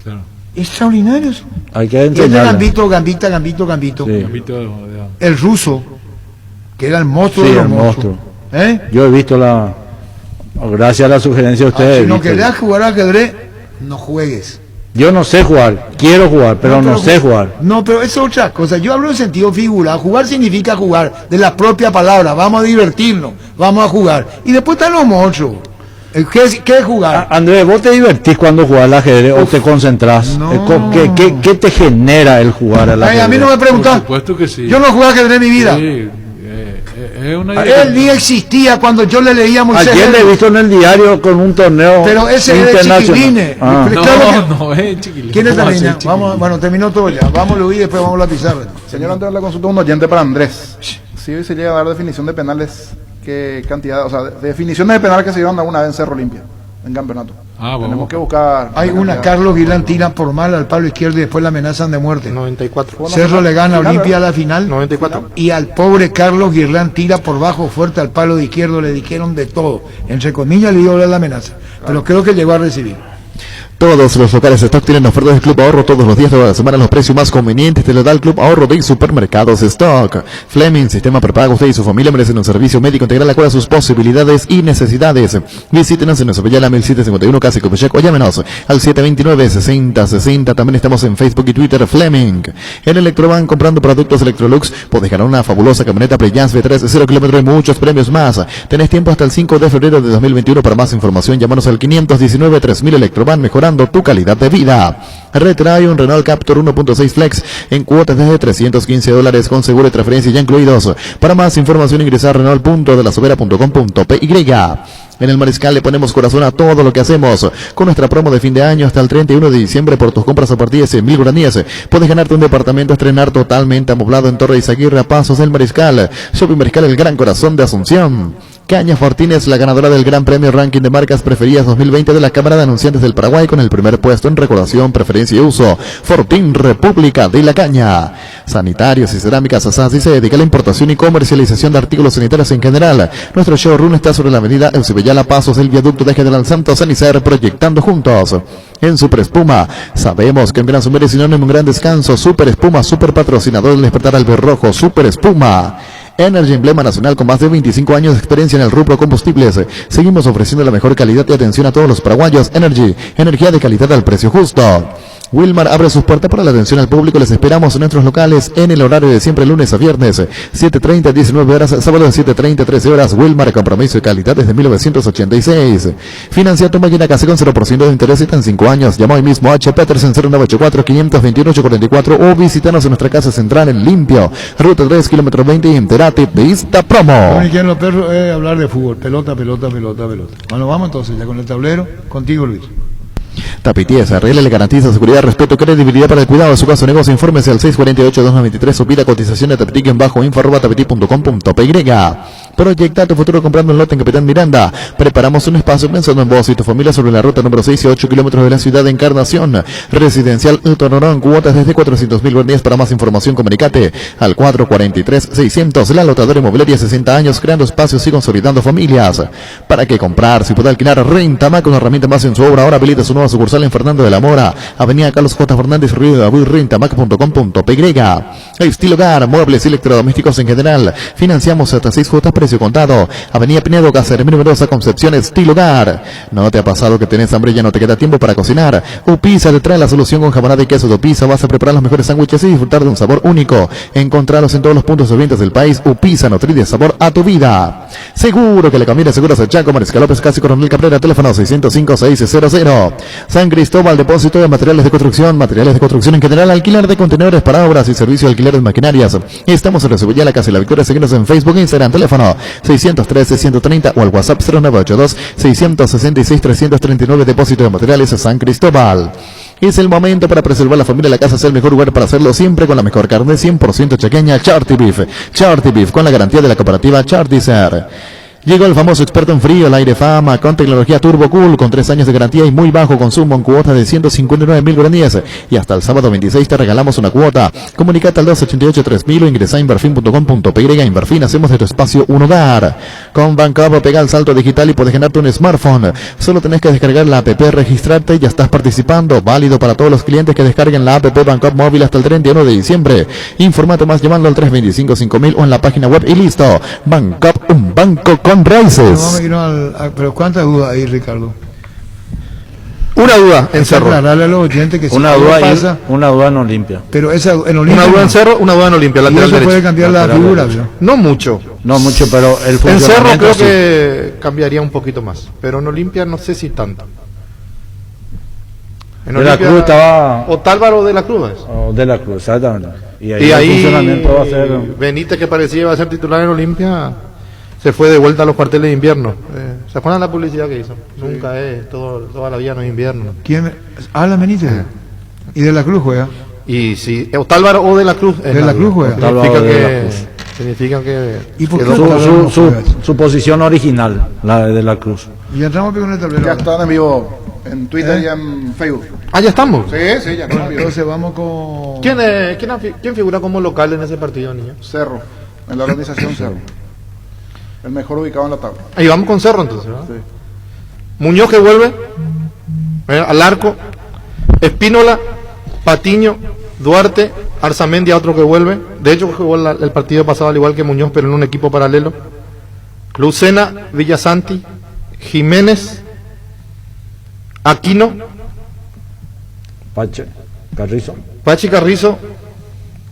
Claro. Extraordinario eso. Hay que enseñarle. Gambito. Sí. El ruso, que era el monstruo de los monstruos. Yo he visto gracias a la sugerencia de ustedes. Si no querés jugar al ajedrez, no juegues. Yo no sé jugar, quiero jugar, pero no sé jugar. No, pero es otra cosa. Yo hablo en sentido figurado. Jugar significa jugar, de la propia palabra. Vamos a divertirnos, vamos a jugar. Y después están los monstruos. ¿Qué es jugar? Andrés, ¿vos te divertís cuando jugás al ajedrez o te concentrás? No. ¿Qué te genera el jugar al ajedrez? A mí no me preguntás. Por supuesto que sí. Yo no jugué ajedrez en mi vida. Sí. Él ni existía cuando yo le leía a Moisés. Ayer le he visto en el diario con un torneo pero ese es de Chiquiline. No es Chiquiline. ¿Quién es la niña? Bueno, terminó todo ya. Vamos Luis y después vamos a la pizarra. Señor, antes de la consulta, un oyente para Andrés. Si hoy se llega a dar definición de penales, ¿qué cantidad? O sea, definiciones de penales que se llevan alguna vez en Cerro Limpia, en campeonato. Tenemos que buscar. Hay una, Carlos Guilán tira por mal al palo izquierdo y después la amenazan de muerte. 94. Cerro le gana a Olimpia a la final. 94. Y al pobre Carlos Guilán tira por bajo fuerte al palo de izquierdo, le dijeron de todo. Entre comillas le dio la amenaza. Pero creo que llegó a recibir. Todos los locales Stock tienen ofertas del Club Ahorro todos los días de la semana. Los precios más convenientes te lo da el Club Ahorro de Supermercados Stock. Fleming, sistema prepago. Usted y su familia merecen un servicio médico integral acorde a sus posibilidades y necesidades. Visítenos en nuestra Bella 1751 Casi Copechac o llámenos al 729-6060. También estamos en Facebook y Twitter. Fleming. En Electroban, comprando productos Electrolux, podés ganar una fabulosa camioneta Prejans V3 0 km y muchos premios más. Tenés tiempo hasta el 5 de febrero de 2021 para más información. Llámanos al 519-3000 Electroban, mejorando tu calidad de vida. Retrae un Renault Captur 1.6 Flex en cuotas desde $315 con seguro de transferencia ya incluidos. Para más información ingresa a renault.delasobera.com.py. En el Mariscal le ponemos corazón a todo lo que hacemos. Con nuestra promo de fin de año hasta el 31 de diciembre por tus compras a partir de 100.000 guaraníes, puedes ganarte un departamento a estrenar totalmente amoblado en Torre Izaguirre a pasos del Mariscal. Shopping Mariscal, el gran corazón de Asunción. Caña Fortines, la ganadora del Gran Premio Ranking de Marcas Preferidas 2020 de la Cámara de Anunciantes del Paraguay, con el primer puesto en recordación, preferencia y uso. Fortín, República de la Caña. Sanitarios y Cerámicas Asasi se dedica a la importación y comercialización de artículos sanitarios en general. Nuestro showroom está sobre la avenida Eusebellala, pasos del viaducto de General Santos Sanicer, proyectando juntos. En Super Espuma, sabemos que en Gran Summer es sinónimo un gran descanso. Super Espuma, super patrocinador del despertar al rojo. Super Espuma. Energy, emblema nacional con más de 25 años de experiencia en el rubro combustibles. Seguimos ofreciendo la mejor calidad y atención a todos los paraguayos. Energy, energía de calidad al precio justo. Wilmar abre sus puertas para la atención al público. Les esperamos en nuestros locales en el horario de siempre, lunes a viernes, 7:30 a 19 horas, sábado 7:30 a 13 horas. Wilmar, compromiso y calidad desde 1986. Financia tu máquina casi con 0% de interés y en 5 años. Llama hoy mismo a H. Petersen 0984-521-844 o visítanos en nuestra casa central en Limpio, ruta 3, kilómetro 20 y entérate de esta promo. Quieren los perros hablar de fútbol, pelota. Bueno, vamos entonces ya con el tablero, contigo Luis. Tapities, RL le garantiza seguridad, respeto, credibilidad para el cuidado de su caso o negocio. Infórmese al 648-293 o pida cotización de tapiti-info@tapiti.com.py. Proyecta tu futuro comprando un lote en Capitán Miranda. Preparamos un espacio pensando en vos y tu familia sobre la ruta número 6 y 8 kilómetros de la ciudad de Encarnación. Residencial Utororón, cuotas desde 400.000 guardias. Para más información comunicate al 443-600. La Lotadora Inmobiliaria, 60 años creando espacios y consolidando familias. ¿Para qué comprar? Si puede alquilar, Rentamac, una herramienta más en su obra. Ahora habilita su nueva sucursal en Fernando de la Mora, Avenida Carlos J. Fernández, Río de Abril, rentamac.com.py. Estilo Hogar, muebles y electrodomésticos en general. Financiamos hasta 6 cuotas, precio contado. Avenida Pinedo, Cáceres, Mendoza, Concepción, Estilo Hogar. ¿No te ha pasado que tenés hambre y ya no te queda tiempo para cocinar? Upisa te trae la solución con jamonada y queso de Upisa. Vas a preparar los mejores sándwiches y disfrutar de un sabor único. Encontralos en todos los puntos de ventas del país. Upisa, nutrir de sabor a tu vida. Seguro que le conviene Seguros a Chaco, Mariscal López, Casi Coronel Cabrera, teléfono 605-600. San Cristóbal, depósito de materiales de construcción en general, alquiler de contenedores para obras y servicio de alquiler de maquinarias. Estamos en Recibilla, la Casa de la Victoria. Seguimos en Facebook e Instagram, teléfono 613-130 o al WhatsApp 0982-666-339, depósito de materiales San Cristóbal. Es el momento para preservar la familia. La casa es el mejor lugar para hacerlo, siempre con la mejor carne 100% chaqueña, Charty Beef. Charty Beef, con la garantía de la cooperativa Chartizer. Llegó el famoso experto en frío, el Aire Fama, con tecnología Turbo Cool, con 3 años de garantía y muy bajo consumo, en cuota de 159.000 guaraníes. Y hasta el sábado 26 te regalamos una cuota. Comunicate al 288-3000 o ingresa a inverfin.com.py. Inverfin, hacemos de tu espacio un hogar. Con Bancopp pega el salto digital y puedes ganarte un smartphone. Solo tenés que descargar la app, registrarte y ya estás participando. Válido para todos los clientes que descarguen la app Bancopp móvil hasta el 31 de diciembre. Informate más llamando al 325-5000 o en la página web y listo. Bancopp, un banco con raíces. Pero ¿cuántas dudas hay, Ricardo? Una duda en Cerro. Aclararle a los oyentes que una si duda pasa, una duda no limpia. pero esa en Olimpia. Una duda en Cerro, una duda en Olimpia. Y Lateral eso derecho. puede cambiar la figura, ¿no? No mucho. No mucho, pero el En Cerro funcionamiento creo sí. que cambiaría un poquito más, pero en Olimpia no sé si tanto. En De la Olimpia, Cruz estaba... Otálvaro de la Cruz. Oh, de la Cruz, exactamente. Y Y el funcionamiento va a ser... Benítez, que parecía iba a ser titular en Olimpia, se fue de vuelta a los cuarteles de invierno. ¿Se acuerdan la publicidad que hizo? Nunca es, toda la vida no es invierno. ¿Quién? La Benítez. Y de la Cruz juega. Y si Otálvaro o de la Cruz. De la Cruz juega. Significa que ¿Y por qué quedó- Otálvaro no juega? su posición original, la de la Cruz. Y entramos con el tablero. Ya están en vivo en Twitter y en Facebook. Ah, ya estamos. Sí, ya están en vivo. Entonces vamos con... ¿Quién figura como local en ese partido, niño? Cerro, en la organización Cerro. El mejor ubicado en la tabla. Ahí vamos con Cerro entonces, ¿verdad? Sí. Muñoz, que vuelve al arco, Espínola, Patiño, Duarte, Arzamendi, otro que vuelve. De hecho jugó el partido pasado al igual que Muñoz, pero en un equipo paralelo. Lucena, Villasanti, Jiménez, Aquino, Pache, Carrizo, Pachi Carrizo,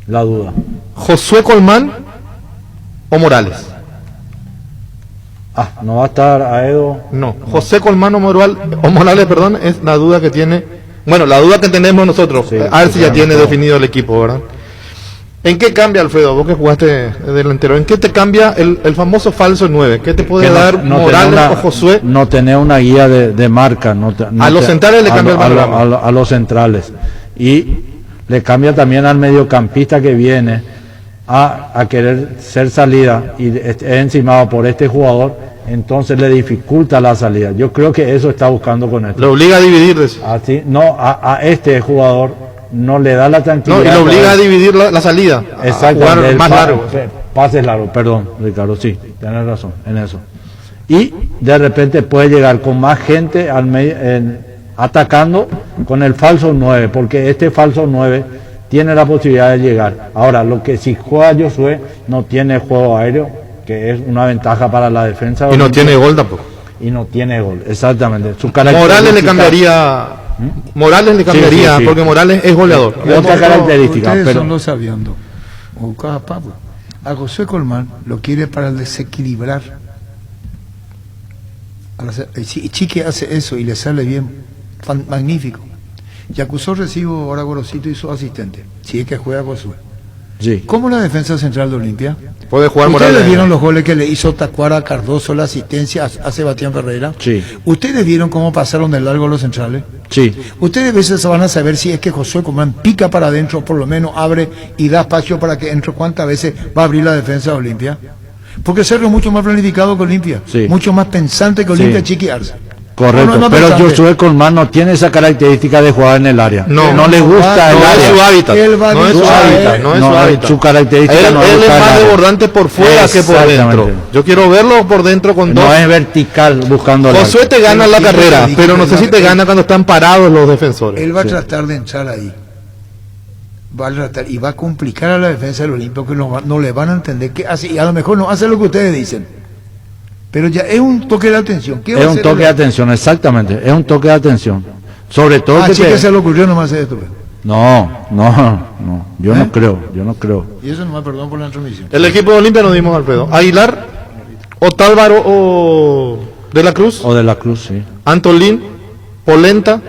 la duda. Josué Colmán o Morales. No va a estar Aedo. No, José Colmán o Morales, perdón, es la duda que tiene. Bueno, la duda que tenemos nosotros. Sí, a ver si ya tiene todo definido el equipo, ¿verdad? ¿En qué cambia, Alfredo? Vos que jugaste de delantero, ¿en qué te cambia el famoso falso 9? ¿Qué te puede Que dar Morales o Josué? No tener una guía de marca. A los centrales le cambia el panorama. a los centrales. Y le cambia también al mediocampista que viene a querer ser salida y es encimado por este jugador, entonces le dificulta la salida. Yo creo que eso está buscando con esto. Lo obliga a dividir. Así, no, a este jugador no le da la tranquilidad. No, y lo obliga a dividir la salida. Exacto, A jugar más largo. Pases largos, perdón, Ricardo, sí, tienes razón en eso. Y de repente puede llegar con más gente al atacando con el falso 9, porque este falso 9 tiene la posibilidad de llegar. Ahora, lo que si juega Josué no tiene juego aéreo, que es una ventaja para la defensa. Y no tiene gol tampoco. Y no tiene gol, exactamente. Morales le cambiaría. Morales le cambiaría, Sí, sí, sí. porque Morales es goleador. Otra característica, Ustedes pero son los sabiendo. A José Colmán lo quiere para desequilibrar. Y Chique hace eso y le sale bien. Magnífico. Y acusó recibo ahora Gorosito y su asistente. Si es que juega Josué. Sí. ¿Cómo la defensa central de Olimpia? Puede jugar ¿Ustedes Morales. vieron los goles que le hizo Tacuara a Cardoso, la asistencia a Sebastián Ferreira? Sí. ¿Ustedes vieron cómo pasaron de largo los centrales? Sí. Ustedes a veces van a saber si es que Josué Colmán pica para adentro, por lo menos abre y da espacio para que entre. ¿Cuántas veces va a abrir la defensa de Olimpia? Porque Cerro es mucho más planificado que Olimpia, Sí. mucho más pensante que Olimpia, Sí. Chiqui Arce. Correcto, No, pero pensaste. Josué Colmán no tiene esa característica de jugar en el área. No le gusta el no área. es su hábitat. Él va a No es su disparar, hábitat. No es su hábitat. Su característica Él, no él buscar es más el de área. bordante por fuera que por Exactamente. dentro. Yo quiero verlo por dentro con dos. No es vertical buscando el Josué te gana la carrera, pero no sé si te gana cuando están parados los defensores. Él va a tratar de entrar ahí. Va a tratar y va a complicar a la defensa del Olimpia, que no le van a entender que hace, y a lo mejor no hace lo que ustedes dicen. Pero ya es un toque de atención. ¿Qué va Es a un hacer toque de el- atención, exactamente. Es un toque de atención. Sobre todo Ah, que sí que se le ocurrió nomás hacer esto. pues. No, yo no creo. Y eso nomás, perdón por la intromisión. El equipo de Olimpia nos dimos, Alfredo. Aguilar, Otálvaro o De la Cruz, O de la Cruz, sí. Antolín, Polenta,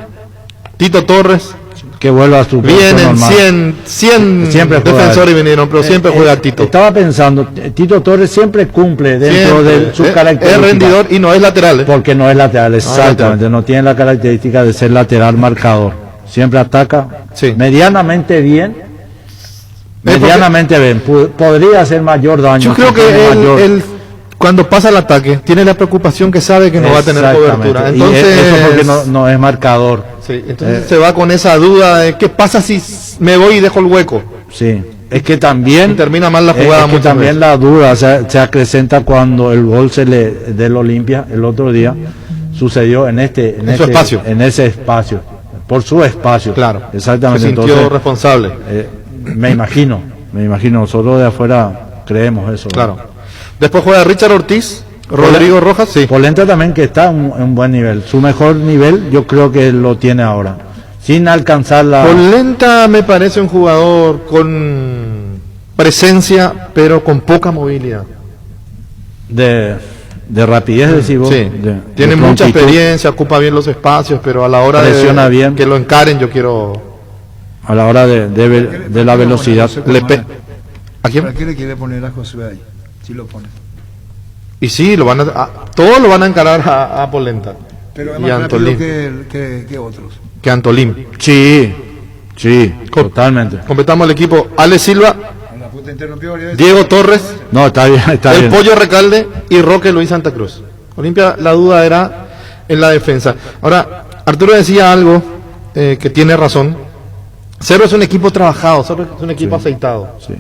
Tito Torres. Que vuelva a su puesto Vienen normal. 100 Siempre juega defensores él. vinieron, pero siempre juega Tito. Estaba pensando, Tito Torres siempre cumple dentro Siempre. de sus Es características. rendidor y no es lateral. Porque no es lateral, exactamente. lateral. No tiene la característica de ser lateral marcador. Siempre ataca medianamente bien. Medianamente bien. Podría hacer mayor daño. Yo creo si tiene que mayor- él, cuando pasa el ataque, tiene la preocupación que sabe que no va a tener Exactamente. cobertura. Y Entonces, eso porque no es marcador. sí, entonces se va con esa duda de qué pasa si me voy y dejo el hueco. Sí, es que también Y termina mal la jugada es que muchas también veces. la duda se acrecenta cuando el gol del Olimpia el otro día sucedió en su espacio. en ese espacio, por su espacio. Claro. Exactamente. Se sintió Entonces, responsable. me imagino, nosotros de afuera creemos eso. Claro. Después juega Richard Ortiz, Rodrigo Rojas, sí. Polenta también, que está en un buen nivel. Su mejor nivel yo creo que lo tiene ahora. Sin alcanzar la... Polenta me parece un jugador con presencia, pero con poca movilidad. de rapidez, decís vos. Sí. de Tiene mucha prontitud. experiencia, ocupa bien los espacios, pero a la hora Presiona de bien. que lo encaren yo quiero... A la hora de la velocidad. ¿A quién? ¿Para qué le quiere poner a Josué ahí? Si lo pone. Y sí, todos lo van a encarar a Polenta. Pero es y más rápido Antolín. que otros. Que Antolín. Sí, totalmente. Completamos el equipo. Ale Silva, La puta interrumpió varias veces. Diego Torres, No, está bien, está el bien. Pollo Recalde y Roque Luis Santa Cruz. Olimpia, la duda era en la defensa. Ahora, Arturo decía algo que tiene razón. Cerro es un equipo trabajado, Cerro es un equipo aceitado. Sí.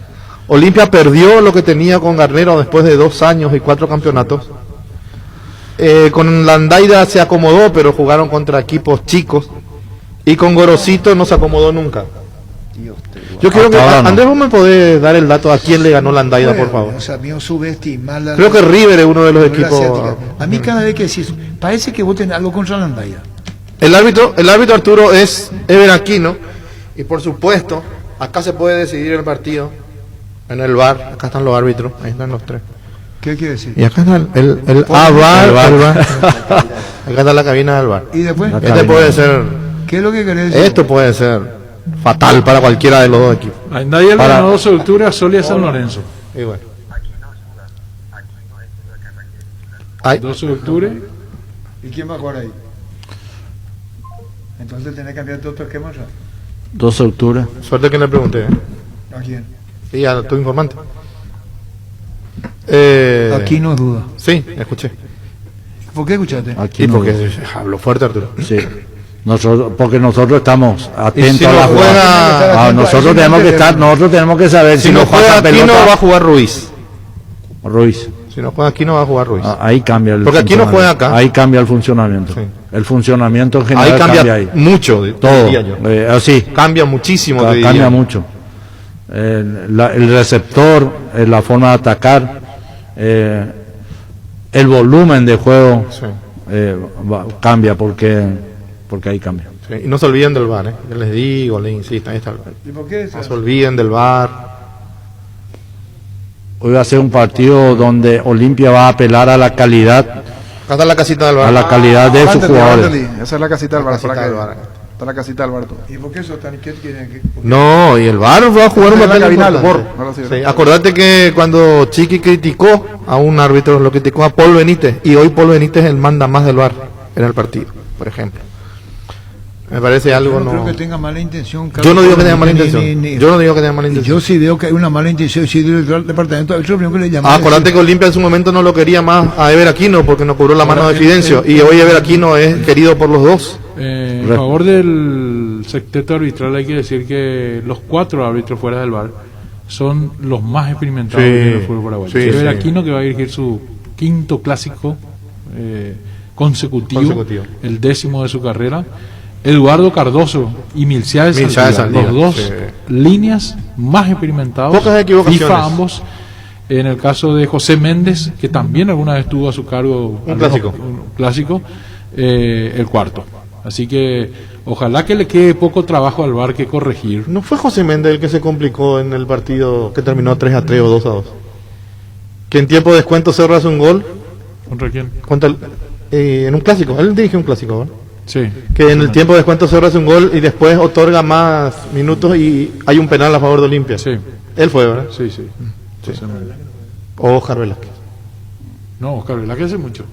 Olimpia perdió lo que tenía con Garnero después de 2 años y 4 campeonatos. Con Landaida se acomodó, pero jugaron contra equipos chicos. Y con Gorosito no se acomodó nunca. Yo quiero que... Hasta ahora no. Andrés, ¿vos me podés dar el dato a quién le ganó Landaida, por favor? O sea, mío subestimar la... Creo que River es uno de los la equipos... asiática. A mí cada vez que decís, parece que vos tenés algo contra la Andaida. El árbitro Arturo es Ever Aquino. Y por supuesto, acá se puede decidir el partido. En el VAR, acá están los árbitros, ahí están los 3. ¿Qué quiere decir? Y acá está el VAR, VAR. Acá está la cabina del VAR. ¿Y después? Este puede ser... ¿Qué es lo que querés decir? Esto puede ser fatal para cualquiera de los dos equipos. Nadie le ganó 12 de octubre a Sol y a San Lorenzo. Y bueno. 12 de octubre. ¿Y quién va a jugar ahí? Entonces tenés que cambiar todo tu esquema ya. 12 de octubre. Suerte que le pregunté. ¿A quién? Y a tu informante. Aquí no duda. Sí, escuché. ¿Por qué escuchaste? Aquí Y no. porque habló fuerte, Arturo. Sí. Porque nosotros estamos atentos si a la no juega- jugada. atento a nosotros eso, tenemos que estar, nosotros tenemos que saber Si si no nos juega pasa Aquino pelota. va a jugar Ruiz. Ruiz. Si no juega Aquino va a jugar Ruiz. Ahí cambia el Porque Aquino juega acá. Ahí cambia el funcionamiento. Sí. El funcionamiento en general Ahí cambia ahí. mucho, Todo. diría yo. Así. Cambia muchísimo, te Cambia diría. mucho. El receptor, la forma de atacar, el volumen de juego Sí. cambia porque ahí cambia. Sí, y no se olviden del VAR, Yo les digo, les insisto, ahí está el VAR. ¿Y por qué? No se olviden del VAR. Hoy va a ser un partido donde Olimpia va a apelar a la calidad, Acá está la casita del VAR. a la calidad de sus Antes, jugadores. Antes, esa es la casita del bar. casita del VAR. Está la casita del bar. ¿Y por qué eso tan qué tiene que...? No, y el VAR va a jugar un En la papel cabina, importante. no lo sé. Sí, acordate que cuando Chiqui criticó a un árbitro, lo criticó a Paul Benítez, y hoy Paul Benítez es el manda más del VAR en el partido, por ejemplo. Me parece algo Yo no no. creo que tenga mala intención. Yo no digo que tenga mala Ni- intención. ni- Yo no digo que tenga mala intención. Yo sí veo que hay una mala intención. Sí, del departamento de árbitros, primero que le llama. Acordate que Olimpia en su momento no lo quería más a Ever Aquino porque no cobró la mano de Fidencio. Y hoy Ever Aquino es querido por los dos. En favor del secteto arbitral hay que decir que los 4 árbitros fuera del VAR son los más experimentados Sí, en el fútbol paraguayo. sí, Ever sí. Aquino, que va a dirigir su 5º clásico consecutivo, el 10º de su carrera. Eduardo Cardoso y Milciades Saldívar, los dos líneas más experimentados. Pocas equivocaciones. FIFA ambos. En el caso de José Méndez, que también alguna vez tuvo a su cargo Un clásico. el 4º. Así que ojalá que le quede poco trabajo al VAR que corregir. ¿No fue José Méndez el que se complicó en el partido que terminó 3-3 o 2-2? Que en tiempo de descuento Cerro hace un gol. ¿Contra quién? En un clásico. Él dirige un clásico, ¿verdad? Sí. Que en el tiempo de descuento Cerro hace un gol y después otorga más minutos y hay un penal a favor de Olimpia. Sí. Él fue, ¿verdad? Sí, sí. Sí. José Méndez. O Oscar Velázquez. No, Oscar Velázquez hace mucho.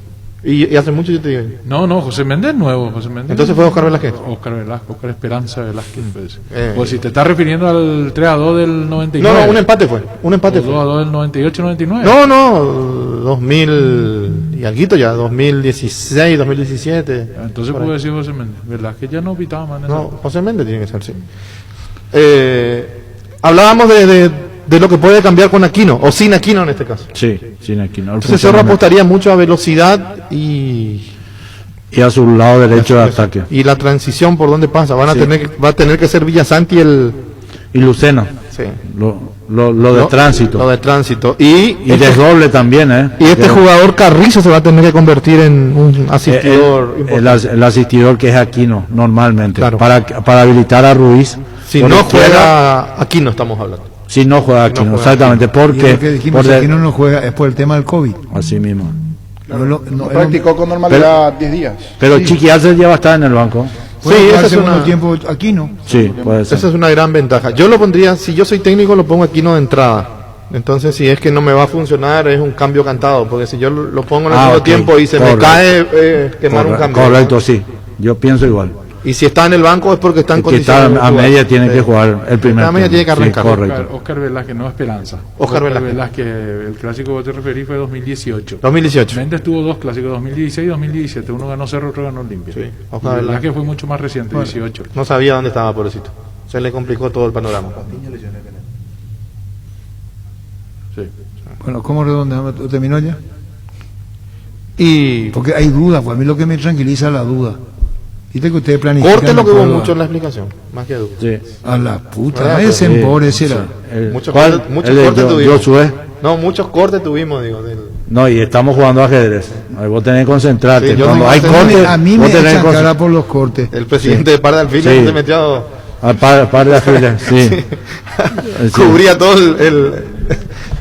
Y hace mucho yo te digo. No, José Méndez es nuevo. José Méndez. Entonces fue Oscar Velázquez. Oscar Esperanza Velázquez. Pues. O si te estás refiriendo al 3-2 del 99. No, un empate fue. Un empate fue. 2-2 del 98-99. No, 2000 y alguito ya, 2016, 2017. Entonces puedo decir José Méndez. Velázquez ya no pitaba más en No, esa- José Méndez tiene que ser, sí. Hablábamos de lo que puede cambiar con Aquino, o sin Aquino en este caso. Sí, sin Aquino. El Entonces Cerro apostaría mucho a velocidad y a su lado derecho de ataque. Y la transición por dónde pasa, va a tener que ser Villasanti y Lucena. Sí. Lo de tránsito. Lo de tránsito. Y desdoble también, Y este jugador Carrizo se va a tener que convertir en un asistidor importante. el asistidor que es Aquino, normalmente. Para habilitar a Ruiz. Si por no izquierda. juega Aquino, estamos hablando. Si no juega Aquino, exactamente. Y Porque lo que dijimos, aquí no juega es por el tema del COVID. Así mismo. No practicó con normalidad 10 días. Pero Chiqui Arce ya va a estar en el banco. Sí, esa es segundo una, tiempo aquí no. Sí, puede ser. esa es una gran ventaja. Yo lo pondría, si yo soy técnico, lo pongo Aquino de entrada. Entonces, si es que no me va a funcionar, es un cambio cantado. Porque si yo lo pongo en el segundo ok. tiempo y se me cae, quemar un cambio. Correcto, sí. Yo pienso igual. Y si está en el banco es porque está en El que condiciones. está a media tiene que jugar el primer Está a media tiempo. tiene que Sí, arrancar. correcto. Oscar Velázquez, no Esperanza. Oscar Velázquez. El clásico que te referí fue 2018. 2018. Méndez tuvo 2 clásicos, 2016 y 2017. Uno ganó Cerro, otro ganó Olimpia. Sí, Y Oscar Velázquez fue mucho más reciente, 18. No sabía dónde estaba, pobrecito. Se le complicó todo el panorama. Sí. Bueno, ¿cómo redondeamos? ¿Terminó ya? Y porque hay dudas, pues a mí lo que me tranquiliza es la duda. Viste que ustedes planifican. Corte lo que hubo prueba. mucho en la explicación, más que duda. Sí. A la puta, ¿Verdad? me desembore Sí. será. Muchos ¿Cuál? cortes El de tuvimos. Josué. No, muchos cortes tuvimos, digo. No, y estamos jugando ajedrez. Ahí vos tenés que concentrarte. Sí, yo Cuando no- hay cortes, A mí vos me tenés echan que cara concentrar- por los cortes. El presidente de Par de Alfiles Sí. se metió. Al par de alfiles, sí. Sí. Cubría todo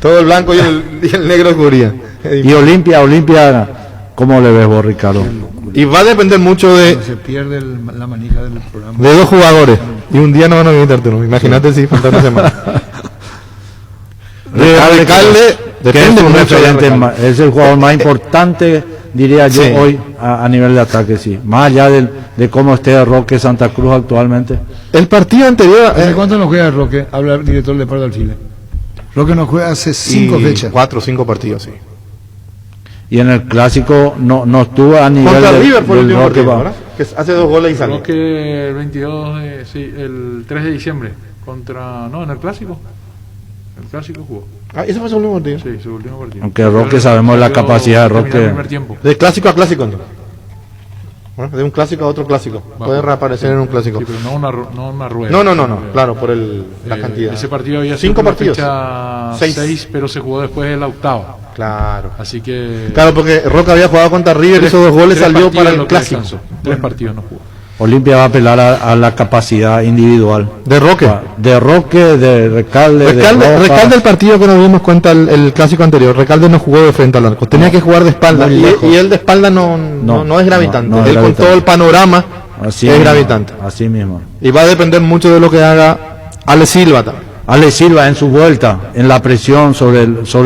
todo el blanco y el negro cubría. Y Olimpia, ¿cómo le ves vos, Ricardo? Y va a depender mucho de Se pierde la manija del programa. 2 jugadores. Y un día no van a venir Arturo. Imagínate si falta una semana. Recalde, que es depende un mucho de referente, Recalde. es el jugador más importante, diría yo, Sí. hoy a nivel de ataque, sí. Más allá de cómo esté Roque Santa Cruz actualmente. El partido anterior. ¿Hace cuánto no juega Roque? Habla el director de Par de Alfiles. Roque no juega hace 5 fechas. 4 o 5 partidos, sí. Y en el clásico no estuvo a nivel Contra River fue el del último Roque. partido, ¿verdad? Que hace 2 goles y salió. Creo que el 22, el 3 de diciembre, en el clásico. El clásico jugó. Ah, ese fue su último partido. Sí, su último partido. Aunque Roque sabemos la capacidad de terminó el Roque. primer tiempo. De clásico a clásico, entonces. Bueno, de un clásico a otro clásico. Puede reaparecer en un clásico. Sí, pero no una rueda. No. Claro, por la cantidad. Ese partido había 5 sido partidos. 6, 6. pero se jugó después de la octava. Claro. Así que. Claro, porque Roca había jugado contra River, hizo 2 goles, salió para el clásico. 3 partidos no jugó. Olimpia va a apelar a la capacidad individual. De Roque. De Roque, de Recalde. Recalde el partido que nos dimos cuenta el clásico anterior. Recalde no jugó de frente al arco. Tenía que jugar de espalda. Muy Y lejos. él de espalda no es gravitante. no es Él gravitante. con todo el panorama Así es mismo, gravitante. Así mismo. Y va a depender mucho de lo que haga Ale Silva también. Ale Silva en su vuelta, en la presión sobre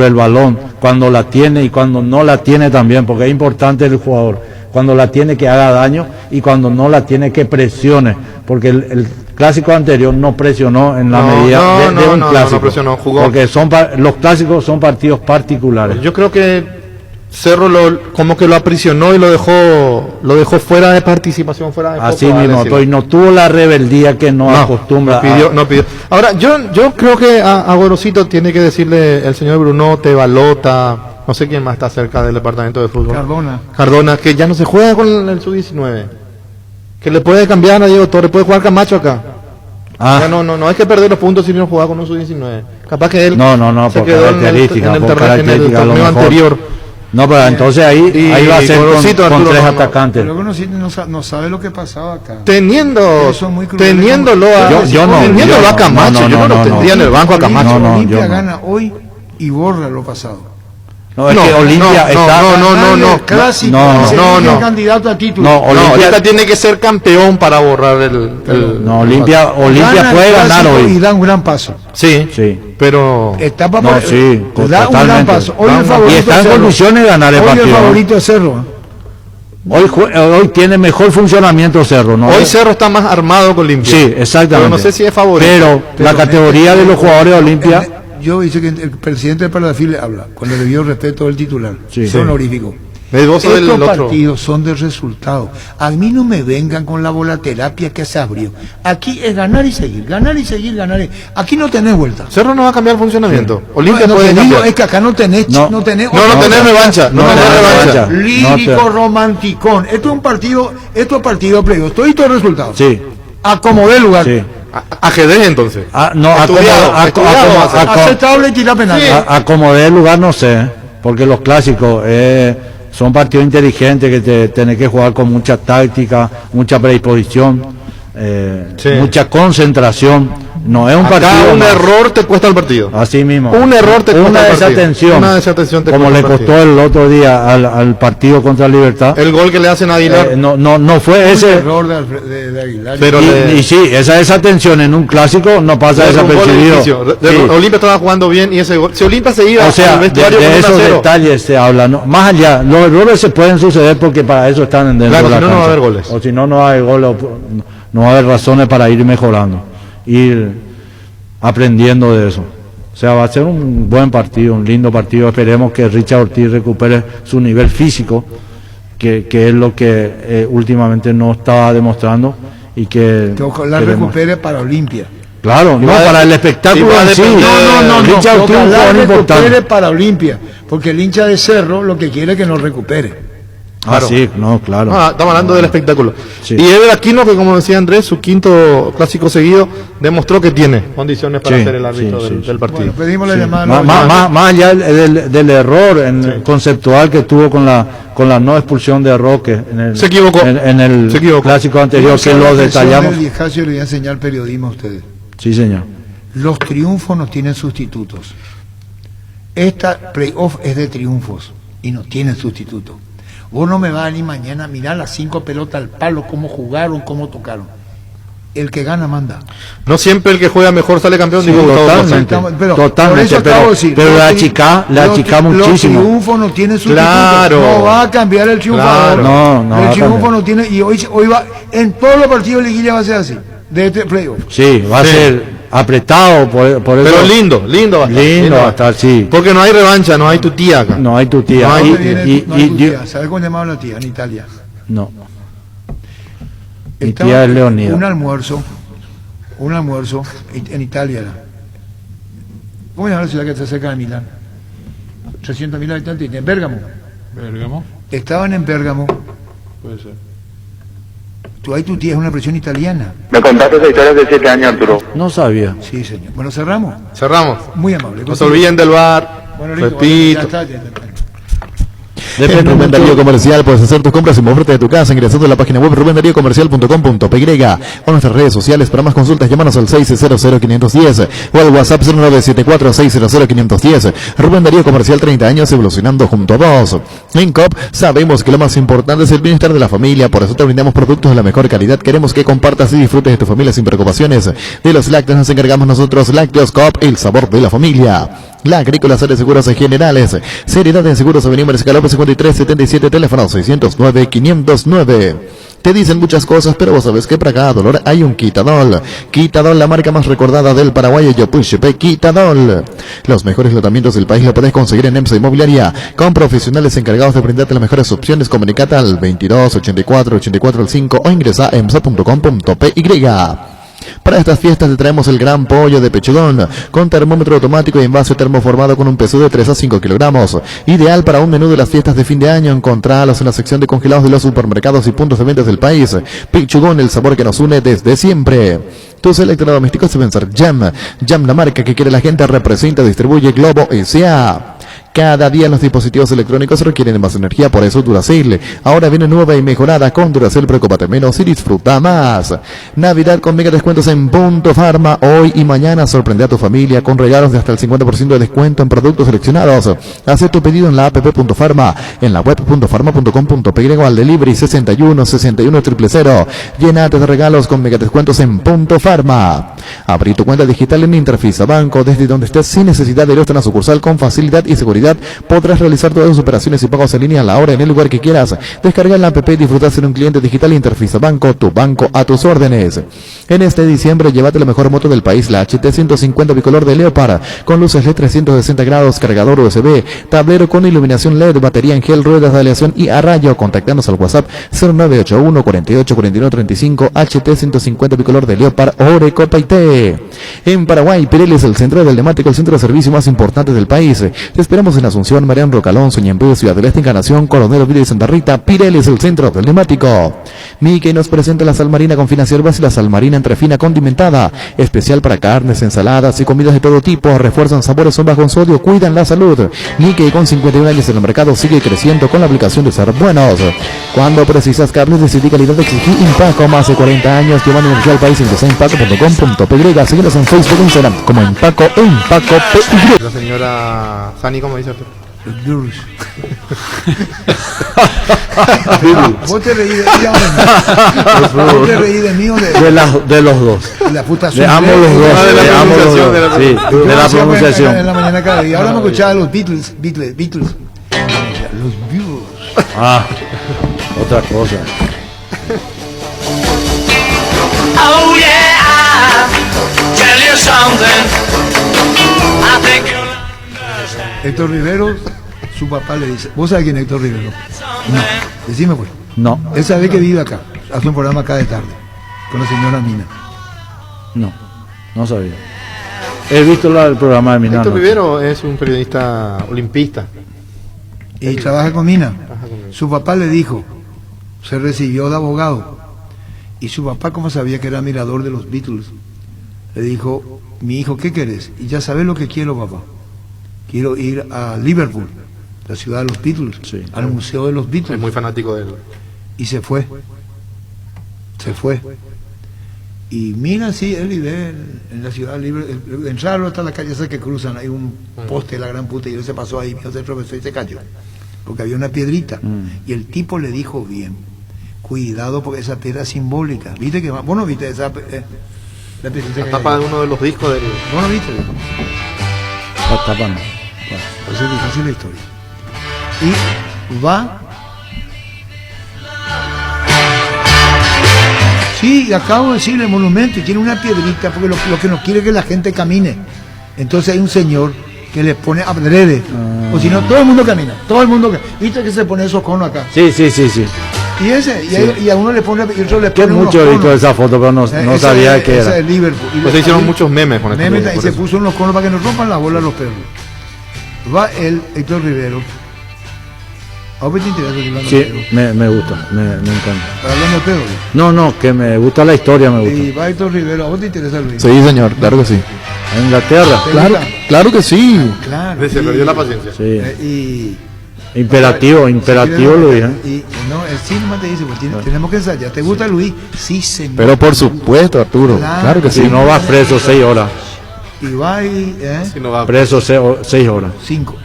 el balón, cuando la tiene y cuando no la tiene también, porque es importante el jugador. cuando la tiene que haga daño y cuando no la tiene que presione, porque el clásico anterior no presionó en la medida de un clásico, no presionó, jugó. Porque los clásicos son partidos particulares. Yo creo que Cerro como que lo aprisionó y lo dejó fuera de participación, fuera de así foco, mismo, y no tuvo la rebeldía que no acostumbra. No pidió. Ahora, yo creo que a Gorosito tiene que decirle el señor Bruno, Tebalota, no sé quién más está cerca del departamento de fútbol. Cardona, que ya no se juega con el sub-19. Que le puede cambiar a Diego Torres, puede jugar Camacho acá. Ya no hay que perder los puntos si no juega con un sub-19. Capaz que él se quedó en el torneo anterior. No, pero entonces ahí va a ser con tres atacantes. Pero uno no sabe lo que pasaba acá. Teniéndolo a Camacho, yo no lo tendría en el banco a Camacho. Olimpia gana hoy y borra lo pasado. No, es que Olimpia está... Clásico, candidato a título. Olimpia tiene que ser campeón para borrar Olimpia puede ganar hoy. Y da un gran paso. Sí, pero... Etapa da un gran paso. Hoy el favorito y está en condiciones de ganar el partido. Hoy el favorito es Cerro. Hoy tiene mejor funcionamiento Cerro, ¿no? Hoy Cerro está más armado con Olimpia. Sí, exactamente. Pero no sé si es favorito. Pero la categoría de los jugadores de Olimpia... Yo hice que el presidente de Paladafil le habla, cuando le dio respeto al titular. Sí. Son honoríficos. Estos partidos son de resultado. A mí no me vengan con la volaterapia que se abrió. Aquí es ganar y seguir, ganar y seguir, ganar. Aquí no tenés vuelta. Cerro no va a cambiar el funcionamiento. Olimpia puede cambiar. Es que acá no tenés revancha. No tenés revancha. Lírico, romanticón. Esto es un partido, previo. Estoy todo resultado. Sí. Acomodé el lugar. Sí. Ajedrez entonces. Aceptable y tirar penal. Acomodé el lugar, no sé, porque los clásicos son partidos inteligentes que tenés que jugar con mucha táctica, mucha predisposición, mucha concentración. No es un partido. Un error te cuesta el partido. Así mismo. Un error te cuesta el partido. Una desatención como le costó el otro día al partido contra Libertad. El gol que le hacen a Aguilar. No fue ese. Error de Aguilar. Pero y sí, esa desatención en un clásico no pasa desapercibido. Olimpia estaba jugando bien y ese gol. Si Olimpia se iba al vestuario de esos detalles se habla, ¿no? Más allá, los errores se pueden suceder porque para eso están dentro de la cancha. Si no va a haber goles. O si no va a haber goles, no va a haber razones para ir mejorando. Ir aprendiendo de eso. O sea, va a ser un buen partido, un lindo partido. Esperemos que Richard Ortiz recupere su nivel físico, que es lo que últimamente no estaba demostrando y que ojalá recupere para Olimpia. Claro, para el espectáculo en sí. Richard Ortiz recupere para Olimpia, porque el hincha de Cerro lo que quiere es que nos recupere. Claro. Sí, claro. Estamos hablando del espectáculo. Sí. Y Ever Aquino, que como decía Andrés, su quinto clásico seguido, demostró que tiene condiciones para ser el árbitro del partido. Bueno, pedimos la llamada. Más allá del error conceptual que tuvo con la no expulsión de Roque se equivocó. En el clásico anterior, que lo detallamos. Le voy a enseñar periodismo a ustedes. Sí, señor. Los triunfos no tienen sustitutos. Esta playoff es de triunfos y no tiene sustituto. Vos no me vas a venir mañana a mirar las 5 pelotas al palo, cómo jugaron, cómo tocaron. El que gana manda. No siempre el que juega mejor sale campeón. Sí, totalmente, pero la chica muchísimo. Los triunfos no tienen sustituto. Claro. No va a cambiar el triunfador. No, el triunfo no tiene. Y hoy va, en todos los partidos de liguilla va a ser así. De este playoff. Sí, va a ser apretado por eso. Pero lindo va a estar, sí. Porque no hay revancha, no hay tu tía acá. No hay tu tía. ¿Sabes cómo llamaba la tía en Italia? No. Mi tía es Leonida. Un almuerzo en Italia era. ¿Cómo se llama la ciudad que está cerca de Milán? 300.000 habitantes. En Bérgamo. Estaban en Bérgamo. Puede ser. Tu tía es una presión italiana. Me contaste esa historia de 7 años, Arturo. No sabía. Sí, señor. Bueno, cerramos. Muy amable. No se olviden del bar. Bueno, repito. Ya está. En Rubén Darío Comercial puedes hacer tus compras sin moverte de tu casa ingresando a la página web rubendariocomercial.com.py o nuestras redes sociales. Para más consultas llámanos al 600-510 o al WhatsApp 0974-600-510. Rubén Darío Comercial, 30 años evolucionando junto a vos. En COP sabemos que lo más importante es el bienestar de la familia, por eso te brindamos productos de la mejor calidad. Queremos que compartas y disfrutes de tu familia sin preocupaciones. De los lácteos nos encargamos nosotros. Lácteos COP, el sabor de la familia. La Agrícola Sale Seguros Generales. Seriedad en Seguros Avenida Mariscal López 5377, teléfono 609-509. Te dicen muchas cosas, pero vos sabés que para cada dolor hay un Quitadol. Quitadol, la marca más recordada del Paraguay, Yopuchepe, Quitadol. Los mejores tratamientos del país lo podés conseguir en EMSA Inmobiliaria, con profesionales encargados de brindarte las mejores opciones. Comunicate al 22 84 84 5 o ingresa a emsa.com.py. Para estas fiestas te traemos el gran pollo de pechugón, con termómetro automático y envase termoformado con un peso de 3 a 5 kilogramos. Ideal para un menú de las fiestas de fin de año. Encontralos en la sección de congelados de los supermercados y puntos de ventas del país. Pechugón, el sabor que nos une desde siempre. Tus electrodomésticos deben ser Jam. Jam, la marca que quiere la gente, representa, distribuye Globo S.A. Cada día los dispositivos electrónicos requieren más energía, por eso Duracell ahora viene nueva y mejorada. Con Duracell preocúpate menos y disfruta más. Navidad con mega descuentos en Punto Farma. Hoy y mañana sorprende a tu familia con regalos de hasta el 50% de descuento en productos seleccionados. Haz tu pedido en la app Punto Farma, en la web .farma.com.py o al delivery 61 61 000. Llénate de regalos con mega descuentos en Punto Farma. Abrí tu cuenta digital en Interfisa Banco desde donde estés, sin necesidad de ir hasta una sucursal. Con facilidad y seguridad podrás realizar todas tus operaciones y pagos en línea a la hora, en el lugar que quieras. Descarga la app y disfrutar ser un cliente digital. Interfisa Banco, tu banco a tus órdenes. En este diciembre llévate la mejor moto del país, la HT 150 bicolor de Leopard, con luces LED 360 grados, cargador USB, tablero con iluminación LED, batería en gel, ruedas de aleación y a rayo. Contactanos al WhatsApp 0981 48 49 35. HT 150 bicolor de Leopard, Oreco Paité. En Paraguay, Pirelli es el centro del neumático, el centro de servicio más importante del país. Te esperamos en Asunción, Mariano Rocalonso, Ñempe, Ciudad del Este, Encarnación, Coronel Oviedo y Santa Rita. Pirelli es el centro del neumático. Mickey nos presenta la sal marina con finas hierbas y la sal marina entre fina condimentada, especial para carnes, ensaladas y comidas de todo tipo. Refuerzan sabores, son bajos en sodio, cuidan la salud. Mickey, con 51 años en el mercado, sigue creciendo con la aplicación de ser buenos. Cuando precisas cables, decidí calidad, exigí Impaco. Más de 40 años llevando energía al país. Ingresa a impaco.com.py. Síguenos en Facebook e Instagram como Impaco e Impaco PY. La señora Sani, ¿cómo dice usted? Vos te reí de ella, vos te reí de mí o de los dos. La puta de ambos los dos. De ambos los dos. Sí, de la pronunciación. En la mañana cada día. Ahora me escuchaba los Beatles. Los Beatles. Ah, otra cosa. Oh yeah, tell you something. I think you'll understand. Héctor Rivero, su papá le dice, ¿vos sabés quién es Héctor Rivero? No, decime pues. No. Él sabe que vive acá, hace un programa acá de tarde, con la señora Mina. No, no sabía. He visto el programa de Mina. Héctor Rivero es un periodista olimpista. Y trabaja con Mina. Su papá le dijo, se recibió de abogado. Y su papá, como sabía que era admirador de los Beatles, le dijo, mi hijo, ¿qué querés? Y ya sabes lo que quiero, papá. Quiero ir a Liverpool, la ciudad de los Beatles, sí, al museo de los Beatles. Es muy fanático de él. Y se fue. Y mira, sí, él vive en la ciudad de Liverpool. Entraron hasta la calle esa que cruzan, hay un poste de la gran puta, y él se pasó ahí, se tropezó y se cayó. Porque había una piedrita. Y el tipo le dijo bien, cuidado porque esa piedra es simbólica. ¿Viste que vos no viste esa la tapa de uno de los discos del... ¿Vos no viste? La tapa no. Pues es difícil la historia. Y va... Sí, acabo de decirle el monumento y tiene una piedrita porque lo que no quiere es que la gente camine. Entonces hay un señor que le pone adrede. O si no, todo el mundo camina. ¿Viste que se pone esos conos acá? Sí. Y ese, sí. Y a uno le pone, y otro le que pone mucho he visto esa foto, pero no sabía qué era. Es Liverpool. Pues se hicieron muchos memes con esto. Y se puso unos conos para que no rompan la bola a los perros. Va el Héctor Rivero. ¿A vos te interesa? Sí, me gusta, me encanta. ¿Para hablar de perros? No, que me gusta la historia, me gusta. Y va Héctor Rivero, ¿a vos te interesa Luis? Sí, señor, claro que sí. ¿En Inglaterra? Claro que sí. Claro. Se perdió la paciencia. Sí. Imperativo, Luis. Y no, el cinema te dice, pues tenemos que ensayar. ¿Te gusta Luis? Sí, señor. Pero por supuesto, Arturo. Claro que sí. Si no vas preso 6 horas. Y va y... Si no va preso 6 horas. 5.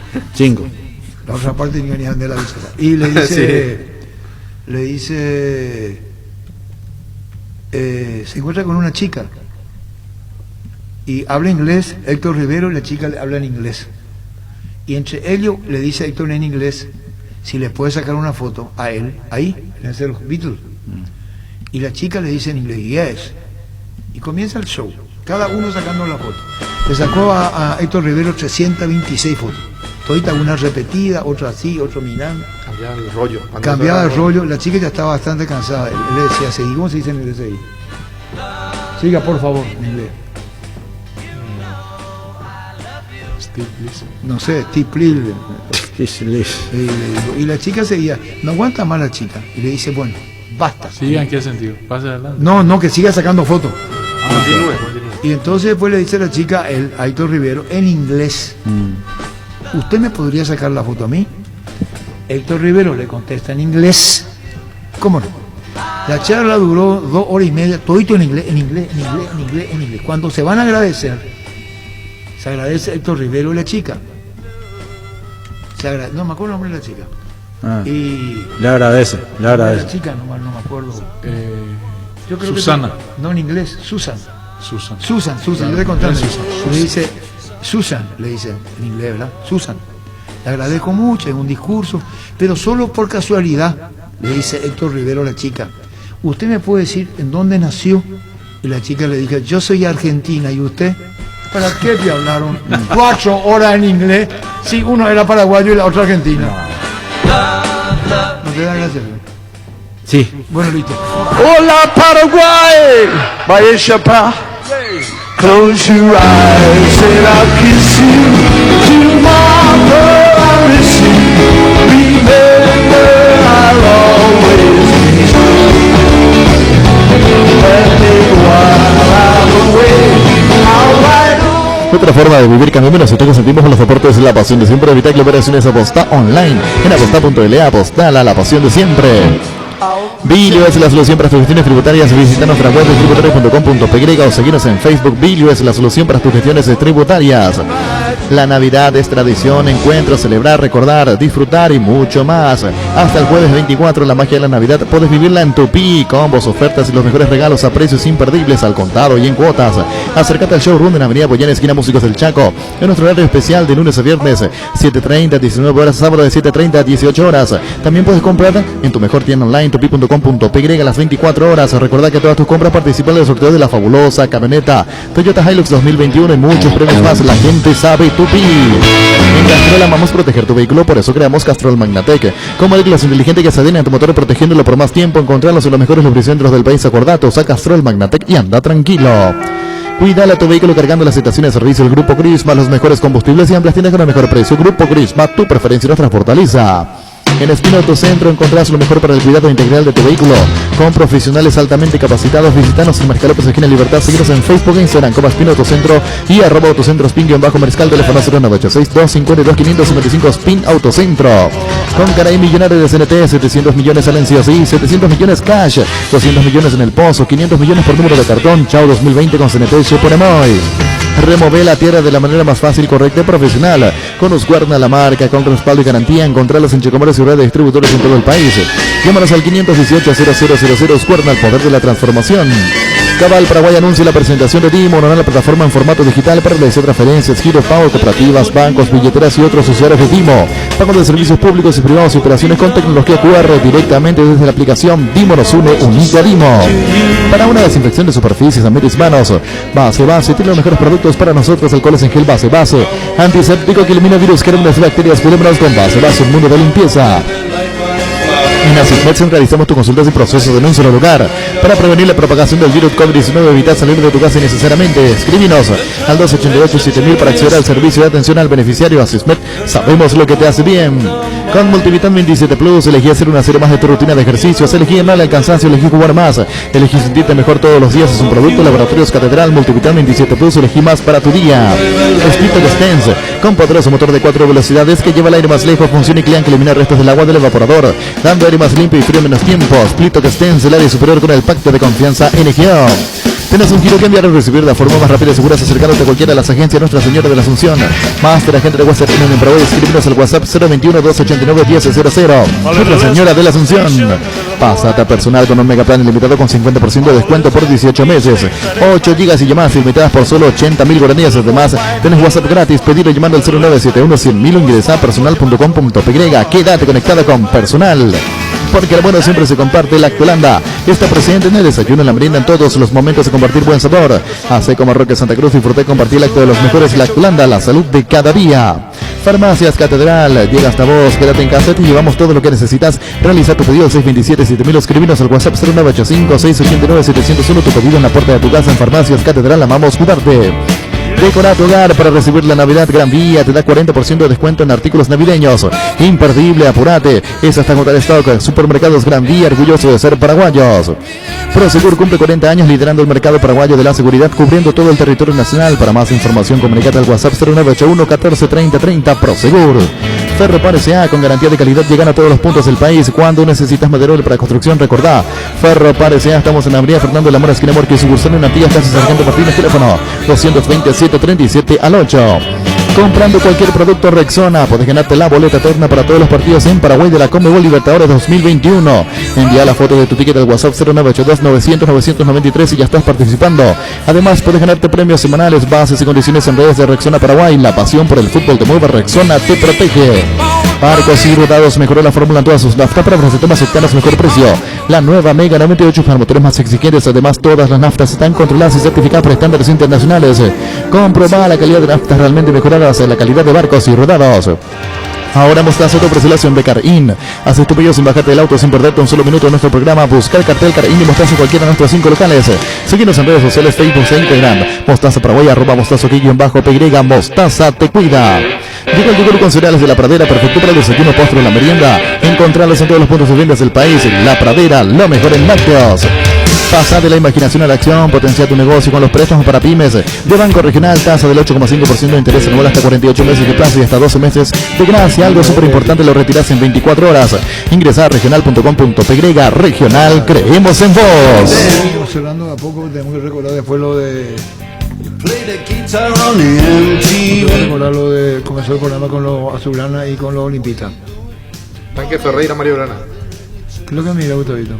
La otra parte ni venía de la visita. Y le dice, se encuentra con una chica y habla inglés, Héctor Rivero, y la chica le habla en inglés. Y entre ellos le dice a Héctor en inglés si le puede sacar una foto a él, ahí, en ese Beatles. Y la chica le dice en inglés, yes. Y comienza el show, cada uno sacando la foto. Le sacó a Héctor Rivero 326 fotos. Todita una repetida, otra así, otro mirando. Cambiaba el rollo. Cambiaba el rollo. La chica ya estaba bastante cansada. Él le decía, seguí, ¿cómo se dice en inglés? Seguí. Siga, por favor, en inglés. Steve Bliss. No sé, Steve Bliss. Y la chica seguía. No aguanta más la chica. Y le dice, bueno, basta. ¿Siga en qué sentido? Pase adelante. No, que siga sacando fotos. Continúe. Y entonces después le dice la chica, a Héctor Rivero, en inglés, ¿usted me podría sacar la foto a mí? Héctor Rivero le contesta en inglés, ¿cómo no? La charla duró 2 horas y media, todito en inglés. Cuando se van a agradecer, se agradece a Héctor Rivero y la chica. No me acuerdo el nombre de la chica. Y le agradece. La chica, no me acuerdo. Yo creo Susana. No, en inglés, Susan, yo te conté. Le dice, Susan, le dice en inglés, ¿verdad? Susan, le agradezco mucho en un discurso, pero solo por casualidad, le dice Héctor Rivero a la chica, ¿usted me puede decir en dónde nació? Y la chica le dijo, yo soy argentina, ¿y usted? ¿Para qué te hablaron 4 horas en inglés si uno era paraguayo y la otra argentina? ¿No te da gracia? Sí. Bueno, listo. Hola Paraguay, vaya chapa. Close your eyes and I'll kiss you. Tomorrow I'll miss you. Remember I'll always be true. Let me while I'm away. I'll ride. Otra forma de vivir, cambiamos nosotros que sentimos con los deportes, la pasión de siempre. Evita que operaciones aposta online en aposta.la. Apostala, la pasión de siempre. Bilio es la solución para tus gestiones tributarias. Visita nuestra web de tributarios.com.py o seguirnos en Facebook. Bilio es la solución para tus gestiones tributarias. La Navidad es tradición, encuentro, celebrar, recordar, disfrutar y mucho más. Hasta el jueves 24, la magia de la Navidad puedes vivirla en Tupi. Combos, ofertas y los mejores regalos a precios imperdibles al contado y en cuotas. Acércate al showroom en Avenida Boyán, esquina Músicos del Chaco. En nuestro horario especial de lunes a viernes, 7:30 a 19 horas, sábado de 7:30 a 18 horas. También puedes comprar en tu mejor tienda online, tupi.com.py, a las 24 horas. Recordá que todas tus compras participan del sorteo de la fabulosa camioneta Toyota Hilux 2021 y muchos premios más. La gente sabe Tupi. En Castrol amamos proteger tu vehículo, por eso creamos Castrol Magnatec. Como el glass inteligente que se adhiere a tu motor protegiéndolo por más tiempo. Encontrarlos en los mejores lubricentros del país. Acordate, usa Castrol Magnatec y anda tranquilo. Cuídale a tu vehículo cargando las estaciones de servicio. El Grupo Crisma, los mejores combustibles y amplias tiendas con el mejor precio. Grupo Crisma, tu preferencia nos transportaliza. En Espino Autocentro encontrarás lo mejor para el cuidado integral de tu vehículo. Con profesionales altamente capacitados. Visítanos en Marca López, esquina Libertad. Síguenos en Facebook e Instagram como Espino Autocentro y @Autocentro Spin_Mariscal. Teléfono 0986-252-555 Spin Autocentro. Con Caray Millonario de CNT, 700 millones salen sí o sí, 700 millones cash, 200 millones en el pozo, 500 millones por número de cartón. Chao 2020 con CNT Cheponemoy. Remove la tierra de la manera más fácil, correcta y profesional. Con Husqvarna, la marca con respaldo y garantía. Encontrarlos en Checomeros y red de distribuidores en todo el país. Llámanos al 518-0000 Husqvarna, el poder de la transformación. Cabal Paraguay anuncia la presentación de Dimo, una plataforma en formato digital para realizar transferencias, giros, pagos, cooperativas, bancos, billeteras y otros usuarios de Dimo. Pago de servicios públicos y privados y operaciones con tecnología QR directamente desde la aplicación Dimo nos une, unido a Dimo. Para una desinfección de superficies, ambientes, manos, base, tiene los mejores productos para nosotros, alcoholes en gel base, antiséptico que elimina virus, gérmenes, bacterias, fenómenos con base, un mundo de limpieza. En Asismed centralizamos tus consultas y procesos en un solo lugar. Para prevenir la propagación del virus COVID-19, evita salir de tu casa innecesariamente. Escríbenos al 288-7000 para acceder al servicio de atención al beneficiario. Asismed, sabemos lo que te hace bien. Con Multivitamin 27 Plus, elegí hacer una serie más de tu rutina de ejercicios. Elegí ganarle al cansancio, elegí jugar más. Elegí sentirte mejor todos los días. Es un producto de Laboratorios Catedral. Multivitamin 27 Plus, elegí más para tu día. Splitox Stance, con poderoso motor de 4 velocidades que lleva el aire más lejos. Función y que elimina restos del agua del evaporador, dando aire más limpio y frío en menos tiempo. Splitox Stance, el área superior con el pacto de confianza NGO. Tienes un giro que enviar o recibir de la forma más rápida y segura acercándote a cualquiera de las agencias Nuestra Señora de la Asunción. Máster agente de Western Union en Paraguay. Escríbenos al WhatsApp 021-289-1000. Nuestra Señora de la Asunción. Pásate a personal con un megaplan ilimitado con 50% de descuento por 18 meses. 8 gigas y llamadas ilimitadas por solo 80.000 guaraníes. Además, tenés WhatsApp gratis. Pedirlo llamando al 0971-100.000 o ingresa a personal.com.py. Quédate conectada con Personal. Porque el bueno siempre se comparte. Lactolanda está presente en el desayuno, en la merienda, en todos los momentos de compartir buen sabor. Hace como Roque Santa Cruz, disfruté y compartí el acto de los mejores. Lactolanda, la salud de cada día. Farmacias Catedral, llega hasta vos, quédate en casa, te llevamos todo lo que necesitas. Realiza tu pedido al 627-7000, escribinos al WhatsApp 0985-689-701. Tu pedido en la puerta de tu casa en Farmacias Catedral, amamos cuidarte. Decora tu hogar para recibir la Navidad. Gran Vía te da 40% de descuento en artículos navideños. Imperdible, apurate. Es hasta agotar stock. Supermercados Gran Vía, orgulloso de ser paraguayos. Prosegur cumple 40 años liderando el mercado paraguayo de la seguridad, cubriendo todo el territorio nacional. Para más información, comunicate al WhatsApp 0981 14 30 30. Prosegur. Ferropar S.A. con garantía de calidad, llegan a todos los puntos del país. Cuando necesitas material para construcción, recordá. Ferropar S.A. estamos en la avenida Fernando de la Mora, esquina Morque, sucursal en Antillas, Casa Sargento Martínez, teléfono 227-37 Comprando cualquier producto Rexona, podés ganarte la boleta eterna para todos los partidos en Paraguay de la Conmebol Libertadores 2021. Envía la foto de tu ticket al WhatsApp 0982-900-993 y ya estás participando. Además, podés ganarte premios semanales, bases y condiciones en redes de Rexona Paraguay. La pasión por el fútbol te mueve, Rexona te protege. Arcos y Rodados mejoró la fórmula en todas sus naftas para ofrecerte más octanos, mejor precio. La nueva Mega 98 para motores más exigentes. Además, todas las naftas están controladas y certificadas por estándares internacionales. Comprobá la calidad de naftas realmente mejoradas en la calidad de Barcos y Rodados. Ahora Mostaza te ofrece la acción de Car-In. Haces tu pedido sin bajarte del auto, sin perderte un solo minuto en nuestro programa. Busca el cartel Car-In y Mostaza en cualquiera de nuestros 5 locales. Síguenos en redes sociales, Facebook e Instagram. Mostaza Paraguay, @mostazo_PY. Mostaza te cuida. Llega el yogur con cereales de La Pradera, perfecto para el desayuno, postre o la merienda. Encontrarlos en todos los puntos de ventas del país. La Pradera, lo mejor en lácteos. Pasa de la imaginación a la acción, potencia tu negocio con los préstamos para pymes de Banco Regional, tasa del 8,5% de interés anual hasta 48 meses de plazo y hasta 12 meses de gracia. Algo súper importante, lo retirás en 24 horas. Ingresa a regional.com.py. Regional, creemos en vos. Cerrando a poco, tenemos que recordar después lo de... recordar lo de... comenzó el programa con los azulgrana y con los olimpistas. Tanque Ferreira, Mario Brana. ¿Qué es lo que mira, Gustavito?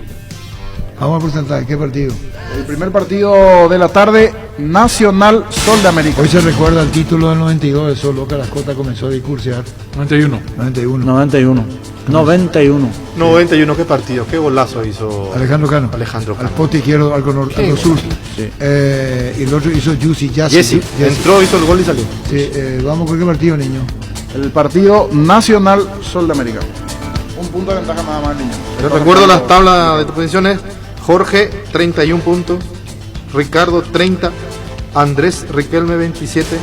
Vamos a porcentaje, ¿qué partido? El primer partido de la tarde, Nacional Sol de América. Hoy se recuerda el título del 92 de Sol, Loca Lascota comenzó a discursear. 91, qué partido, qué golazo hizo Alejandro Cano. Al poste izquierdo, al sur. Sí. Y el otro hizo Jesse. Entró, hizo el gol y salió. Sí, vamos con qué partido, niño. El partido Nacional Sol de América. Un punto de ventaja nada más, niño. Te recuerdo las tablas de posiciones. Jorge 31 puntos, Ricardo 30, Andrés Riquelme 27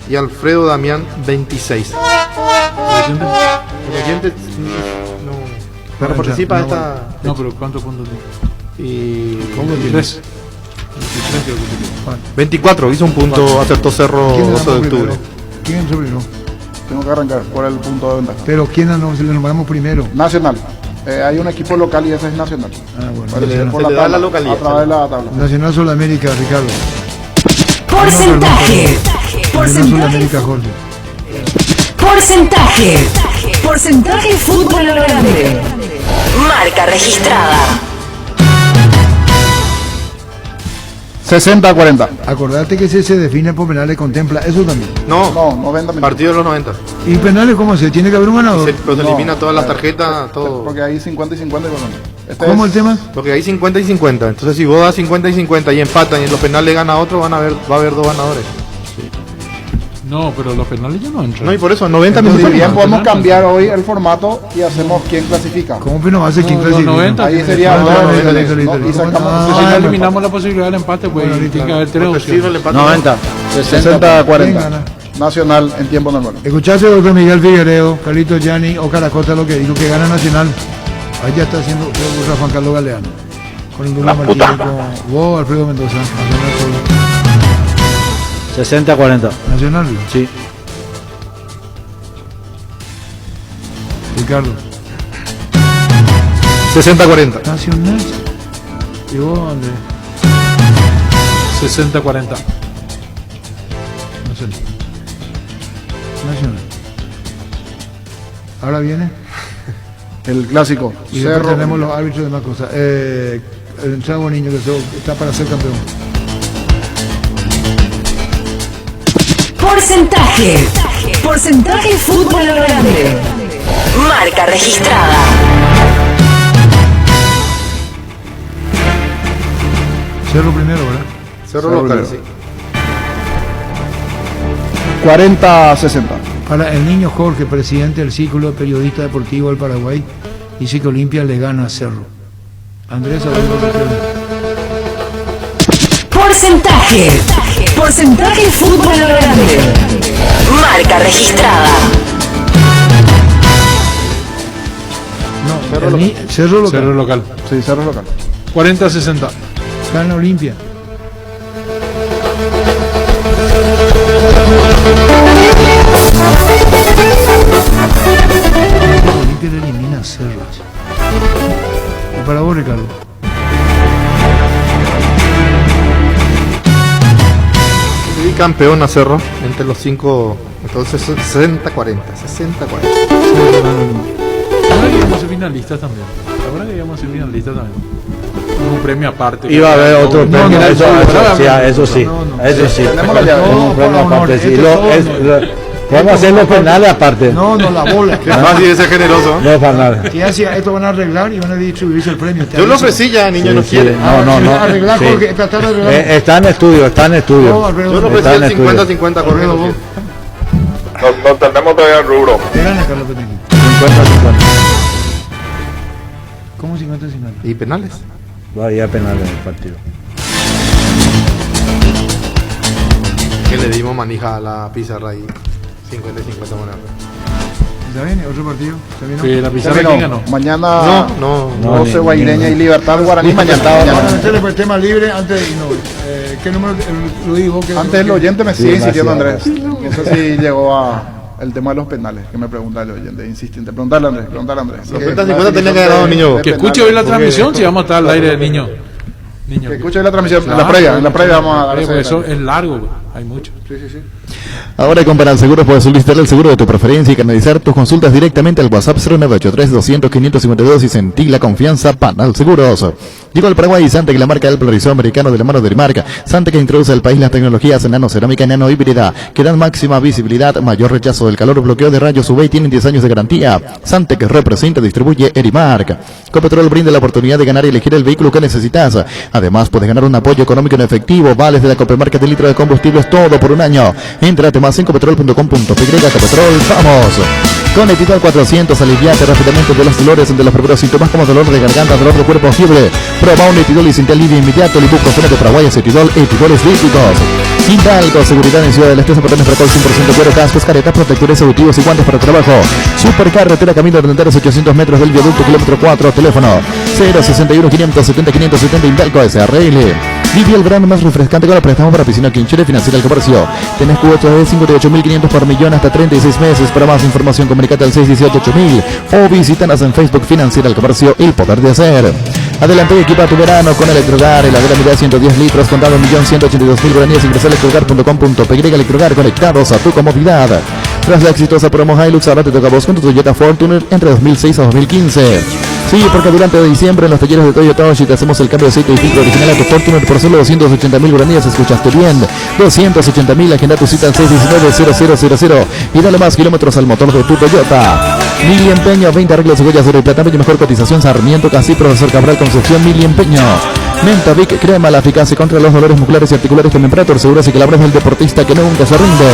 y Alfredo Damián 26. El oyente no participa esta. No, pero ¿cuántos puntos tiene? Y 23. 24, hizo un punto, acertó Cerro 12 de octubre. ¿Quién entró primero? Tengo que arrancar por el punto de ventaja. Pero ¿quién le nombramos primero? Nacional. Hay un equipo local y ese es Nacional. Bueno, por la localidad. A través de la tabla. Nacional Sudamérica, Ricardo. Porcentaje. Sudamérica, Jorge. Porcentaje fútbol a lo grande. Marca registrada. 60-40. Acordate que si se define por penales contempla eso también. No, 90 minutos. Partido de los 90. ¿Y penales cómo se? ¿Tiene que haber un ganador? Pero se elimina todas las tarjetas, todo. Porque hay 50 y 50 y ¿Cómo el tema? Porque hay 50 y 50. Entonces si vos das 50 y 50 y empatan y en los penales gana otro, va a haber dos ganadores. No, pero los penales ya no entran. No, y por eso 90 minutos. Bien, podemos cambiar hoy el formato y hacemos quién clasifica. ¿Cómo que no hace quién clasifica? 90, ahí sería eliminamos la posibilidad del empate, pues tiene que haber 3 opciones. 90, 60-40. Nacional en tiempo normal. Escuchaste, doctor Miguel Figueredo, Carlito Gianni o Caracota lo que dijo que gana Nacional. Ahí ya está haciendo Juan Carlos Galeano. Con Lula Martínez, con vos, Alfredo Mendoza. 60-40. ¿Nacional? Sí. Ricardo. 60-40. Nacional. ¿Y vos, Andrés? 60-40. Nacional. Ahora viene el clásico. y después tenemos los árbitros de más cosas. El Chavo Niño que está para ser campeón. Porcentaje. Porcentaje fútbol a lo grande. Marca registrada. Cerro primero, ¿verdad? Cerro local, sí. 40-60. Para el Niño Jorge, presidente del Círculo de Periodistas Deportivos del Paraguay, dice que Olimpia le gana a Cerro. Andrés, a ver Porcentaje. Porcentaje fútbol a lo grande. Marca registrada. No, Cerro local. Cerro local. Sí, Cerro local. 40-60. Gana Olimpia. Olimpia le elimina a Cerro. Y para vos, Ricardo. Y campeón a Cerro entre los 5, entonces 60-40. 60-40. Ahora que íbamos a ser finalistas también. Ahora que íbamos a ser finalistas también. Un premio aparte. Iba a haber otro premio, eso sí. Un premio aparte, sí. Vamos a hacer los penales aparte. No, la bola. Qué fácil de ser generoso. No, para nada. ¿Qué hacía? Esto van a arreglar y van a distribuirse el premio. Yo lo ofrecí ya, niño, no quiere. No. Arreglar, Jorge, tratar de arreglar. Está en estudio. Yo lo ofrecí el 50-50, Jorge. No tenemos todavía el rubro. Gana Carlos Petegui. 50-50. ¿Cómo 50-50? ¿Y penales? Va a ir a penales en el partido. Que le dimos manija a la pizarra ahí. 50-50 monedas. ¿Ya viene otro partido? ¿Ya vino? Sí, la pizarra quién ganó. Mañana No, 12 Guaireña y Libertad Guaraní. Mañana. Meterle por el tema libre antes de no. ¿Qué número lo dijo? Antes el oyente me sigue insistiendo, Andrés. No sé si llegó a el tema de los penales, que me pregunta el oyente, insistente. Preguntarle a Andrés. Los 50-50 tenía que ganar, niño. Que escuche hoy la transmisión, si vamos a estar al aire del niño. Que escuche la transmisión, en la previa vamos a dar ese eso detalle. es largo, hay mucho. Sí. Ahora con Panal Seguros puedes solicitar el seguro de tu preferencia y canalizar tus consultas directamente al WhatsApp 0983-200-552 y sentí la confianza. Panal Seguros. Llegó al Paraguay Santec, la marca del plurizo americano de la mano de Rimark. Santec introduce al país las tecnologías en nanocerámica y nanohíbrida que dan máxima visibilidad, mayor rechazo del calor, bloqueo de rayos UV y tienen 10 años de garantía. Santec representa, distribuye Erimark. Copetrol brinda la oportunidad de ganar y elegir el vehículo que necesitas. Además, puedes ganar un apoyo económico en efectivo, vales de la Copemarca de litro de combustibles, todo por un año. Entrate más en copetrol.com.py. Copetrol, vamos. Con Etitol 400, aliviate rápidamente de los dolores, de los primeros síntomas como dolor de garganta, dolor de cuerpo, fiebre. Proba un Etitol y siente alivio inmediato. Ibuprofeno de Paraguay, Etitol, Etitoles líticos. Indalco, seguridad en Ciudad del Este, zapatones Fracol 100% cuero, cascos, caretas, protectores auditivos y guantes para trabajo. Supercarretera, Camino Renteros, 800 metros del viaducto, kilómetro 4, teléfono 061-570-570, Indalco SRL. Vive el verano más refrescante con el préstamo para piscina Quinchera, Financiera al Comercio. Tenés cuotas de 58.500 por millón hasta 36 meses. Para más información, comunicate al 618-8000 o visítanos en Facebook. Financiera al Comercio, el poder de hacer. Adelante y equipa tu verano con Electrogar, heladera medida 110 litros, contado 1.182.000 guaraníes. Ingresa a electrogar.com.py. Electrogar, conectados a tu comodidad. Tras la exitosa promo Hilux, ahora te toca a vos con tu Toyota Fortuner entre 2006 a 2015. Sí, porque durante diciembre en los talleres de Toyota Oshi te hacemos el cambio de aceite y filtro original a tu Fortuner por solo 280.000 guaraníes. Escuchaste bien, 280.000. Agenda tu cita al 619-0000 y dale más kilómetros al motor de tu Toyota. Mili Empeño, 20 arreglos de huellas de oro y plata, y mejor cotización. Sarmiento, Casi, Profesor Cabral, Concepción. Mili Empeño. Menta Vic, crema, la eficacia contra los dolores musculares y articulares con Imperator, seguros y calambres del deportista que nunca se rinde.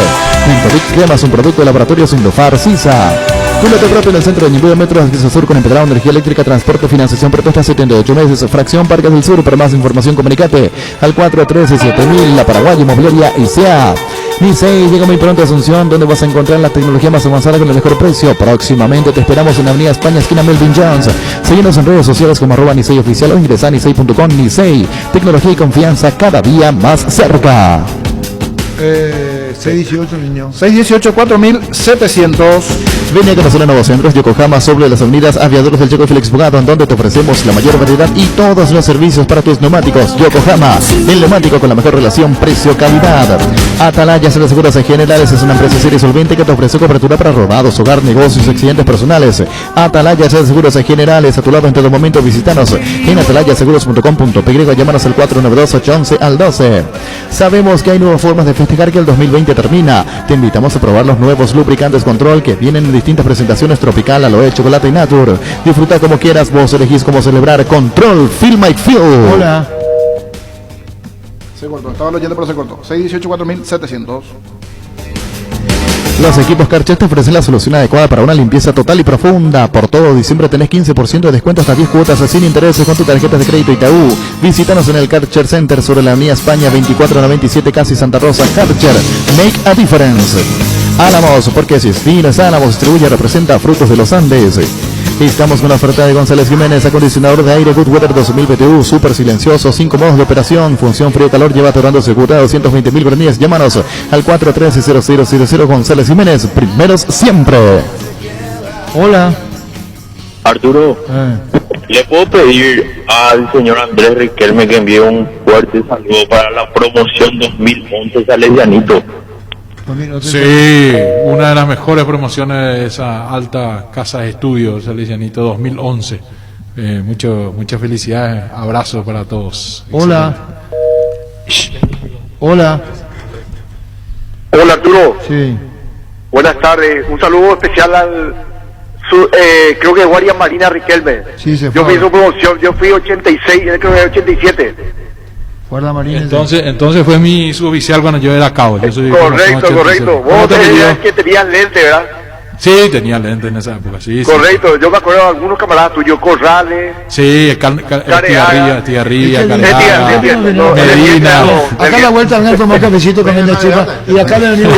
Menta Vic, crema es un producto de laboratorios Indofar Sisa. Cúlate propio en el centro de Ñembuya, Metro Acceso Sur con Empedrado, energía eléctrica, transporte, financiación, propuesta 78 meses, fracción Parques del Sur. Para más información comunicate al 413-7000, La Paraguay Inmobiliaria ICEA. Nicey llega muy pronto a Asunción, donde vas a encontrar la tecnología más avanzada con el mejor precio. Próximamente te esperamos en Avenida España, esquina Melvin Jones. Síguenos en redes sociales como @Nicey Oficial o ingresa a nicey.com. Nicey, tecnología y confianza cada día más cerca. 618, niño. 618-4700. Ven a conocer a Nuevos Centros Yokohama sobre las avenidas Aviadores del Checo y Félix Bugado, en donde te ofrecemos la mayor variedad y todos los servicios para tus neumáticos. Yokohama, el neumático con la mejor relación precio-calidad. Atalaya Seguros Generales es una empresa seria y solvente que te ofrece cobertura para robados, hogar, negocios, accidentes personales. Atalaya Seguros Generales, a tu lado en todo momento. Visítanos en atalayaseguros.com.py, llámanos al 492-811-12. Sabemos que hay nuevas formas de festejar que el 2020 termina. Te invitamos a probar los nuevos lubricantes Control que vienen en distintas presentaciones: tropical, aloe, chocolate y nature. Disfruta como quieras, vos elegís cómo celebrar. Control, Feel My Feel. Hola. Se cortó, estaba leyendo pero se cortó. 618-4700. Los equipos Karcher te ofrecen la solución adecuada para una limpieza total y profunda. Por todo diciembre tenés 15% de descuento hasta 10 cuotas sin intereses con tu tarjeta de crédito Itaú. Visítanos en el Karcher Center sobre la Avenida España 2497, casi Santa Rosa. Karcher, make a difference. Álamos, porque si es Finos Álamos distribuye, representa Frutos de los Andes. Estamos con la oferta de González Jiménez, acondicionador de aire Good Weather 2000 BTU, súper silencioso, 5 modos de operación, función frío-calor, lleva atorando segura 220.000 guaraníes. Llámanos al 413-0000. González Jiménez, primeros siempre. Hola. Arturo, ¿le puedo pedir al señor Andrés Riquelme que envíe un fuerte saludo para la promoción 2011 Salesianito? Sí, una de las mejores promociones de esa alta casa de estudios, Salesianito 2011. Muchas felicidades, abrazos para todos. Hola. Hola. Hola Arturo. Sí. Buenas tardes. Un saludo especial al creo que Guardia Marina Riquelme. Sí, se Yo fue. fui su promoción, yo fui 86, él creo que 87. Guarda Marina. Entonces fue mi suboficial cuando yo era cabo. Yo soy Correcto. Vos tenías que tenías lente, ¿verdad? Sí, tenía lente en esa época, sí. Correcto, yo me acuerdo de algunos camaradas tuyos, Corrales. Sí, Estigarribia, Medina. Acá a la vuelta vengan a tomar cafecito con el chifa. Y acá le venimos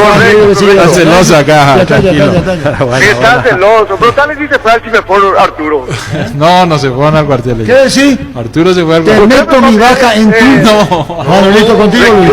Está celoso acá, tranquilo. Está celoso, pero tal vez si se fue al Cimefor Arturo. No se fueron al cuartel. ¿Qué decís? Arturo se fue al Te cuartel. meto mi vaca en tu... No. Listo contigo, Luis.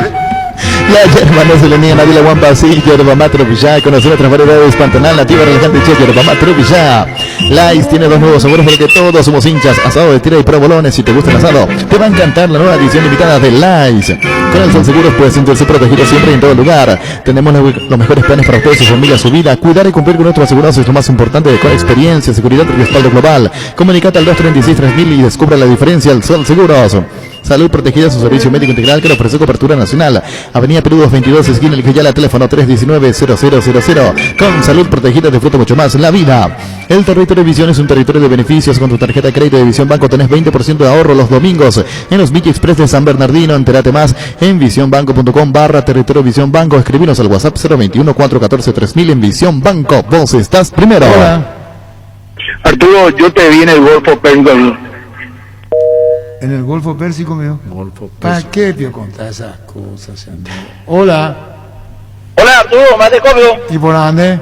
La yerba no se le niega a nadie, la guampa sí, yerba matropillá, conocer otras variedades, Pantanal, nativa, relajante, yerba matropillá. Lais tiene 2 nuevos sabores porque todos somos hinchas, asado de tira y provolones. Si te gusta el asado, te va a encantar la nueva edición limitada de Lais. Con el Sol Seguros puedes sentirse protegido siempre y en todo lugar. Tenemos los mejores planes para ustedes, su familia, su vida. Cuidar y cumplir con nuestros asegurados es lo más importante, con experiencia, seguridad y respaldo global. Comunicate al 236-3000 y descubra la diferencia. El Sol Seguros. Salud Protegida, su servicio médico integral que le ofrece cobertura nacional. Avenida Perú 222, esquina El Cayala, teléfono 319-0000. Con Salud Protegida disfruta mucho más la vida. El territorio de Visión es un territorio de beneficios. Con tu tarjeta de crédito de Visión Banco tenés 20% de ahorro los domingos en los Mickey Express de San Bernardino. Entérate más en visionbanco.com/territorio Visión Banco. Escribinos al WhatsApp 021-414-3000 en Visión Banco. Vos estás primero. Hola. Arturo, yo te vi en el Golfo Pérsico. En el Golfo Pérsico, mío. ¿Para qué te contar esas cosas? Hola. Hola Arturo, más de copio. ¿Y por dónde?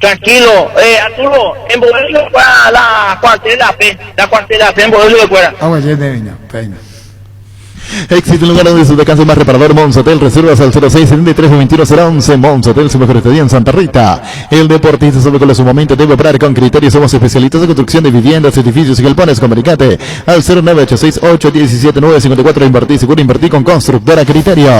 Tranquilo, Arturo, en Bodelio para la cuartel de la P en Bodelio de Cuera. Ah, bueno, ya te vino, peina. Existe un lugar donde se descansa más reparador. Monsatel, reservas al 0673-21011. Monsatel, su mejor estadía en Santa Rita. El deportista sabe cuál es su momento, debe operar con criterio. Somos especialistas de construcción de viviendas, edificios y galpones. Comunicate al 09868-17954. Invertí seguro, invertí con Constructora Criterio.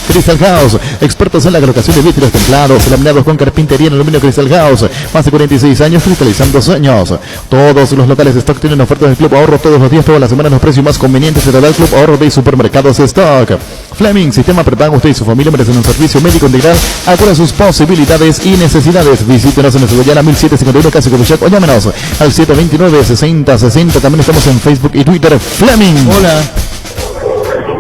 Crystal House, expertos en la colocación de vidrios templados, laminados con carpintería en aluminio. Crystal House, más de 46 años cristalizando sueños. Todos los locales de stock tienen ofertas del Club Ahorro todos los días, todas las semanas. Los precios más convenientes se da el Club Ahorro de Supermercados Stock. Fleming, sistema prepago. Usted y su familia merecen un servicio médico integral acorde a sus posibilidades y necesidades. Visítenos en Cebollana 1751, casi Covillac, o llámenos al 729-6060. También estamos en Facebook y Twitter. Fleming. Hola.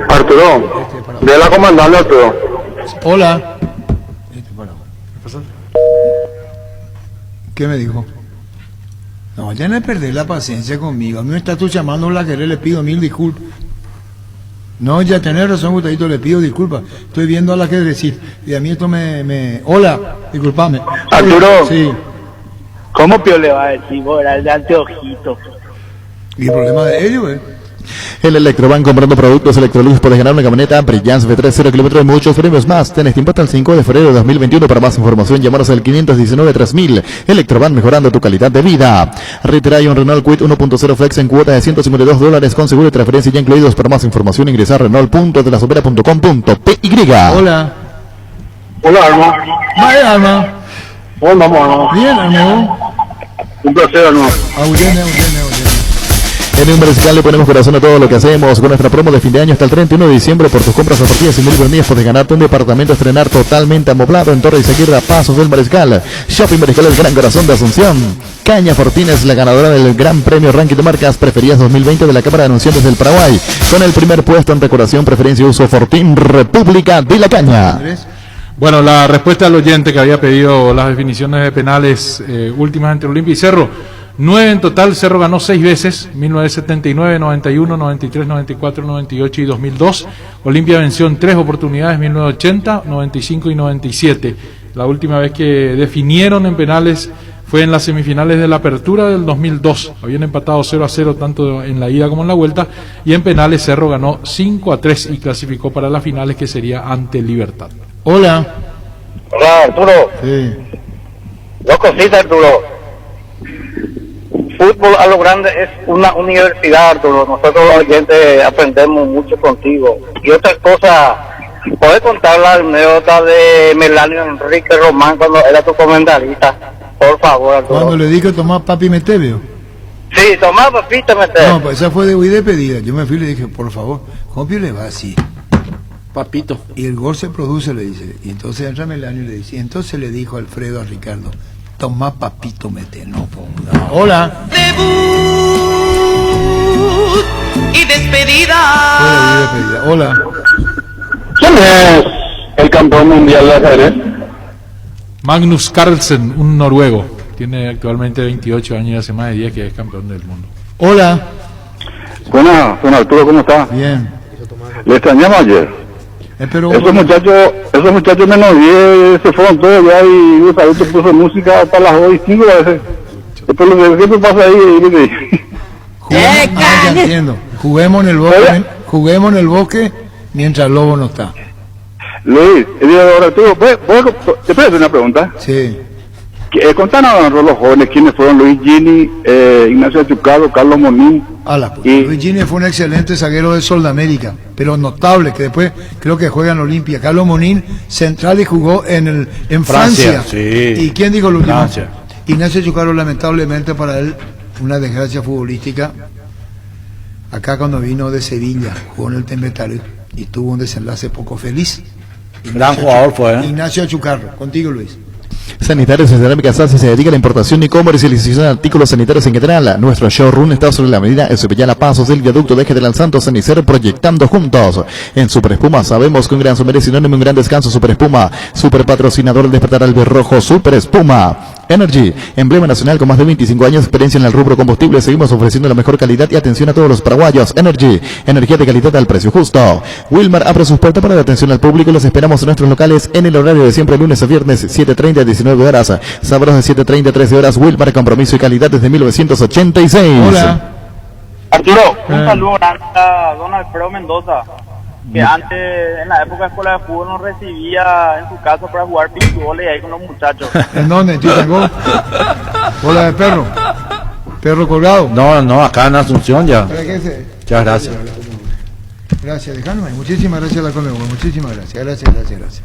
Arturo, de la comandante Arturo. Hola. ¿Qué me dijo? No, ya no perder la paciencia conmigo. A mí me está tú llamando la que le pido 1000 disculpas. No, ya tenés razón, Gustavo, le pido disculpas. Estoy viendo a la que decir. Y a mí esto me... Hola, disculpame. Arturo. Sí. ¿Cómo Pio le va a decir? Vos era el de anteojito. Y el problema de ellos, En Electroban, comprando productos Electrolux, puedes ganar una camioneta Brillance V3 0 km y muchos premios más. Tenés tiempo hasta el 5 de febrero de 2021. Para más información, llámanos al 519-3000. Electroban, mejorando tu calidad de vida. Retrae un Renault Kwid 1.0 Flex en cuota de $152 con seguro y transferencia ya incluidos. Para más información, ingresar a renault.delasopera.com.py. Hola. Hola, Arma. Vaya, Alma. ¿Cómo vamos, Arma? Bien, amigo. Un placer, Arma. Auyene. En Inverscal le ponemos corazón a todo lo que hacemos. Con nuestra promo de fin de año hasta el 31 de diciembre, por tus compras a partir de 100.000 días puedes ganarte un departamento a estrenar totalmente amoblado en Torre Izaguirre, a pasos del Mariscal. Shopping Mariscal, el gran corazón de Asunción. Caña Fortina es la ganadora del Gran Premio Ranking de Marcas Preferidas 2020 de la Cámara de Anunciantes del Paraguay. Con el primer puesto en decoración, preferencia y uso Fortín, República de la Caña. Bueno, la respuesta al oyente que había pedido las definiciones de penales últimas entre Olimpia y Cerro. 9 en total. Cerro ganó 6 veces, 1979, 91, 93, 94, 98 y 2002. Olimpia venció en 3 oportunidades, 1980, 95 y 97. La última vez que definieron en penales fue en las semifinales de la Apertura del 2002. Habían empatado 0-0 tanto en la ida como en la vuelta, y en penales Cerro ganó 5-3 y clasificó para las finales, que sería ante Libertad. Hola. Hola, Arturo. Sí. Dos cositas, Arturo. Fútbol a lo grande es una universidad, Arturo. Nosotros los oyentes aprendemos mucho contigo. Y otra cosa, ¿puedes contar la anécdota de Melanio Enrique Román cuando era tu comentarista? Por favor, Arturo. Cuando le dije tomar papi metebio. Sí, tomá papita metebio. No, pues esa fue de pedida. Yo me fui y le dije, por favor, ¿cómo le va así? Papito. Y el gol se produce, le dice. Y entonces entra Melanio y le dice. Y entonces le dijo Alfredo a Ricardo, tomá papito mete. No. Hola. Debut y despedida. Hola. ¿Quién es el campeón mundial de ajedrez? Magnus Carlsen, un noruego. Tiene actualmente 28 años y hace más de 10 que es campeón del mundo. Hola. Buenas, don Arturo, ¿cómo está? Bien. Le extrañamos ayer. Pero esos muchachos menos 10 se fueron todos ya y Gustavo puso música hasta las 2 y 5 a veces. Después lo que siempre pasa ahí. Ya entiendo. Juguemos en el bosque mientras el lobo no está. Luis, ahora tú, ¿te puedo hacer una pregunta? Sí. Contanos a los jóvenes quiénes fueron Luis Gini, Ignacio Chucado, Carlos Monín. Luis Gini fue un excelente zaguero de Soldamérica, pero notable, que después creo que juega en Olimpia. Carlos Monín, central, y jugó en Francia. Sí. ¿Y quién dijo lo último? Francia. Ignacio Chucado, lamentablemente para él, una desgracia futbolística. Acá cuando vino de Sevilla, jugó en el Tembetario y tuvo un desenlace poco feliz. Gran jugador fue, Ignacio Achucarro. Contigo, Luis. Sanitarios y Cerámica Sansi se dedica a la importación y comercialización de artículos sanitarios en general. Nuestro showroom está sobre la avenida Ezequiel a pasos del viaducto de Eje del Santo Cenicero, proyectando juntos. En Super Espuma sabemos que un gran sombrero es sinónimo, un gran descanso. Super Espuma, super patrocinador del despertar albirrojo. Super Espuma. Energy, emblema nacional con más de 25 años de experiencia en el rubro combustible. Seguimos ofreciendo la mejor calidad y atención a todos los paraguayos. Energy, energía de calidad al precio justo. Wilmar abre sus puertas para la atención al público. Los esperamos en nuestros locales en el horario de siempre, lunes a viernes, 7:30 a 19 horas. Sábados de 7:30 a 13 horas. Wilmar, compromiso y calidad desde 1986. Hola. Arturo, un saludo a don Alfredo Mendoza, que antes, en la época de escuela de fútbol, nos recibía en su casa para jugar pinball y ahí con los muchachos. ¿En dónde? ¿En Chitango? ¿Bola de perro? ¿Perro colgado? No, acá en Asunción ya. Muchas gracias. Gracias, déjame. Muchísimas gracias a la Conmebol. Muchísimas gracias. Gracias.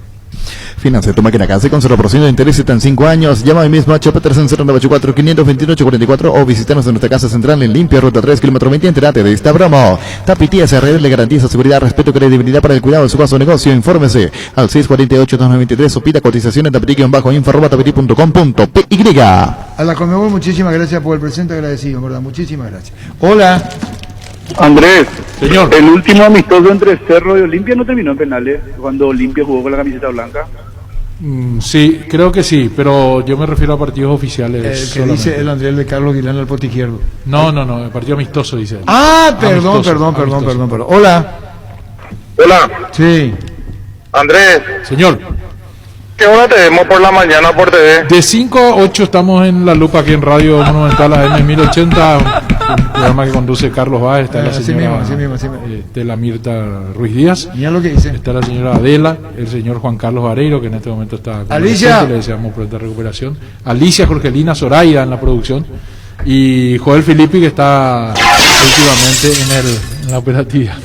Financia tu máquina casa con 0% de interés y en 5 años. Llama hoy mismo a Petersen 0984 528 44 o visítanos en nuestra casa central en Limpia, ruta 3, kilómetro 20. Entérate de esta broma. Tapiti SRL le garantiza seguridad, respeto y credibilidad para el cuidado de su caso de negocio. Infórmese al 648-293 o pida cotizaciones de tapiti-info@tapiti.com.py. A la Conmebol, muchísimas gracias por el presente agradecido, ¿verdad? Muchísimas gracias. Hola. Andrés, señor. El último amistoso entre Cerro y Olimpia no terminó en penales cuando Olimpia jugó con la camiseta blanca. Sí, creo que sí, pero yo me refiero a partidos oficiales. El que solamente. dice el Andrés de Carlos Guilán al pote izquierdo. No, el partido amistoso dice él. Perdón. Hola. Hola. Sí. Andrés. Señor. qué hora te vemos por la mañana por TV? De 5 a 8 estamos en La Lupa, aquí en Radio Monumental AM 1080, un programa que conduce Carlos Báez, está la señora Estela Mirta Ruiz Díaz, mira lo que dice. Está la señora Adela, el señor Juan Carlos Vareiro, que en este momento está con Alicia, nosotros, le deseamos pronta recuperación, Alicia Jorgelina Zoraida en la producción, y Joel Filippi, que está últimamente en la operatividad.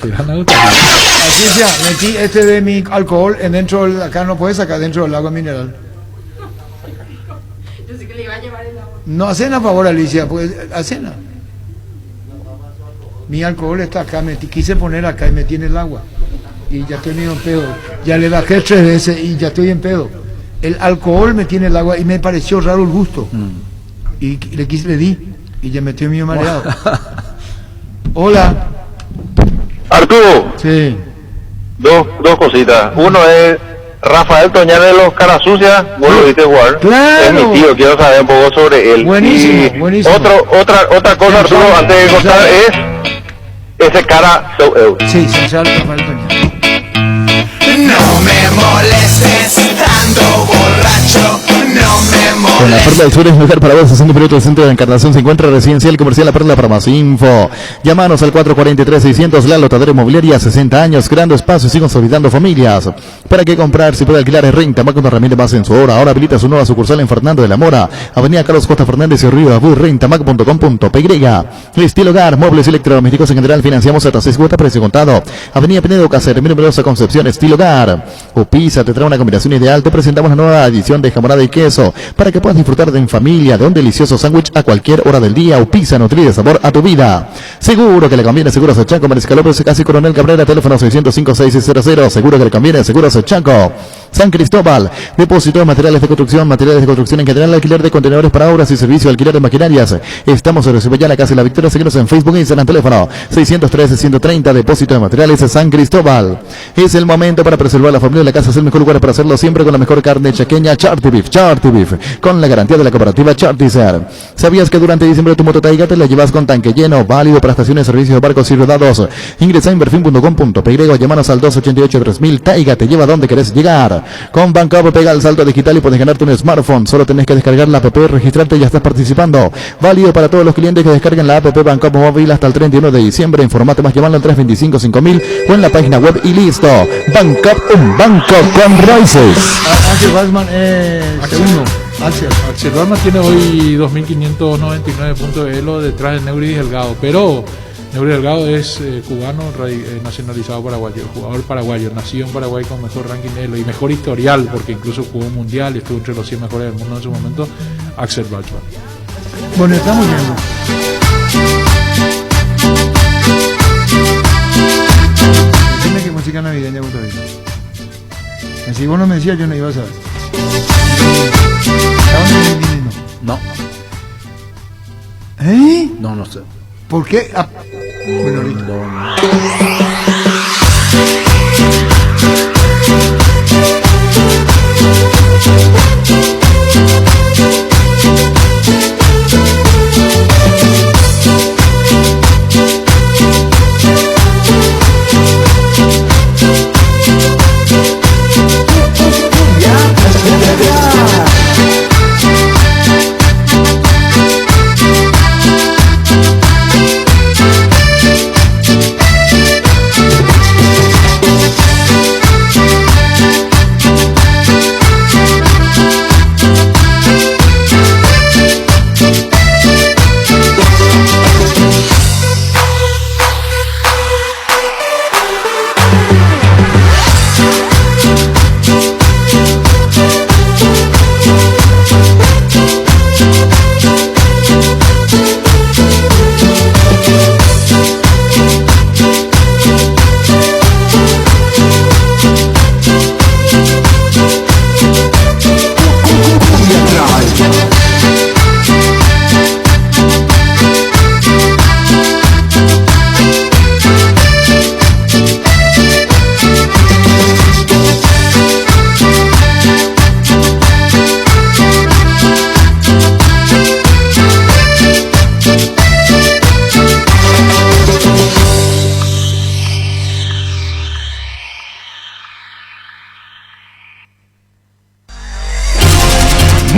Alicia, metí este de mi alcohol en dentro del, acá no puedes sacar dentro del agua mineral. Yo sé que le iba a llevar el agua. No, hacen a favor, Alicia, pues hacen. Mi alcohol está acá, quise poner acá y metí en el agua. Y ya estoy medio en pedo. Ya le bajé 3 veces y ya estoy en pedo. El alcohol me tiene el agua y me pareció raro el gusto. Y le di y ya me estoy medio mareado. Hola. Arturo. Sí. Dos cositas. Uno es Rafael Toñán de los Caras Sucias, vos lo viste jugar. Claro. Es mi tío, quiero saber un poco sobre él. Buenísimo, y buenísimo. Otra cosa, Arturo, antes de contar es ese cara Sí, Central Rafael Toñán. No me molestes tanto, borracho, no me molestes. Con la Perla del Sur es lugar para vos, 60 minutos del centro de Encarnación se encuentra Residencial Comercial La Perla. Para más info, llámanos al 443-600, La Lotadora Inmobiliaria, 60 años, creando espacios y consolidando familias. ¿Para qué comprar si puede alquilar en Rentamac una herramienta más en su hora? Ahora habilita su nueva sucursal en Fernando de la Mora, Avenida Carlos Costa Fernández y Río Abú, rentamac.com.py. Estilo Hogar, muebles y electrodomésticos en general, financiamos hasta 6 cuotas, precio contado. Avenida Pinedo Cáceres, numerosa Concepción, Estilo Hogar. Upisa te trae una combinación ideal. Te presentamos la nueva edición de jamonada y queso para que puedas disfrutar en familia de un delicioso sándwich a cualquier hora del día. Upisa, nutrir de sabor a tu vida. Seguro que le conviene Seguros Chaco, Mariscal López, casi Coronel Cabrera, teléfono 605-6600. Seguro que le conviene Seguros Chaco. San Cristóbal, depósito de materiales de construcción en general, alquiler de contenedores para obras y servicio, alquiler de maquinarias. Estamos sobre Cebollana, Casa La Victoria. Síguenos en Facebook e Instagram, teléfono 613-130, depósito de materiales San Cristóbal. Es el momento para preservar la familia de la casa, es el mejor lugar para hacerlo, siempre con la mejor carne chaqueña, Charty Beef, con la garantía de la cooperativa Chartizer. ¿Sabías que durante diciembre tu moto Taiga te la llevas con tanque lleno, válido para estaciones, servicios de barcos y rodados? Ingresa en inverfin.com.py o llámanos al 288-3000. Taiga te lleva donde querés llegar. Con Banco pega el salto digital y puedes ganarte un smartphone. Solo tenés que descargar la app, registrarte y ya estás participando. Válido para todos los clientes que descarguen la app Banco Móvil hasta el 31 de diciembre. Informate más llamando al 325-5000 o en la página web y listo. Banco, un banco con raíces. Axel Basman segundo. Axel Basman tiene hoy 2.599 puntos de elo detrás de Neuridis Delgado, pero Neuridis Delgado es cubano, nacionalizado paraguayo, jugador paraguayo, nacido en Paraguay con mejor ranking de elo y mejor historial, porque incluso jugó un mundial y estuvo entre los 100 mejores del mundo en su momento. Axel Basman. Bueno, estamos viendo. Dime qué música navideña gusta bien. Si vos no me decías, yo no iba a saber. No. ¿Eh? No sé. ¿Por qué? Ah, bueno, ahorita.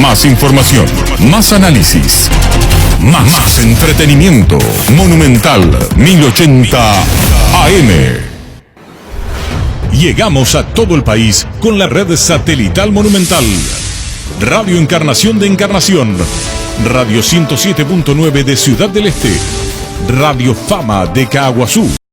Más información, más análisis, más entretenimiento. Monumental 1080 AM. Llegamos a todo el país con la red satelital Monumental. Radio Encarnación de Encarnación. Radio 107.9 de Ciudad del Este. Radio Fama de Caaguazú.